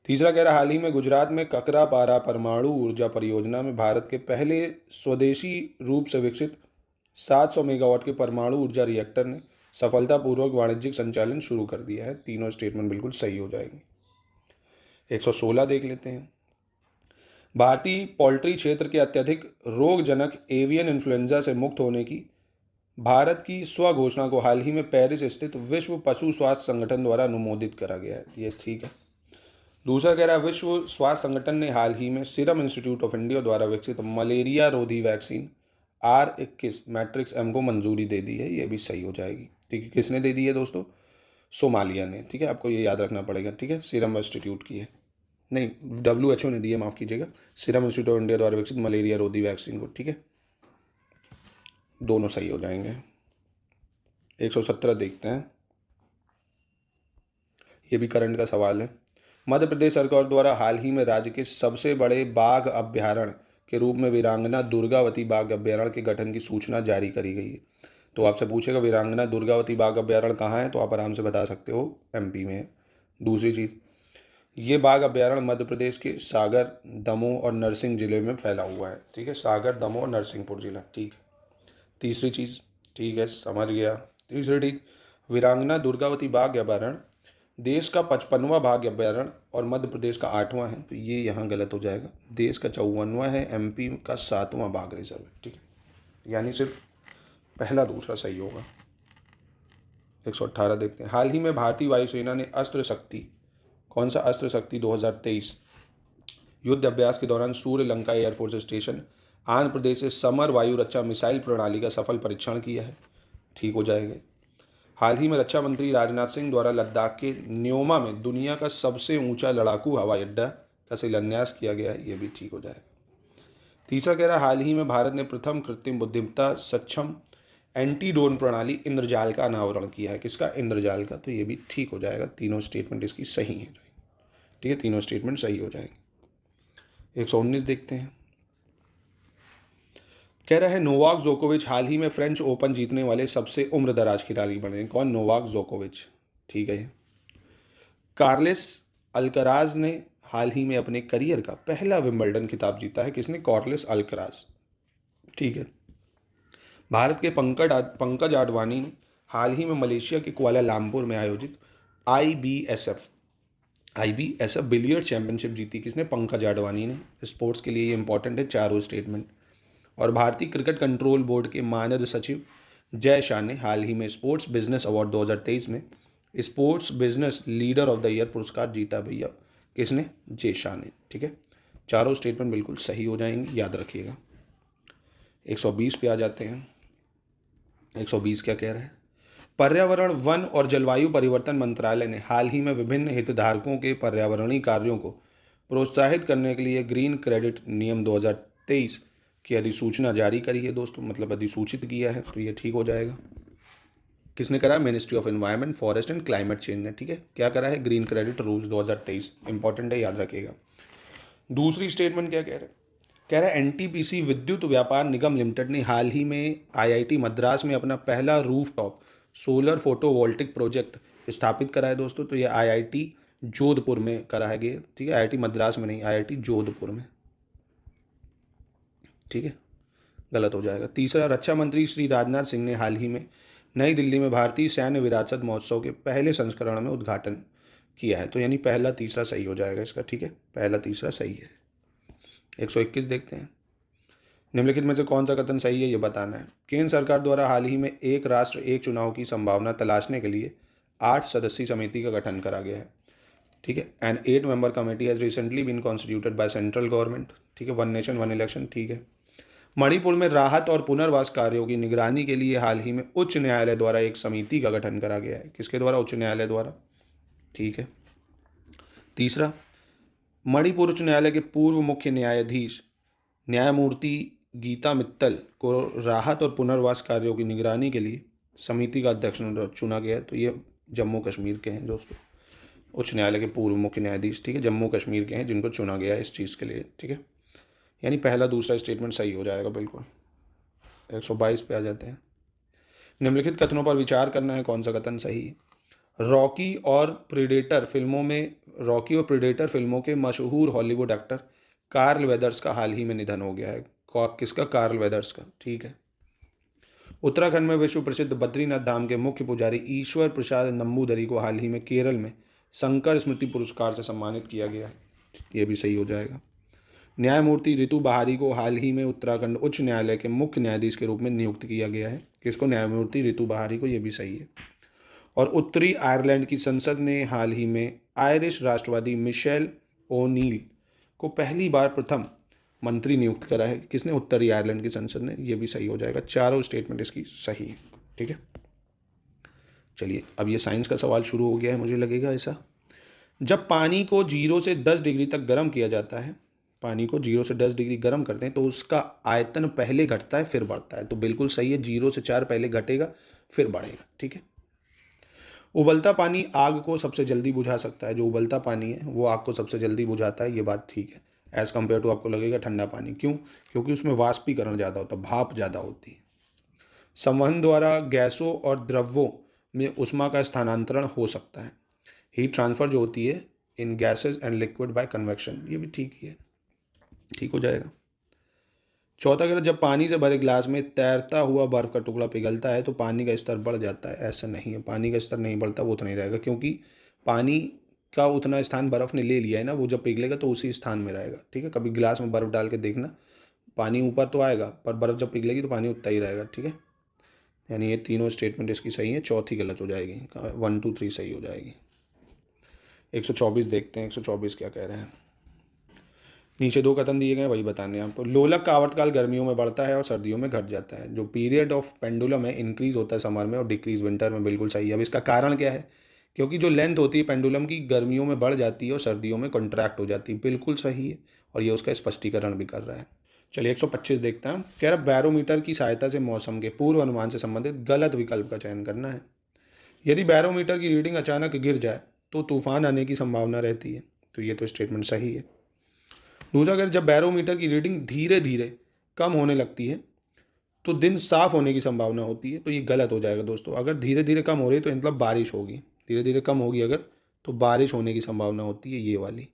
तीसरा कह रहा, हाल ही में गुजरात में ककरापारा परमाणु ऊर्जा परियोजना में भारत के पहले स्वदेशी रूप से विकसित 700 मेगावाट के परमाणु ऊर्जा रिएक्टर ने सफलतापूर्वक वाणिज्यिक संचालन शुरू कर दिया है। तीनों स्टेटमेंट बिल्कुल सही हो जाएंगे। 116 देख लेते हैं। भारतीय पोल्ट्री क्षेत्र के अत्यधिक रोगजनक एवियन इन्फ्लुएंजा से मुक्त होने की भारत की स्वघोषणा को हाल ही में पेरिस स्थित विश्व पशु स्वास्थ्य संगठन द्वारा अनुमोदित करा गया है। ये ठीक है। दूसरा कह रहा है, विश्व स्वास्थ्य संगठन ने हाल ही में सीरम इंस्टीट्यूट ऑफ इंडिया द्वारा विकसित मलेरिया रोधी वैक्सीन R21 मैट्रिक्स M को मंजूरी दे दी है। ये भी सही हो जाएगी। ठीक है, किसने दे दी है दोस्तों? सोमालिया ने। ठीक है, आपको ये याद रखना पड़ेगा। ठीक है, सीरम इंस्टीट्यूट की है, नहीं WHO ने दी है, माफ़ कीजिएगा। सीरम इंस्टीट्यूट ऑफ इंडिया द्वारा विकसित मलेरिया रोधी वैक्सीन को। ठीक है, दोनों सही हो जाएंगे। 117 देखते हैं। ये भी करंट का सवाल है। मध्य प्रदेश सरकार द्वारा हाल ही में राज्य के सबसे बड़े बाघ अभ्यारण्य के रूप में वीरांगना दुर्गावती बाघ अभ्यारण्य के गठन की सूचना जारी करी गई है। तो आपसे पूछेगा वीरांगना दुर्गावती बाघ अभ्यारण्य कहाँ है, तो आप आराम से बता सकते हो, MP में है। दूसरी चीज़, ये बाघ अभ्यारण्य मध्य प्रदेश के सागर, दमोह और नरसिंह जिले में फैला हुआ है। ठीक है, सागर, दमोह और नरसिंहपुर जिला। ठीक है। तीसरी चीज़, ठीक है, समझ गया। तीसरी चीज़, वीरांगना दुर्गावती बाघ अभ्यारण्य देश का 55वां बाघ अभ्यारण्य और मध्य प्रदेश का 8वां है, तो ये यहाँ गलत हो जाएगा। देश का 54वां है, MP का 7वां बाघ रिजर्व है। ठीक है, यानी सिर्फ पहला दूसरा सही होगा। 118 देखते हैं। हाल ही में भारतीय वायुसेना ने अस्त्र शक्ति, कौन सा अस्त्र शक्ति 2023 युद्ध अभ्यास के दौरान सूर्यलंका एयरफोर्स स्टेशन आंध्र प्रदेश से समर वायु रक्षा मिसाइल प्रणाली का सफल परीक्षण किया है। ठीक हो जाएगा। हाल ही में रक्षा मंत्री राजनाथ सिंह द्वारा लद्दाख के न्योमा में दुनिया का सबसे ऊंचा लड़ाकू हवाई अड्डा का शिलान्यास किया गया है। ये भी ठीक हो जाएगा। तीसरा कह रहा है, हाल ही में भारत ने प्रथम कृत्रिम बुद्धिमत्ता सक्षम एंटी ड्रोन प्रणाली इंद्रजाल का अनावरण किया है। किसका? इंद्रजाल का। तो ये भी ठीक हो जाएगा। तीनों स्टेटमेंट इसकी सही है। ठीक है, तीनों स्टेटमेंट सही हो जाएंगे। 119 देखते हैं। कह रहा है, नोवाक जोकोविच हाल ही में फ्रेंच ओपन जीतने वाले सबसे उम्रदराज खिलाड़ी बने। कौन? नोवाक जोकोविच। ठीक है। कार्लेस अल्कराज ने हाल ही में अपने करियर का पहला विंबलडन खिताब जीता है। किसने? Carlos Alcaraz. ठीक है। भारत के पंकज आडवाणी ने हाल ही में मलेशिया के कुआलालंपुर में आयोजित IBSF बिलियर्ड चैंपियनशिप जीती। किसने? पंकज आडवाणी ने। स्पोर्ट्स के लिए ये इंपॉर्टेंट है, चारों स्टेटमेंट। और भारतीय क्रिकेट कंट्रोल बोर्ड के मानद सचिव जय शाह ने हाल ही में स्पोर्ट्स बिजनेस अवार्ड 2023 में sports business leader of the year पुरस्कार जीता। भैया किसने? जय शाह ने। ठीक है, चारों स्टेटमेंट बिल्कुल सही हो जाएंगे, याद रखिएगा। 120 पे आ जाते हैं। 120 क्या कह रहा है? पर्यावरण, वन और जलवायु परिवर्तन मंत्रालय ने हाल ही में विभिन्न हितधारकों के पर्यावरणीय कार्यों को प्रोत्साहित करने के लिए ग्रीन क्रेडिट नियम 2023 की अधिसूचना जारी करी है दोस्तों, मतलब अधिसूचित किया है। तो ये ठीक हो जाएगा। किसने करा? Ministry of environment, forest and climate change ने। ठीक है, क्या करा है? ग्रीन क्रेडिट रूल्स 2023, इंपॉर्टेंट है, याद रखिएगा। दूसरी स्टेटमेंट क्या कह रहे हैं? कह रहा है, NTPC विद्युत व्यापार निगम लिमिटेड ने हाल ही में IIT मद्रास में अपना पहला रूफटॉप सोलर फोटोवोल्टिक प्रोजेक्ट स्थापित करा है दोस्तों। तो ये IIT जोधपुर में करा है ये, ठीक है, IIT मद्रास में नहीं, IIT जोधपुर में, ठीक है, गलत हो जाएगा। तीसरा, रक्षा मंत्री श्री राजनाथ सिंह ने हाल ही में नई दिल्ली में भारतीय सैन्य विरासत महोत्सव के पहले संस्करण में उद्घाटन किया है, तो यानी पहला तीसरा सही हो जाएगा इसका, ठीक है, पहला तीसरा सही है। 121 देखते हैं, निम्नलिखित में से कौन सा कथन सही है ये बताना है। केंद्र सरकार द्वारा हाल ही में एक राष्ट्र एक चुनाव की संभावना तलाशने के लिए 8 सदस्यीय समिति का गठन करा गया है, ठीक है। And 8 member committee has recently been constituted by central government, ठीक है। 1 नेशन 1 इलेक्शन, ठीक है। मणिपुर में राहत और पुनर्वास कार्यों की निगरानी के लिए हाल ही में उच्च न्यायालय द्वारा एक समिति का गठन करा गया है, किसके द्वारा, उच्च न्यायालय द्वारा, ठीक है। तीसरा, मणिपुर उच्च न्यायालय के पूर्व मुख्य न्यायाधीश न्यायमूर्ति गीता मित्तल को राहत और पुनर्वास कार्यों की निगरानी के लिए समिति का अध्यक्ष चुना गया है, तो ये जम्मू कश्मीर के हैं दोस्तों, उच्च न्यायालय के पूर्व मुख्य न्यायाधीश, ठीक है, जम्मू कश्मीर के हैं जिनको चुना गया है इस चीज़ के लिए, ठीक है। यानी पहला दूसरा स्टेटमेंट सही हो जाएगा बिल्कुल। 122 पे आ जाते हैं, निम्नलिखित कथनों पर विचार करना है, कौन सा कथन सही है। रॉकी और प्रीडेटर फिल्मों के मशहूर हॉलीवुड एक्टर कार्ल वेदर्स का हाल ही में निधन हो गया है, किसका, कार्ल वेदर्स का, ठीक है। उत्तराखंड में विश्व प्रसिद्ध बद्रीनाथ धाम के मुख्य पुजारी ईश्वर प्रसाद नंबूदरी को हाल ही में केरल में शंकर स्मृति पुरस्कार से सम्मानित किया गया है, ये भी सही हो जाएगा। न्यायमूर्ति रितु बहारी को हाल ही में उत्तराखंड उच्च न्यायालय के मुख्य न्यायाधीश के रूप में नियुक्त किया गया है, किसको, न्यायमूर्ति रितु बहारी को, ये भी सही है। और उत्तरी आयरलैंड की संसद ने हाल ही में आयरिश राष्ट्रवादी मिशेल ओनील को पहली बार प्रथम मंत्री नियुक्त करा है, किसने, उत्तरी आयरलैंड की संसद ने, ये भी सही हो जाएगा। चारों स्टेटमेंट इसकी सही है, ठीक है। चलिए अब ये साइंस का सवाल शुरू हो गया है, मुझे लगेगा ऐसा। जब पानी को 0 से 10 डिग्री तक गर्म किया जाता है, पानी को 0 से 10 डिग्री गर्म करते हैं तो उसका आयतन पहले घटता है फिर बढ़ता है, तो बिल्कुल सही है, 0 से 4 पहले घटेगा फिर बढ़ेगा, ठीक है। उबलता पानी आग को सबसे जल्दी बुझा सकता है, जो उबलता पानी है वो आग को सबसे जल्दी बुझाता है, ये बात ठीक है, एज़ कम्पेयर टू आपको लगेगा ठंडा पानी, क्यों, क्योंकि उसमें वाष्पीकरण ज़्यादा होता है, भाप ज़्यादा होती है। संवहन द्वारा गैसों और द्रव्यों में ऊष्मा का स्थानांतरण हो सकता है, हीट ट्रांसफर जो होती है in gases and liquid by convection, ये भी ठीक ही है, ठीक हो जाएगा। चौथा, अगर जब पानी से भरे गिलास में तैरता हुआ बर्फ का टुकड़ा पिघलता है तो पानी का स्तर बढ़ जाता है, ऐसा नहीं है, पानी का स्तर नहीं बढ़ता, वो उतना ही रहेगा, क्योंकि पानी का उतना स्थान बर्फ़ ने ले लिया है ना, वो जब पिघलेगा तो उसी स्थान में रहेगा, ठीक है। कभी गिलास में बर्फ़ डाल के देखना, पानी ऊपर तो आएगा पर बर्फ़ जब पिघलेगी तो पानी उतना ही रहेगा, ठीक है। यानी ये तीनों स्टेटमेंट इसकी सही है, चौथी गलत हो जाएगी, 1 2 3 सही हो जाएगी। 124 देखते हैं, 124 क्या कह रहे हैं। नीचे 2 कथन दिए गए, वही बताने हैं आपको। लोलक का आवर्तकाल गर्मियों में बढ़ता है और सर्दियों में घट जाता है, जो पीरियड ऑफ पेंडुलम है इंक्रीज होता है समर में और डिक्रीज विंटर में, बिल्कुल सही है। अब इसका कारण क्या है, क्योंकि जो लेंथ होती है पेंडुलम की गर्मियों में बढ़ जाती है और सर्दियों में कॉन्ट्रैक्ट हो जाती है, बिल्कुल सही है, और ये उसका स्पष्टीकरण भी कर रहा है। चलिए 125 देखते हैं। कह रहा बैरोमीटर की सहायता से मौसम के पूर्व अनुमान से संबंधित गलत विकल्प का चयन करना है। यदि बैरोमीटर की रीडिंग अचानक गिर जाए तो तूफान आने की संभावना रहती है, तो ये तो स्टेटमेंट सही है। दूसरा, अगर जब बैरोमीटर की रीडिंग धीरे धीरे कम होने लगती है तो दिन साफ होने की संभावना होती है, तो ये गलत हो जाएगा दोस्तों। अगर धीरे धीरे कम हो रही है तो मतलब बारिश होगी, धीरे धीरे कम होगी अगर, तो बारिश होने की संभावना होती है ये वाली।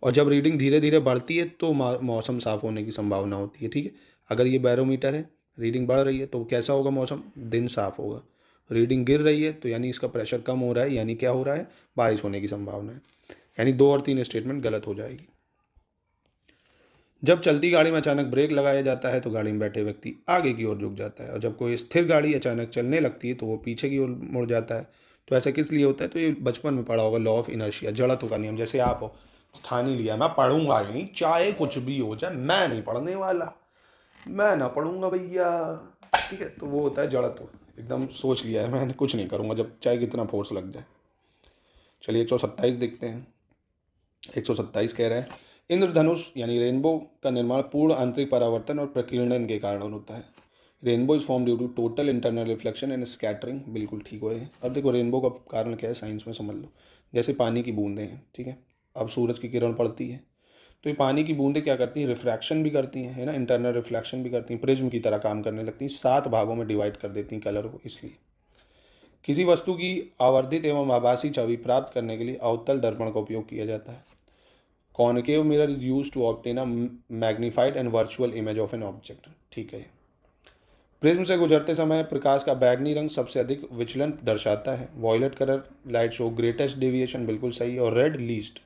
और जब रीडिंग धीरे धीरे बढ़ती है तो मौसम साफ होने की संभावना होती है, ठीक है। अगर ये बैरोमीटर है, रीडिंग बढ़ रही है तो कैसा होगा मौसम, दिन साफ होगा। रीडिंग गिर रही है तो यानी इसका प्रेशर कम हो रहा है, यानी क्या हो रहा है, बारिश होने की संभावना है। यानी 2 और 3 स्टेटमेंट गलत हो जाएगी। जब चलती गाड़ी में अचानक ब्रेक लगाया जाता है तो गाड़ी में बैठे व्यक्ति आगे की ओर झुक जाता है, और जब कोई स्थिर गाड़ी अचानक चलने लगती है तो वो पीछे की ओर मुड़ जाता है। तो ऐसा किस लिए होता है, तो ये बचपन में पढ़ा होगा, लॉ ऑफ इनर्शिया, जड़त्व का नियम। जैसे आप हो, ठान ही लिया मैं पढ़ूंगा ही नहीं, चाहे कुछ भी हो जाए, मैं नहीं पढ़ने वाला, मैं ना पढ़ूंगा भैया, ठीक है, तो वो होता है जड़त्व। एकदम सोच लिया है मैंने, कुछ नहीं करूँगा जब चाहे कितना फोर्स लग जाए। चलिए 127 देखते हैं। 127 कह रहा है इंद्रधनुष यानी रेनबो का निर्माण पूर्ण आंतरिक परावर्तन और प्रकीर्णन के कारण होता है। Rainbow is form due to total internal reflection and scattering, बिल्कुल ठीक हुए। अब देखो रेनबो का कारण क्या है, साइंस में समझ लो। जैसे पानी की बूंदें हैं, ठीक है, अब सूरज की किरण पड़ती है तो ये पानी की बूंदें क्या करती हैं, रिफ्रैक्शन भी करती हैं, है ना, इंटरनल रिफ्लेक्शन भी करती हैं, प्रिज्म की तरह काम करने लगती हैं, 7 भागों में डिवाइड कर देती हैं कलर को, इसलिए किसी वस्तु की आवर्धित एवं आभासी छवि प्राप्त करने के लिए अवतल दर्पण का उपयोग किया जाता है। Concave mirror is use to obtain a magnified and virtual image of an object. ठीक है। प्रिज्म से गुजरते समय प्रकाश का बैगनी रंग सबसे अधिक विचलन दर्शाता है। Violet colour light show greatest deviation, बिल्कुल सही। और रेड लीस्ट,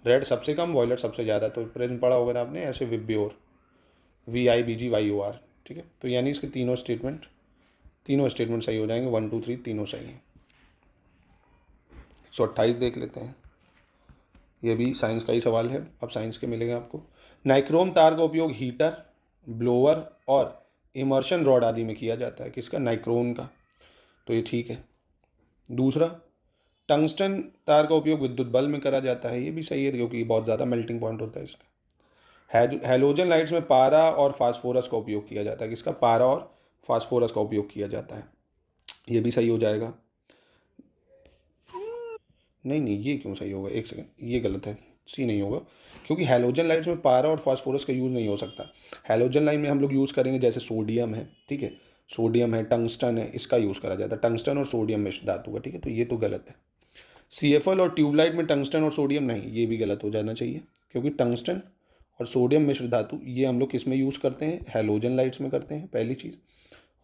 रेड सबसे कम, वॉयलेट सबसे ज़्यादा। तो प्रिज्म पढ़ा होगा ना आपने, ऐसे विब्योर, VIBGYOR। ठीक है, तो यानी इसके तीनों स्टेटमेंट सही हो जाएंगे, 1 2 3 तीनों सही हैं। 128 देख लेते हैं, ये भी साइंस का ही सवाल है। अब साइंस के मिलेंगे आपको। नाइक्रोम तार का उपयोग हीटर, ब्लोअर और इमर्शन रॉड आदि में किया जाता है। किसका? नाइक्रोम का। तो ये ठीक है। दूसरा, टंगस्टन तार का उपयोग विद्युत बल्ब में करा जाता है। ये भी सही है क्योंकि बहुत ज़्यादा मेल्टिंग पॉइंट होता है इसका। हैलोजन लाइट्स में पारा और फास्फोरस का उपयोग किया जाता है। किसका? पारा और फास्फोरस का उपयोग किया जाता है। ये भी सही हो जाएगा। नहीं, ये क्यों सही होगा? एक सेकंड, ये गलत है, सी नहीं होगा, क्योंकि हैलोजन लाइट्स में पारा और फास्फोरस का यूज़ नहीं हो सकता। हैलोजन लाइट में हम लोग यूज़ करेंगे जैसे सोडियम है, ठीक है, सोडियम है, टंगस्टन है, इसका यूज़ करा जाता है, टंगस्टन और सोडियम मिश्र धातु का। ठीक है, तो ये तो गलत है। CFL और ट्यूबलाइट में टंगस्टन और सोडियम नहीं, ये भी गलत हो जाना चाहिए, क्योंकि टंगस्टन और सोडियम मिश्र धातु ये हम लोग किस में यूज़ करते हैं? हैलोजन लाइट्स में करते हैं, पहली चीज़।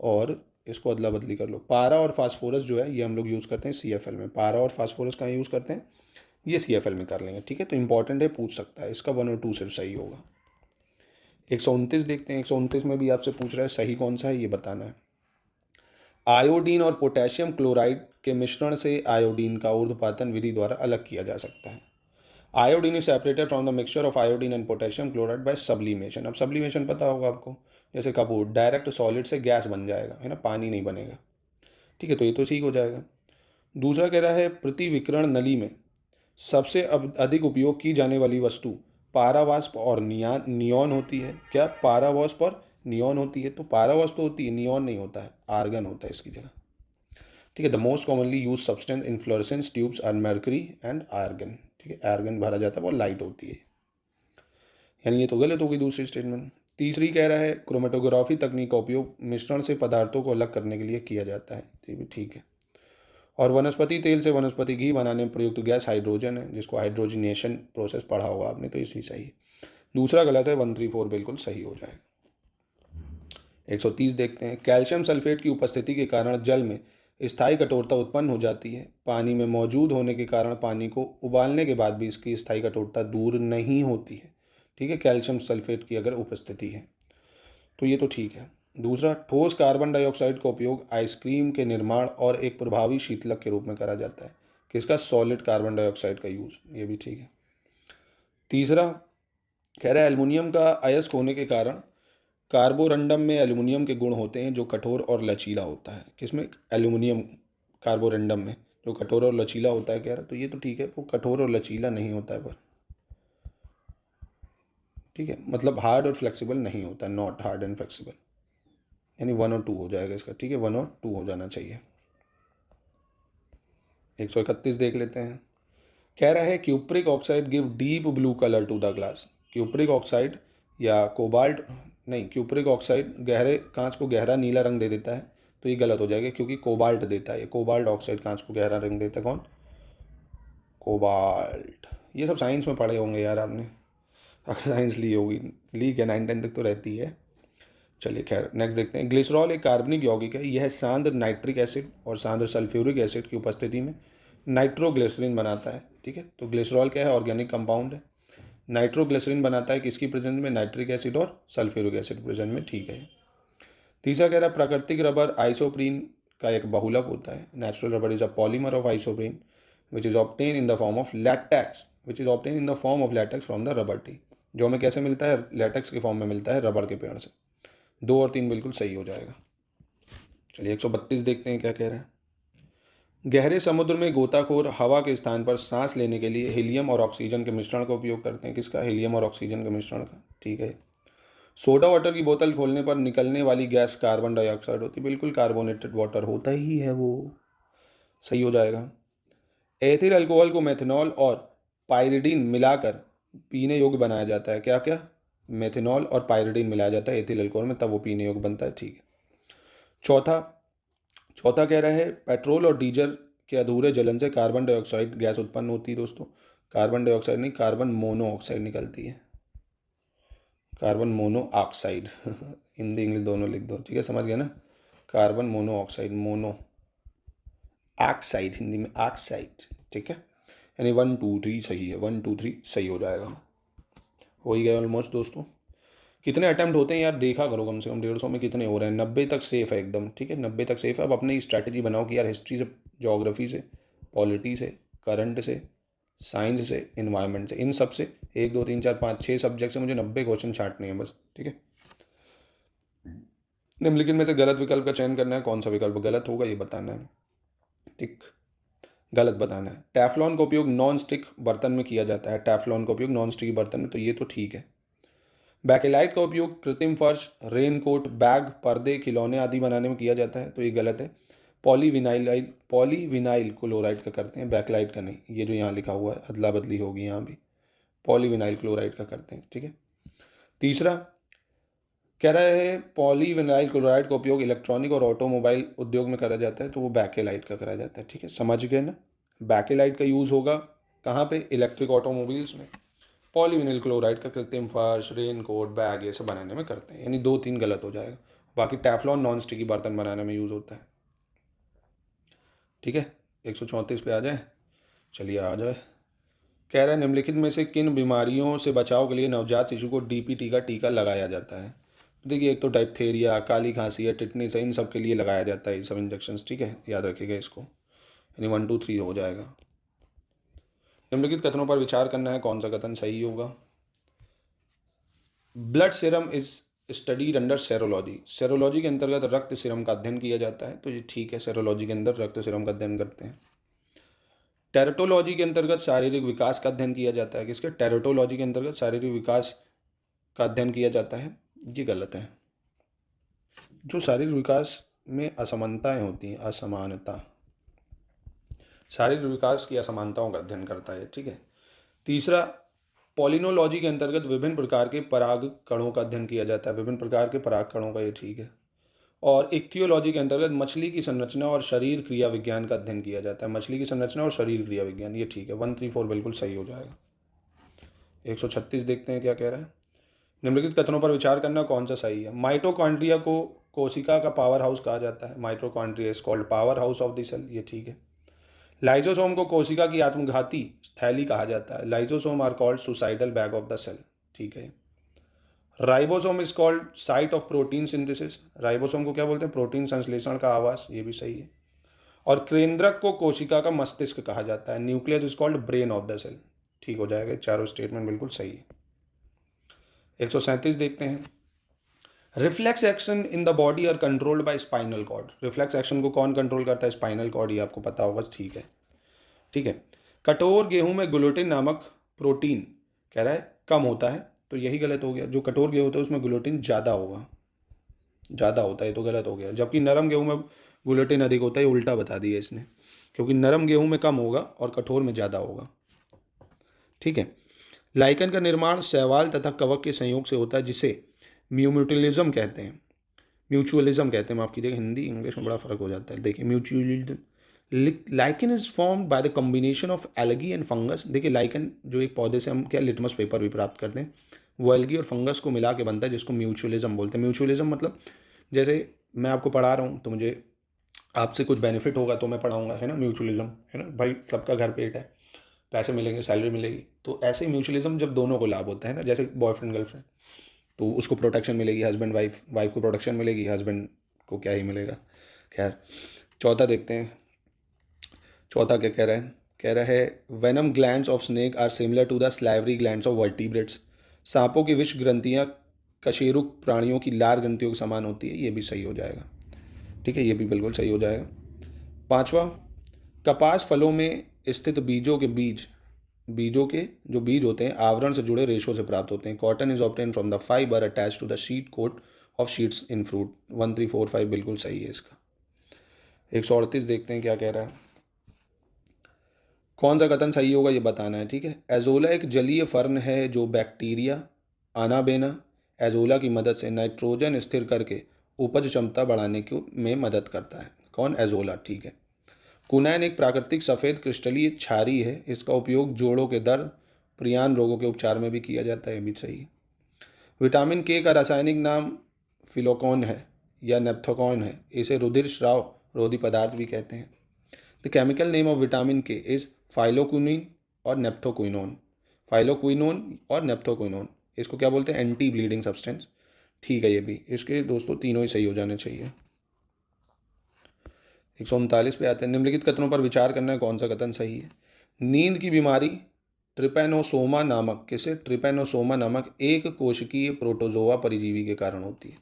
और इसको अदला बदली कर लो, पारा और फास्फोरस जो है ये हम लोग यूज़ करते हैं CFL में। पारा और फास्फोरस कहाँ यूज़ करते हैं? ये CFL में कर लेंगे। ठीक है, तो इंपॉर्टेंट है, पूछ सकता है। इसका 1 और 2 सिर्फ सही होगा। 129 देखते हैं। 129 में भी आपसे पूछ रहा है सही कौन सा है, ये बताना है। आयोडीन और पोटेशियम क्लोराइड के मिश्रण से आयोडीन का ऊर्ध्वपातन विधि द्वारा अलग किया जा सकता है। Iodine is separated from the mixture of iodine and potassium chloride by sublimation. अब सब्लिमेशन पता होगा आपको, जैसे कपूर डायरेक्ट सॉलिड से गैस बन जाएगा, है ना, पानी नहीं बनेगा। ठीक है, तो ये तो ठीक हो जाएगा। दूसरा कह रहा है प्रतिविकरण नली में सबसे अधिक उपयोग की जाने वाली वस्तु पारावास्प और नियॉन होती है। क्या? पारावास्प और नियॉन होती है। तो पारावास्प तो होती है, नियॉन नहीं होता है, आर्गन होता है इसकी जगह। ठीक है, the most commonly use substance in fluorescence tubes are mercury and argon. ठीक है, आर्गन भरा जाता है, वो लाइट होती है, यानी ये तो गलत हो गई दूसरी स्टेटमेंट। तीसरी कह रहा है क्रोमेटोग्राफी तकनीक का उपयोग मिश्रण से पदार्थों को अलग करने के लिए किया जाता है। ये भी ठीक है। और वनस्पति तेल से वनस्पति घी बनाने में प्रयुक्त गैस हाइड्रोजन है, जिसको हाइड्रोजनेशन प्रोसेस पढ़ा होगा आपने, तो इसी सही है। दूसरा गलत है, 134 बिल्कुल सही हो जाएगा। 130 देखते हैं। कैल्शियम सल्फेट की उपस्थिति के कारण जल में स्थायी कठोरता उत्पन्न हो जाती है। पानी में मौजूद होने के कारण पानी को उबालने के बाद भी इसकी स्थायी कठोरता दूर नहीं होती है। ठीक है, कैल्शियम सल्फेट की अगर उपस्थिति है तो ये तो ठीक है। दूसरा, ठोस कार्बन डाइऑक्साइड का उपयोग आइसक्रीम के निर्माण और एक प्रभावी शीतलक के रूप में करा जाता है। किसका? सॉलिड कार्बन डाइऑक्साइड का यूज, ये भी ठीक है। तीसरा कह रहा है एल्युमिनियम का अयस्क होने के कारण कार्बोरंडम में एल्युमिनियम के गुण होते हैं जो कठोर और लचीला होता है। किसमें? एल्युमिनियम कार्बोरंडम में जो कठोर और लचीला होता है, कह रहा, तो ये तो ठीक है, वो कठोर और लचीला नहीं होता है पर, ठीक है, मतलब हार्ड और फ्लेक्सिबल नहीं होता, नॉट हार्ड एंड फ्लेक्सिबल, यानी 1 और 2 हो जाएगा इसका। ठीक है, 1 और 2 हो जाना चाहिए। 131 देख लेते हैं। कह रहा है cupric oxide give deep blue colour to the glass. Cupric oxide या कोबाल्ट, नहीं, क्यूप्रिक ऑक्साइड गहरे कांच को गहरा नीला रंग दे देता है, तो ये गलत हो जाएगा क्योंकि कोबाल्ट देता है। कोबाल्ट ऑक्साइड कांच को गहरा रंग देता है। कौन? कोबाल्ट। ये सब साइंस में पढ़े होंगे यार आपने, अगर साइंस ली होगी, ली क्या, 9 10 तक तो रहती है। चलिए खैर, नेक्स्ट देखते हैं। ग्लिसरॉल एक कार्बनिक यौगिक है। यह सांद्र नाइट्रिक एसिड और सांद्र सल्फ्यूरिक एसिड की उपस्थिति में नाइट्रोग्लिसरीन बनाता है। ठीक है, तो ग्लिसरॉल क्या है? ऑर्गेनिक कंपाउंड है। नाइट्रोग्लिसरीन बनाता है किसकी प्रेजेंस में? नाइट्रिक एसिड और सल्फ्यूरिक एसिड प्रेजेंस में। ठीक है। तीसरा कह रहा है प्राकृतिक रबर आइसोप्रीन का एक बहुलक होता है। Natural rubber is a polymer of isoprene which is obtain in the form of latex, which is obtain in the form of latex from the rubber tree. जो हमें कैसे मिलता है? लैटेक्स के फॉर्म में मिलता है रबर के पेड़ से। 2 और 3 बिल्कुल सही हो जाएगा। चलिए 132 देखते हैं क्या कह रहा है। गहरे समुद्र में गोताखोर हवा के स्थान पर सांस लेने के लिए हीलियम और ऑक्सीजन के मिश्रण का उपयोग करते हैं। किसका? हीलियम और ऑक्सीजन के मिश्रण का। ठीक है। सोडा वाटर की बोतल खोलने पर निकलने वाली गैस कार्बन डाइऑक्साइड होती है। बिल्कुल कार्बोनेटेड वाटर होता ही है वो, सही हो जाएगा। एथिल अल्कोहल को मेथनॉल और पायरिडीन मिलाकर पीने योग्य बनाया जाता है। क्या क्या? मेथनॉल और पायरिडीन मिलाया जाता है एथिल अल्कोहल में, तब वो पीने योग्य बनता है। ठीक है। चौथा, चौथा कह रहा है पेट्रोल और डीजल के अधूरे जलन से कार्बन डाइऑक्साइड गैस उत्पन्न होती है दोस्तों। कार्बन डाइऑक्साइड नहीं, कार्बन मोनोऑक्साइड निकलती है, कार्बन मोनोऑक्साइड हिंदी इंग्लिश दोनों लिख दो, ठीक है, समझ गए ना। Carbon monoxide, mono oxide, Hindi में ऑक्साइड, ठीक है। यानी 1 2 3 सही है, 1 2 3 सही हो जाएगा। हो ही गया ऑलमोस्ट दोस्तों। कितने अटैम्प्ट होते हैं यार देखा करो, कम से कम 150 में कितने हो रहे हैं। 90 तक सेफ है एकदम, ठीक है, 90 तक सेफ है। अब अपनी स्ट्रैटेजी बनाओ कि यार हिस्ट्री से, ज्योग्राफी से, पॉलिटी से, करंट से, साइंस से, इन्वायरमेंट से, इन सब से 1 2 3 4 5 6 सब्जेक्ट से मुझे 90 क्वेश्चन छांटने हैं बस, ठीक है। निम्नलिखित में से गलत विकल्प का चयन करना है, कौन सा विकल्प गलत होगा ये बताना है, ठीक, गलत बताना है। टैफ्लॉन का उपयोग नॉन स्टिक बर्तन में किया जाता है, टैफ्लॉन का उपयोग नॉन स्टिक बर्तन में, तो ये तो ठीक है। बैकेलाइट का उपयोग कृत्रिम फर्श, रेनकोट, बैग, पर्दे, खिलौने आदि बनाने में किया जाता है, तो ये गलत है। पॉलीविनाइल क्लोराइड का करते हैं, बैकेलाइट का नहीं। ये जो यहाँ लिखा हुआ है अदला बदली होगी यहाँ भी, पॉलीविनाइल क्लोराइड का करते हैं, ठीक है। तीसरा कह रहा है पॉलीविनाइल क्लोराइड का उपयोग इलेक्ट्रॉनिक और ऑटोमोबाइल उद्योग में करा जाता है, तो वो बैकेलाइट का करा जाता है, ठीक है, समझ गए ना। बैकेलाइट का यूज़ होगा कहाँ पे, इलेक्ट्रिक ऑटोमोबाइल्स में। पॉलीविनाइल क्लोराइड का कृत्रिम फर्श, रेनकोट, बैग ये सब बनाने में करते हैं, यानी 2 3 गलत हो जाएगा। बाकी टैफ्लॉन नॉन स्टिकी बर्तन बनाने में यूज़ होता है, ठीक है। 134 पे आ जाए, चलिए आ जाए। कह रहा है निम्नलिखित में से किन बीमारियों से बचाव के लिए नवजात शिशु को डीपीटी का टीका लगाया जाता है। देखिए एक तो डायप्थेरिया, काली खांसी है, टिटनेस है, इन सब के लिए लगाया जाता है ये सब इंजेक्शंस, ठीक है, याद रखिएगा इसको, यानी 1 2 3 हो जाएगा। निम्नलिखित कथनों पर विचार करना है, कौन सा कथन सही होगा। Blood serum is studied under serology, serology के अंतर्गत रक्त सीरम का अध्ययन किया जाता है, तो ये ठीक है, सेरोलॉजी के अंदर रक्त सीरम का अध्ययन करते हैं। टेरेटोलॉजी के अंतर्गत शारीरिक विकास का अध्ययन किया जाता है, किसके, टेरेटोलॉजी के अंतर्गत शारीरिक विकास का अध्ययन किया जाता है, ये गलत है। जो शारीरिक विकास में असमानताएं होती हैं, असमानता, शारीरिक विकास की असमानताओं का अध्ययन करता है, ठीक है। तीसरा पॉलिनोलॉजी के अंतर्गत विभिन्न प्रकार के पराग कणों का अध्ययन किया जाता है, विभिन्न प्रकार के पराग कणों का, ये ठीक है। और इक्थियोलॉजी के अंतर्गत मछली की संरचना और शरीर क्रिया विज्ञान का अध्ययन किया जाता है, मछली की संरचना और शरीर क्रिया विज्ञान, ये ठीक है, 1 3 4 बिल्कुल सही हो जाएगा। 136 देखते हैं क्या कह रहा है। निम्नलिखित कथनों पर विचार करना, कौन सा सही है। माइटोकॉन्ड्रिया को कोशिका का पावर हाउस कहा जाता है, mitochondria is called power house of the cell, ये ठीक है। लाइजोसोम को कोशिका की आत्मघाती थैली कहा जाता है, lysosome are called suicidal bag of the cell, ठीक है। Ribosome is called site of protein synthesis, ribosome को क्या बोलते हैं, प्रोटीन संश्लेषण का आवास, ये भी सही है। और केंद्रक को कोशिका का मस्तिष्क कहा जाता है, nucleus is called brain of the cell, ठीक हो जाएगा, चारों स्टेटमेंट बिल्कुल सही है। 137 देखते हैं। Reflex action in the body are controlled by spinal cord, reflex action को कौन कंट्रोल करता है, स्पाइनल कॉर्ड, ये आपको पता होगा, ठीक है, ठीक है। कठोर गेहूं में ग्लूटेन नामक प्रोटीन कह रहा है कम होता है, तो यही गलत हो गया। जो कठोर गेहूं होता है उसमें ग्लूटेन ज़्यादा होगा, ज़्यादा होता है, तो गलत हो गया। जबकि नरम गेहूं में ग्लूटेन अधिक होता है, ये उल्टा बता दिया इसने, क्योंकि नरम गेहूं में कम होगा और कठोर में ज़्यादा होगा, ठीक है। लाइकन का निर्माण शैवाल तथा कवक के संयोग से होता है, जिसे म्यूचुअलिज्म कहते हैं, म्यूचुअलिज्म कहते हैं, माफ कीजिएगा, हिंदी इंग्लिश में बड़ा फर्क हो जाता है। देखिए mutualism, lichen is formed by the combination of algae and fungus. देखिए लाइकन जो एक पौधे से हम क्या लिटमस पेपर भी प्राप्त करते हैं, वो एल्गी और फंगस को मिला के बनता है, जिसको म्यूचुअलिज्म बोलते हैं। म्यूचुअलिज्म मतलब जैसे मैं आपको पढ़ा रहा हूँ तो मुझे आपसे कुछ बेनिफिट होगा तो मैं पढ़ाऊँगा, है ना, म्यूचुअलिज्म, है ना भाई, सबका घर पेट है, पैसे मिलेंगे, सैलरी मिलेगी, तो ऐसे ही म्यूचुअलिज्म जब दोनों को लाभ होता है ना, जैसे बॉयफ्रेंड गर्लफ्रेंड, तो उसको प्रोटेक्शन मिलेगी, हस्बैंड वाइफ, वाइफ को प्रोटेक्शन मिलेगी, हस्बैंड को क्या ही मिलेगा। खैर चौथा देखते हैं, चौथा क्या कह रहा है। कह रहा है venom glands of snake are similar to the salivary glands of vertebrates, सांपों की विष ग्रंथियाँ कशेरुक प्राणियों की लार ग्रंथियों के समान होती है, ये भी सही हो जाएगा, ठीक है, ये भी बिल्कुल सही हो जाएगा। पाँचवा, कपास फलों में स्थित बीजों के जो बीज होते हैं आवरण से जुड़े रेशों से प्राप्त होते हैं। Cotton is obtain from the fibre attach to the seed coat of seeds in fruit, 1 3 4 5 बिल्कुल सही है इसका। 138 देखते हैं क्या कह रहा है, कौन सा कथन सही होगा ये बताना है, ठीक है। एजोला एक जलीय फर्न है जो बैक्टीरिया आनाबेना एजोला की मदद से नाइट्रोजन स्थिर करके उपज क्षमता बढ़ाने में मदद करता है। कौन? एजोला, ठीक है। कुनैन एक प्राकृतिक सफ़ेद क्रिस्टलीय क्षारी है। इसका उपयोग जोड़ों के दर्द, प्रियान रोगों के उपचार में भी किया जाता है, ये भी सही है। विटामिन के का रासायनिक नाम फिलोकॉन है या नेप्थोकॉन है। इसे रुधिर स्राव रोधी पदार्थ भी कहते हैं। The chemical name of vitamin के इज फाइलोक्विनिन और नेप्थोक्विनोन। फाइलोक्विनोन और नेप्थोक्विनोन, इसको क्या बोलते हैं? एंटी ब्लीडिंग सब्सटेंस, ठीक है। ये भी इसके दोस्तों तीनों ही सही हो जाने चाहिए। 139 पे आते हैं। निम्नलिखित कथनों पर विचार करना है, कौन सा कथन सही है? नींद की बीमारी ट्रिपैनोसोमा नामक, किसे? ट्रिपैनोसोमा नामक एक कोशिकीय प्रोटोजोआ परिजीवी के कारण होती है।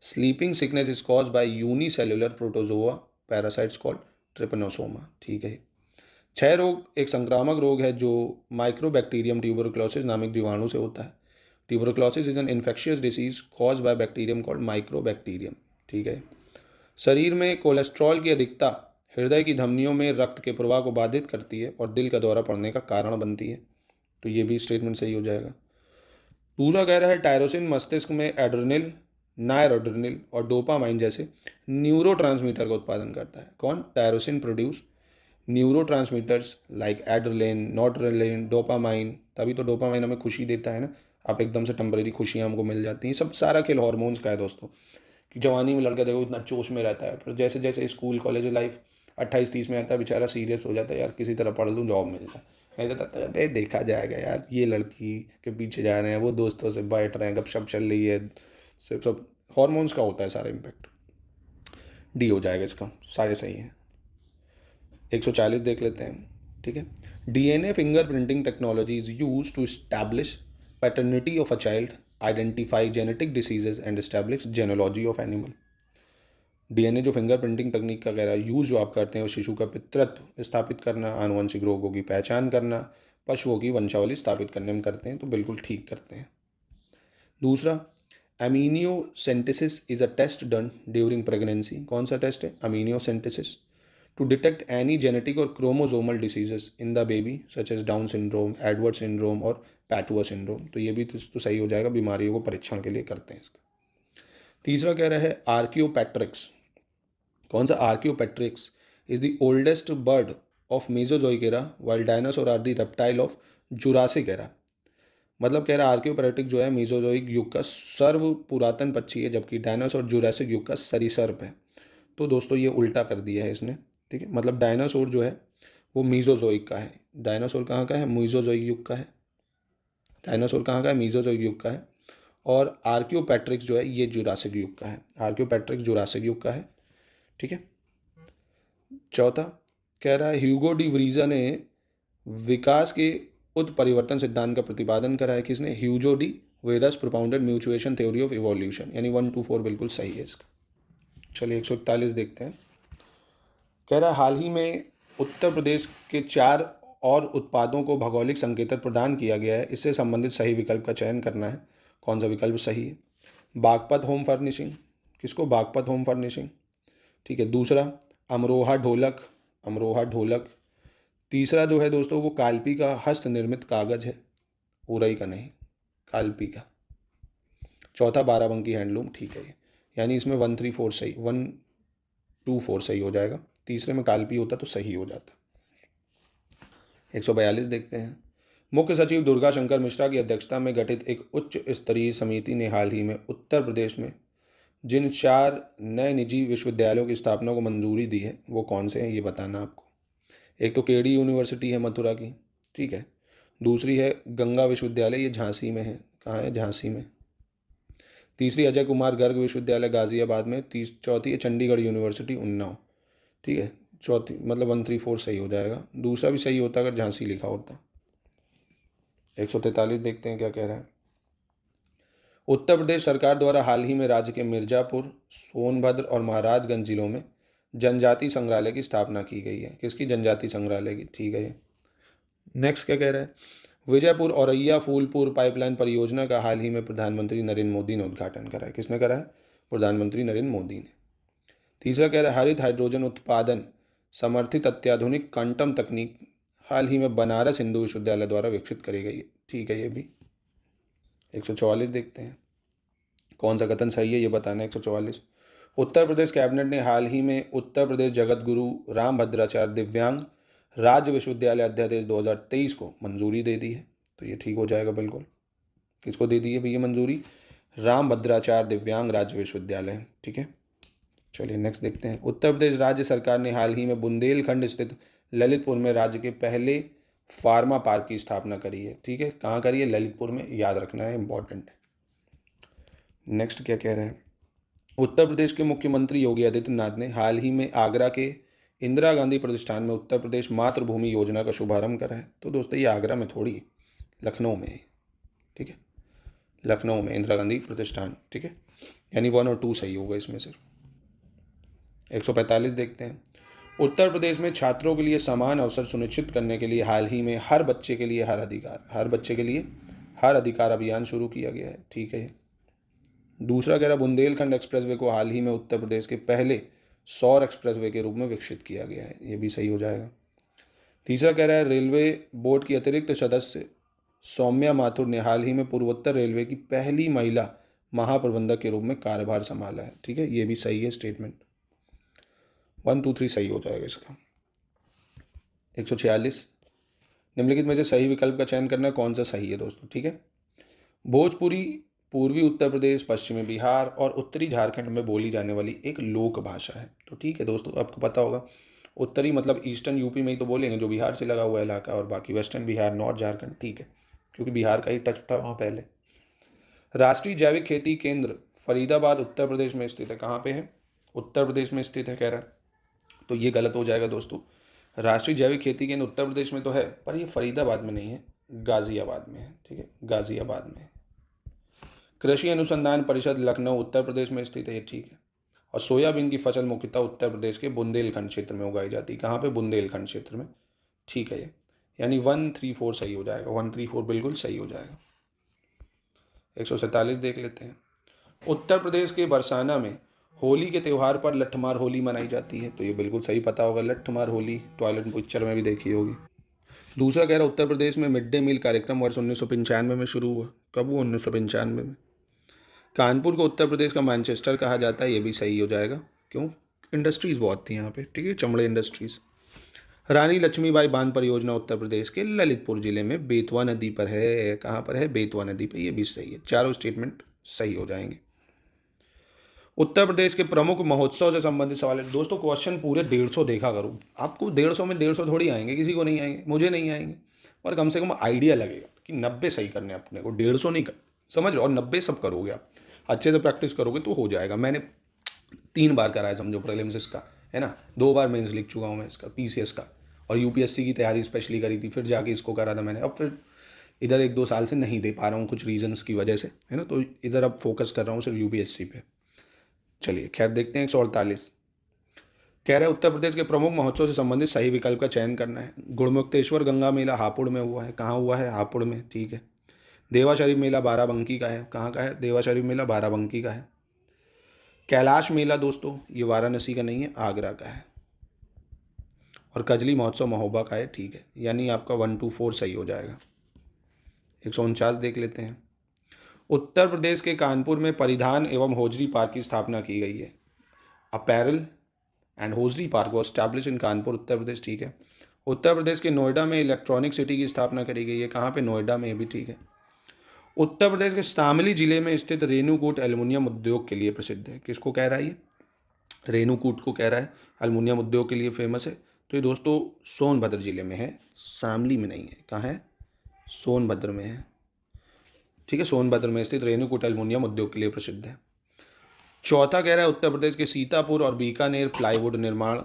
Sleeping sickness is cause by unicellular protozoa parasites called Trypanosoma, ठीक है। क्षय रोग एक संक्रामक रोग है जो माइक्रोबैक्टीरियम ट्यूबरक्लोसिस नामक जीवाणु से होता है। Tuberculosis is an infectious disease cause by bacterium called mycobacterium, ठीक है। शरीर में कोलेस्ट्रॉल की अधिकता हृदय की धमनियों में रक्त के प्रवाह को बाधित करती है और दिल का दौरा पड़ने का कारण बनती है, तो ये भी स्टेटमेंट सही हो जाएगा। दूसरा कह रहा है टायरोसिन मस्तिष्क में एड्रेनल, नायरोड्रेनल और डोपामाइन जैसे न्यूरोट्रांसमीटर का उत्पादन करता है। कौन? Tyrosine produce neurotransmitters like adrenaline, noradrenaline, dopamine. तभी तो डोपामाइन हमें खुशी देता है ना, आप एकदम से टेम्परेरी खुशियाँ हमको मिल जाती हैं। सब सारा खेल हॉर्मोन्स का है दोस्तों, कि जवानी में लड़का देखो इतना जोश में रहता है, फिर जैसे जैसे स्कूल कॉलेज लाइफ 28-30 में आता है बेचारा सीरियस हो जाता है, यार किसी तरह पढ़ लूँ जॉब मिल जाए। नहीं तो अरे देखा जाएगा यार, ये लड़की के पीछे जा रहे हैं, वो दोस्तों से बैठ रहे हैं, गपशप चल रही है, सिर्फ सब हॉर्मोन्स का होता है सारा इम्पैक्ट। डी हो जाएगा इसका, सारे सही हैं। 140 देख लेते हैं, ठीक है। DNA fingerprinting technology is use to establish paternity of a child, identify genetic diseases and establish genealogy of animal. DNA जो फिंगरप्रिंटिंग तकनीक का वगैरह यूज़ जो आप करते हैं वो शिशु का पितृत्व स्थापित करना, आनुवंशिक रोगों की पहचान करना, पशुओं की वंशावली स्थापित करने में करते हैं, तो बिल्कुल ठीक करते हैं। दूसरा, amniocentesis is a test done during pregnancy. कौन सा टेस्ट है? Amniocentesis to detect any genetic और chromosomal diseases in the baby such as Down syndrome, Edward syndrome और पैटुआ सिंड्रोम, तो ये भी तो सही हो जाएगा, बीमारियों को परीक्षण के लिए करते हैं इसका। तीसरा कह रहा है आर्कियोपैट्रिक्स। कौन सा? Archaeopteryx is the oldest bird of Mesozoic era while dinosaur are the reptile of Jurassic era. मतलब कह रहा है आर्कियोपैट्रिक जो है मेसोजोइक युग का सर्व पुरातन पक्षी है, जबकि डायनासोर जुरासिक युग का सरीसर्प है। तो दोस्तों ये उल्टा कर दिया है इसने, ठीक है। मतलब डायनासोर जो है वो मीजोजोइक का है। डायनासोर कहाँ का है? मीजोजोइक युग का है। डायनासोर कहाँ का है? मीजोजोइक युग का है। और आर्कियोपैट्रिक्स जो है ये जुरासिक युग का है। आर्कियोपैट्रिक्स जुरासिक युग का है, ठीक है। चौथा कह रहा है ह्यूगो डी व्रीजा ने विकास के उत्परिवर्तन सिद्धांत का प्रतिपादन करा है। किसने? Hugo de Vries propounded mutation theory of evolution, यानी 1, 2, 4 बिल्कुल सही है इसका। चलिए 141 देखते हैं। कह रहा है हाल ही में उत्तर प्रदेश के 4 और उत्पादों को भौगोलिक संकेतक प्रदान किया गया है। इससे संबंधित सही विकल्प का चयन करना है, कौन सा विकल्प सही है? बागपत होम फर्निशिंग, किसको? बागपत होम फर्निशिंग, ठीक है। दूसरा अमरोहा ढोलक, अमरोहा ढोलक। तीसरा जो है दोस्तों वो काल्पी का हस्त निर्मित कागज है, उरई का नहीं, काल्पी का। चौथा बाराबंकी हैंडलूम, ठीक है। यानी इसमें 1, 3, 4 सही, 1, 2, 4 सही हो जाएगा। तीसरे में काल्पी होता तो सही हो जाता। 142 देखते हैं। मुख्य सचिव दुर्गा शंकर मिश्रा की अध्यक्षता में गठित एक उच्च स्तरीय समिति ने हाल ही में उत्तर प्रदेश में जिन 4 नए निजी विश्वविद्यालयों की स्थापना को मंजूरी दी है वो कौन से हैं ये बताना आपको। एक तो केडी यूनिवर्सिटी है मथुरा की, ठीक है। दूसरी है गंगा विश्वविद्यालय, ये झांसी में है। कहाँ है? झांसी में। तीसरी अजय कुमार गर्ग विश्वविद्यालय गाजियाबाद में। चौथी है चंडीगढ़ यूनिवर्सिटी उन्नाव, ठीक है। चौथी मतलब 1, 3, 4 सही हो जाएगा। दूसरा भी सही होता अगर झांसी लिखा होता। 143 देखते हैं क्या कह रहा है। उत्तर प्रदेश सरकार द्वारा हाल ही में राज्य के मिर्जापुर, सोनभद्र और महाराजगंज जिलों में जनजाति संग्रहालय की स्थापना की गई है। किसकी? जनजाति संग्रहालय की, ठीक है। नेक्स्ट क्या कह रहा है? विजयपुर औरैया फूलपुर पाइपलाइन परियोजना का हाल ही में प्रधानमंत्री नरेंद्र मोदी ने उद्घाटन करा है। किसने करा है? प्रधानमंत्री नरेंद्र मोदी ने। तीसरा कह रहा है हरित हाइड्रोजन उत्पादन समर्थित अत्याधुनिक क्वांटम तकनीक हाल ही में बनारस हिंदू विश्वविद्यालय द्वारा विकसित करी गई है, ठीक है। ये भी 144 देखते हैं, कौन सा कथन सही है ये बताना है। 144 उत्तर प्रदेश कैबिनेट ने हाल ही में उत्तर प्रदेश जगत गुरु रामभद्राचार्य दिव्यांग राज्य विश्वविद्यालय अध्यादेश 2023 को मंजूरी दे दी है। तो ये ठीक हो जाएगा बिल्कुल। किसको दे दी है भैया मंजूरी? रामभद्राचार्य दिव्यांग राज्य विश्वविद्यालय। ठीक है, चलिए नेक्स्ट देखते हैं। उत्तर प्रदेश राज्य सरकार ने हाल ही में बुंदेलखंड स्थित ललितपुर में राज्य के पहले फार्मा पार्क की स्थापना करी है। ठीक है, कहाँ करी है? ललितपुर में, याद रखना है, इंपॉर्टेंट है। नेक्स्ट क्या कह रहे हैं? उत्तर प्रदेश के मुख्यमंत्री योगी आदित्यनाथ ने हाल ही में आगरा के इंदिरा गांधी प्रतिष्ठान में उत्तर प्रदेश मातृभूमि योजना का शुभारंभ करा है। तो दोस्तों ये आगरा में थोड़ी, लखनऊ में है। ठीक है, लखनऊ में इंदिरा गांधी प्रतिष्ठान। ठीक है, यानी 1 और 2 सही होगा इसमें सिर्फ। 145 देखते हैं। उत्तर प्रदेश में छात्रों के लिए समान अवसर सुनिश्चित करने के लिए हाल ही में हर बच्चे के लिए हर अधिकार अभियान शुरू किया गया है। ठीक है। दूसरा कह रहा है बुंदेलखंड एक्सप्रेसवे को हाल ही में उत्तर प्रदेश के पहले सौर एक्सप्रेसवे के रूप में विकसित किया गया है। ये भी सही हो जाएगा। तीसरा कह रहा है रेलवे बोर्ड की अतिरिक्त सदस्य सौम्या माथुर ने हाल ही में पूर्वोत्तर रेलवे की पहली महिला महाप्रबंधक के रूप में कार्यभार संभाला है। ठीक है, ये भी सही है स्टेटमेंट। 1, 2, 3 सही हो जाएगा इसका। 146 निम्नलिखित में से सही विकल्प का चयन करना, कौन सा सही है दोस्तों? ठीक है, भोजपुरी पूर्वी उत्तर प्रदेश, पश्चिमी बिहार और उत्तरी झारखंड में बोली जाने वाली एक लोक भाषा है। तो ठीक है दोस्तों, आपको पता होगा उत्तरी मतलब ईस्टर्न यूपी में ही तो बोलेंगे, जो बिहार से लगा हुआ इलाका, और बाकी वेस्टर्न बिहार, नॉर्थ झारखंड। ठीक है, क्योंकि बिहार का ही टच था वहाँ पहले। राष्ट्रीय जैविक खेती केंद्र फरीदाबाद उत्तर प्रदेश में स्थित है। कहाँ पे है? उत्तर प्रदेश में स्थित है कह रहा है। तो ये गलत हो जाएगा दोस्तों। राष्ट्रीय जैविक खेती केंद्र उत्तर प्रदेश में तो है, पर ये फरीदाबाद में नहीं है, गाजियाबाद में है। ठीक है, गाजियाबाद में। कृषि अनुसंधान परिषद लखनऊ उत्तर प्रदेश में स्थित है। ये ठीक है। और सोयाबीन की फसल मुख्यतः उत्तर प्रदेश के बुंदेलखंड क्षेत्र में उगाई जाती है। कहाँ पे? बुंदेलखंड क्षेत्र में। ठीक है, ये यानी 1, 3, 4 सही हो जाएगा। 1, 3, 4 बिल्कुल सही हो जाएगा। 147 देख लेते हैं। उत्तर प्रदेश के बरसाना में होली के त्यौहार पर लठमार होली मनाई जाती है। तो ये बिल्कुल सही पता होगा, लठमार होली टॉयलेट पिक्चर में भी देखी होगी। दूसरा कह रहा है उत्तर प्रदेश में मिड डे मील कार्यक्रम वर्ष 1995 में शुरू हुआ। कब हुआ? 1995 में। कानपुर को उत्तर प्रदेश का मैनचेस्टर कहा जाता है। ये भी सही हो जाएगा। क्यों? इंडस्ट्रीज़ बहुत थी यहाँ पे। ठीक है, चमड़े इंडस्ट्रीज़। रानी लक्ष्मीबाई बांध परियोजना उत्तर प्रदेश के ललितपुर जिले में बेतवा नदी पर है। कहाँ पर है? बेतवा नदी पर। ये भी सही है। चारों स्टेटमेंट सही हो जाएंगे। उत्तर प्रदेश के प्रमुख महोत्सव से संबंधित सवाल है। दोस्तों क्वेश्चन पूरे 150 देखा करो। आपको 150 में 150 थोड़ी आएंगे, किसी को नहीं आएंगे, मुझे नहीं आएंगे, पर कम से कम आइडिया लगेगा कि 90 सही करने अपने को, 150 नहीं कर, समझ लो। और 90 सब करोगे आप, अच्छे से प्रैक्टिस करोगे तो हो जाएगा। मैंने 3 बार कराया समझो प्रीलिम्स इसका, है ना। 2 बार मेंस लिख चुका हूँ मैं इसका, पीसीएस का, और यूपीएससी की तैयारी स्पेशली करी थी, फिर जाके इसको करा था मैंने। अब फिर इधर 1-2 साल से नहीं दे पा रहा हूँ कुछ रीजन्स की वजह से, है ना। तो इधर अब फोकस कर रहा हूँ सिर्फ यूपीएससी पे। चलिए खैर देखते हैं। 148 कह रहे हैं उत्तर प्रदेश के प्रमुख महोत्सव से संबंधित सही विकल्प का चयन करना है। गुणमुक्तेश्वर गंगा मेला हापुड़ में हुआ है। कहाँ हुआ है? हापुड़ में। ठीक है। देवा शरीफ मेला बाराबंकी का है। कहाँ का है? देवा शरीफ मेला बाराबंकी का है। कैलाश मेला दोस्तों ये वाराणसी का नहीं है, आगरा का है। और कजली महोत्सव महोबा का है। ठीक है, यानी आपका 1, 2, 4 सही हो जाएगा। 149 देख लेते हैं। उत्तर प्रदेश के कानपुर में परिधान एवं होजरी पार्क की स्थापना की गई है। Apparel and hosiery park was establish in Kanpur Uttar Pradesh. ठीक है। उत्तर प्रदेश के नोएडा में इलेक्ट्रॉनिक सिटी की स्थापना करी गई है। कहाँ पे? नोएडा में। भी ठीक है। उत्तर प्रदेश के शामली जिले में स्थित रेणुकूट एल्युमिनियम उद्योग के लिए प्रसिद्ध है। किसको कह रहा है ये? रेणुकूट को कह रहा है, एल्युमिनियम उद्योग के लिए फेमस है। तो ये दोस्तों सोनभद्र जिले में है, शामली में नहीं है। कहाँ है? सोनभद्र में है। ठीक है, सोनभद्र में स्थित रेणुकूट एल्युमिनियम उद्योग के लिए प्रसिद्ध है। चौथा कह रहा है उत्तर प्रदेश के सीतापुर और बीकानेर प्लाईवुड निर्माण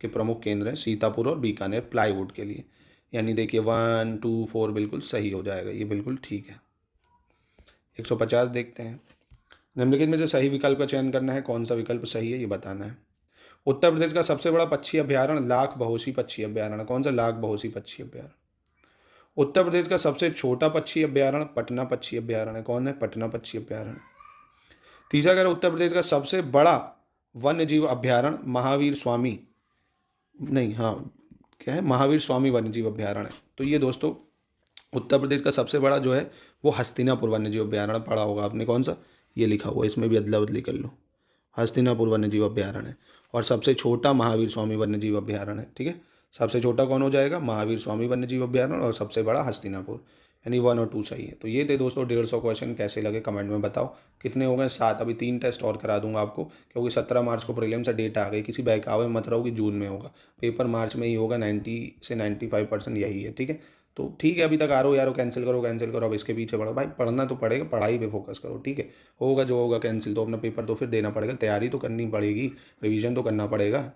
के प्रमुख केंद्र हैं। सीतापुर और बीकानेर प्लाईवुड के लिए, यानी देखिए 1, 2, 4 बिल्कुल सही हो जाएगा। ये बिल्कुल ठीक है। 150 देखते हैं। निम्नलिखित में से सही विकल्प का चयन करना है। कौन सा विकल्प सही है ये बताना है। उत्तर प्रदेश का सबसे बड़ा पक्षी अभ्यारण्य लाख बहोशी पक्षी अभ्यारण्य। कौन सा? लाख बहोशी पक्षी अभ्यारण्य। उत्तर प्रदेश का सबसे छोटा पक्षी अभ्यारण्य पटना पक्षी अभ्यारण्य। कौन है? पटना पक्षी अभ्यारण्य। तीसरा कह रहा उत्तर प्रदेश का सबसे बड़ा वन्यजीव अभ्यारण्य महावीर स्वामी, नहीं, हाँ क्या है? महावीर स्वामी वन्यजीव अभ्यारण्य। तो ये दोस्तों उत्तर प्रदेश का सबसे बड़ा जो है वो हस्तिनापुर वन्यजीव अभ्यारण्य। पढ़ा होगा आपने। कौन सा? ये लिखा हुआ, इसमें भी अदला बदली कर लो। हस्तिनापुर वन्यजीव अभ्यारण्य है। और सबसे छोटा महावीर स्वामी वन्यजीव अभ्यारण्य है। ठीक है, सबसे छोटा कौन हो जाएगा? महावीर स्वामी वन्यजीव अभ्यारण्य, और सबसे बड़ा हस्तिनापुर, यानी 1 और 2 सही है। तो ये थे दोस्तों 150 क्वेश्चन, कैसे लगे कमेंट में बताओ। कितने हो गए? 7। अभी 3 टेस्ट और करा दूंगा आपको, क्योंकि 17 मार्च को प्रीलिम से डेट आ गई। किसी बहकावे में मत रहो कि जून में होगा, पेपर मार्च में ही होगा। 90 से 95% यही है। ठीक है, तो ठीक है, अभी तक RO यारो कैंसिल करो, अब इसके पीछे पढ़ो भाई। पढ़ना तो पड़ेगा, पढ़ाई पे फोकस करो। ठीक है, होगा जो होगा कैंसिल, तो अपना पेपर तो फिर देना पड़ेगा, तैयारी तो करनी पड़ेगी, रिवीजन तो करना पड़ेगा।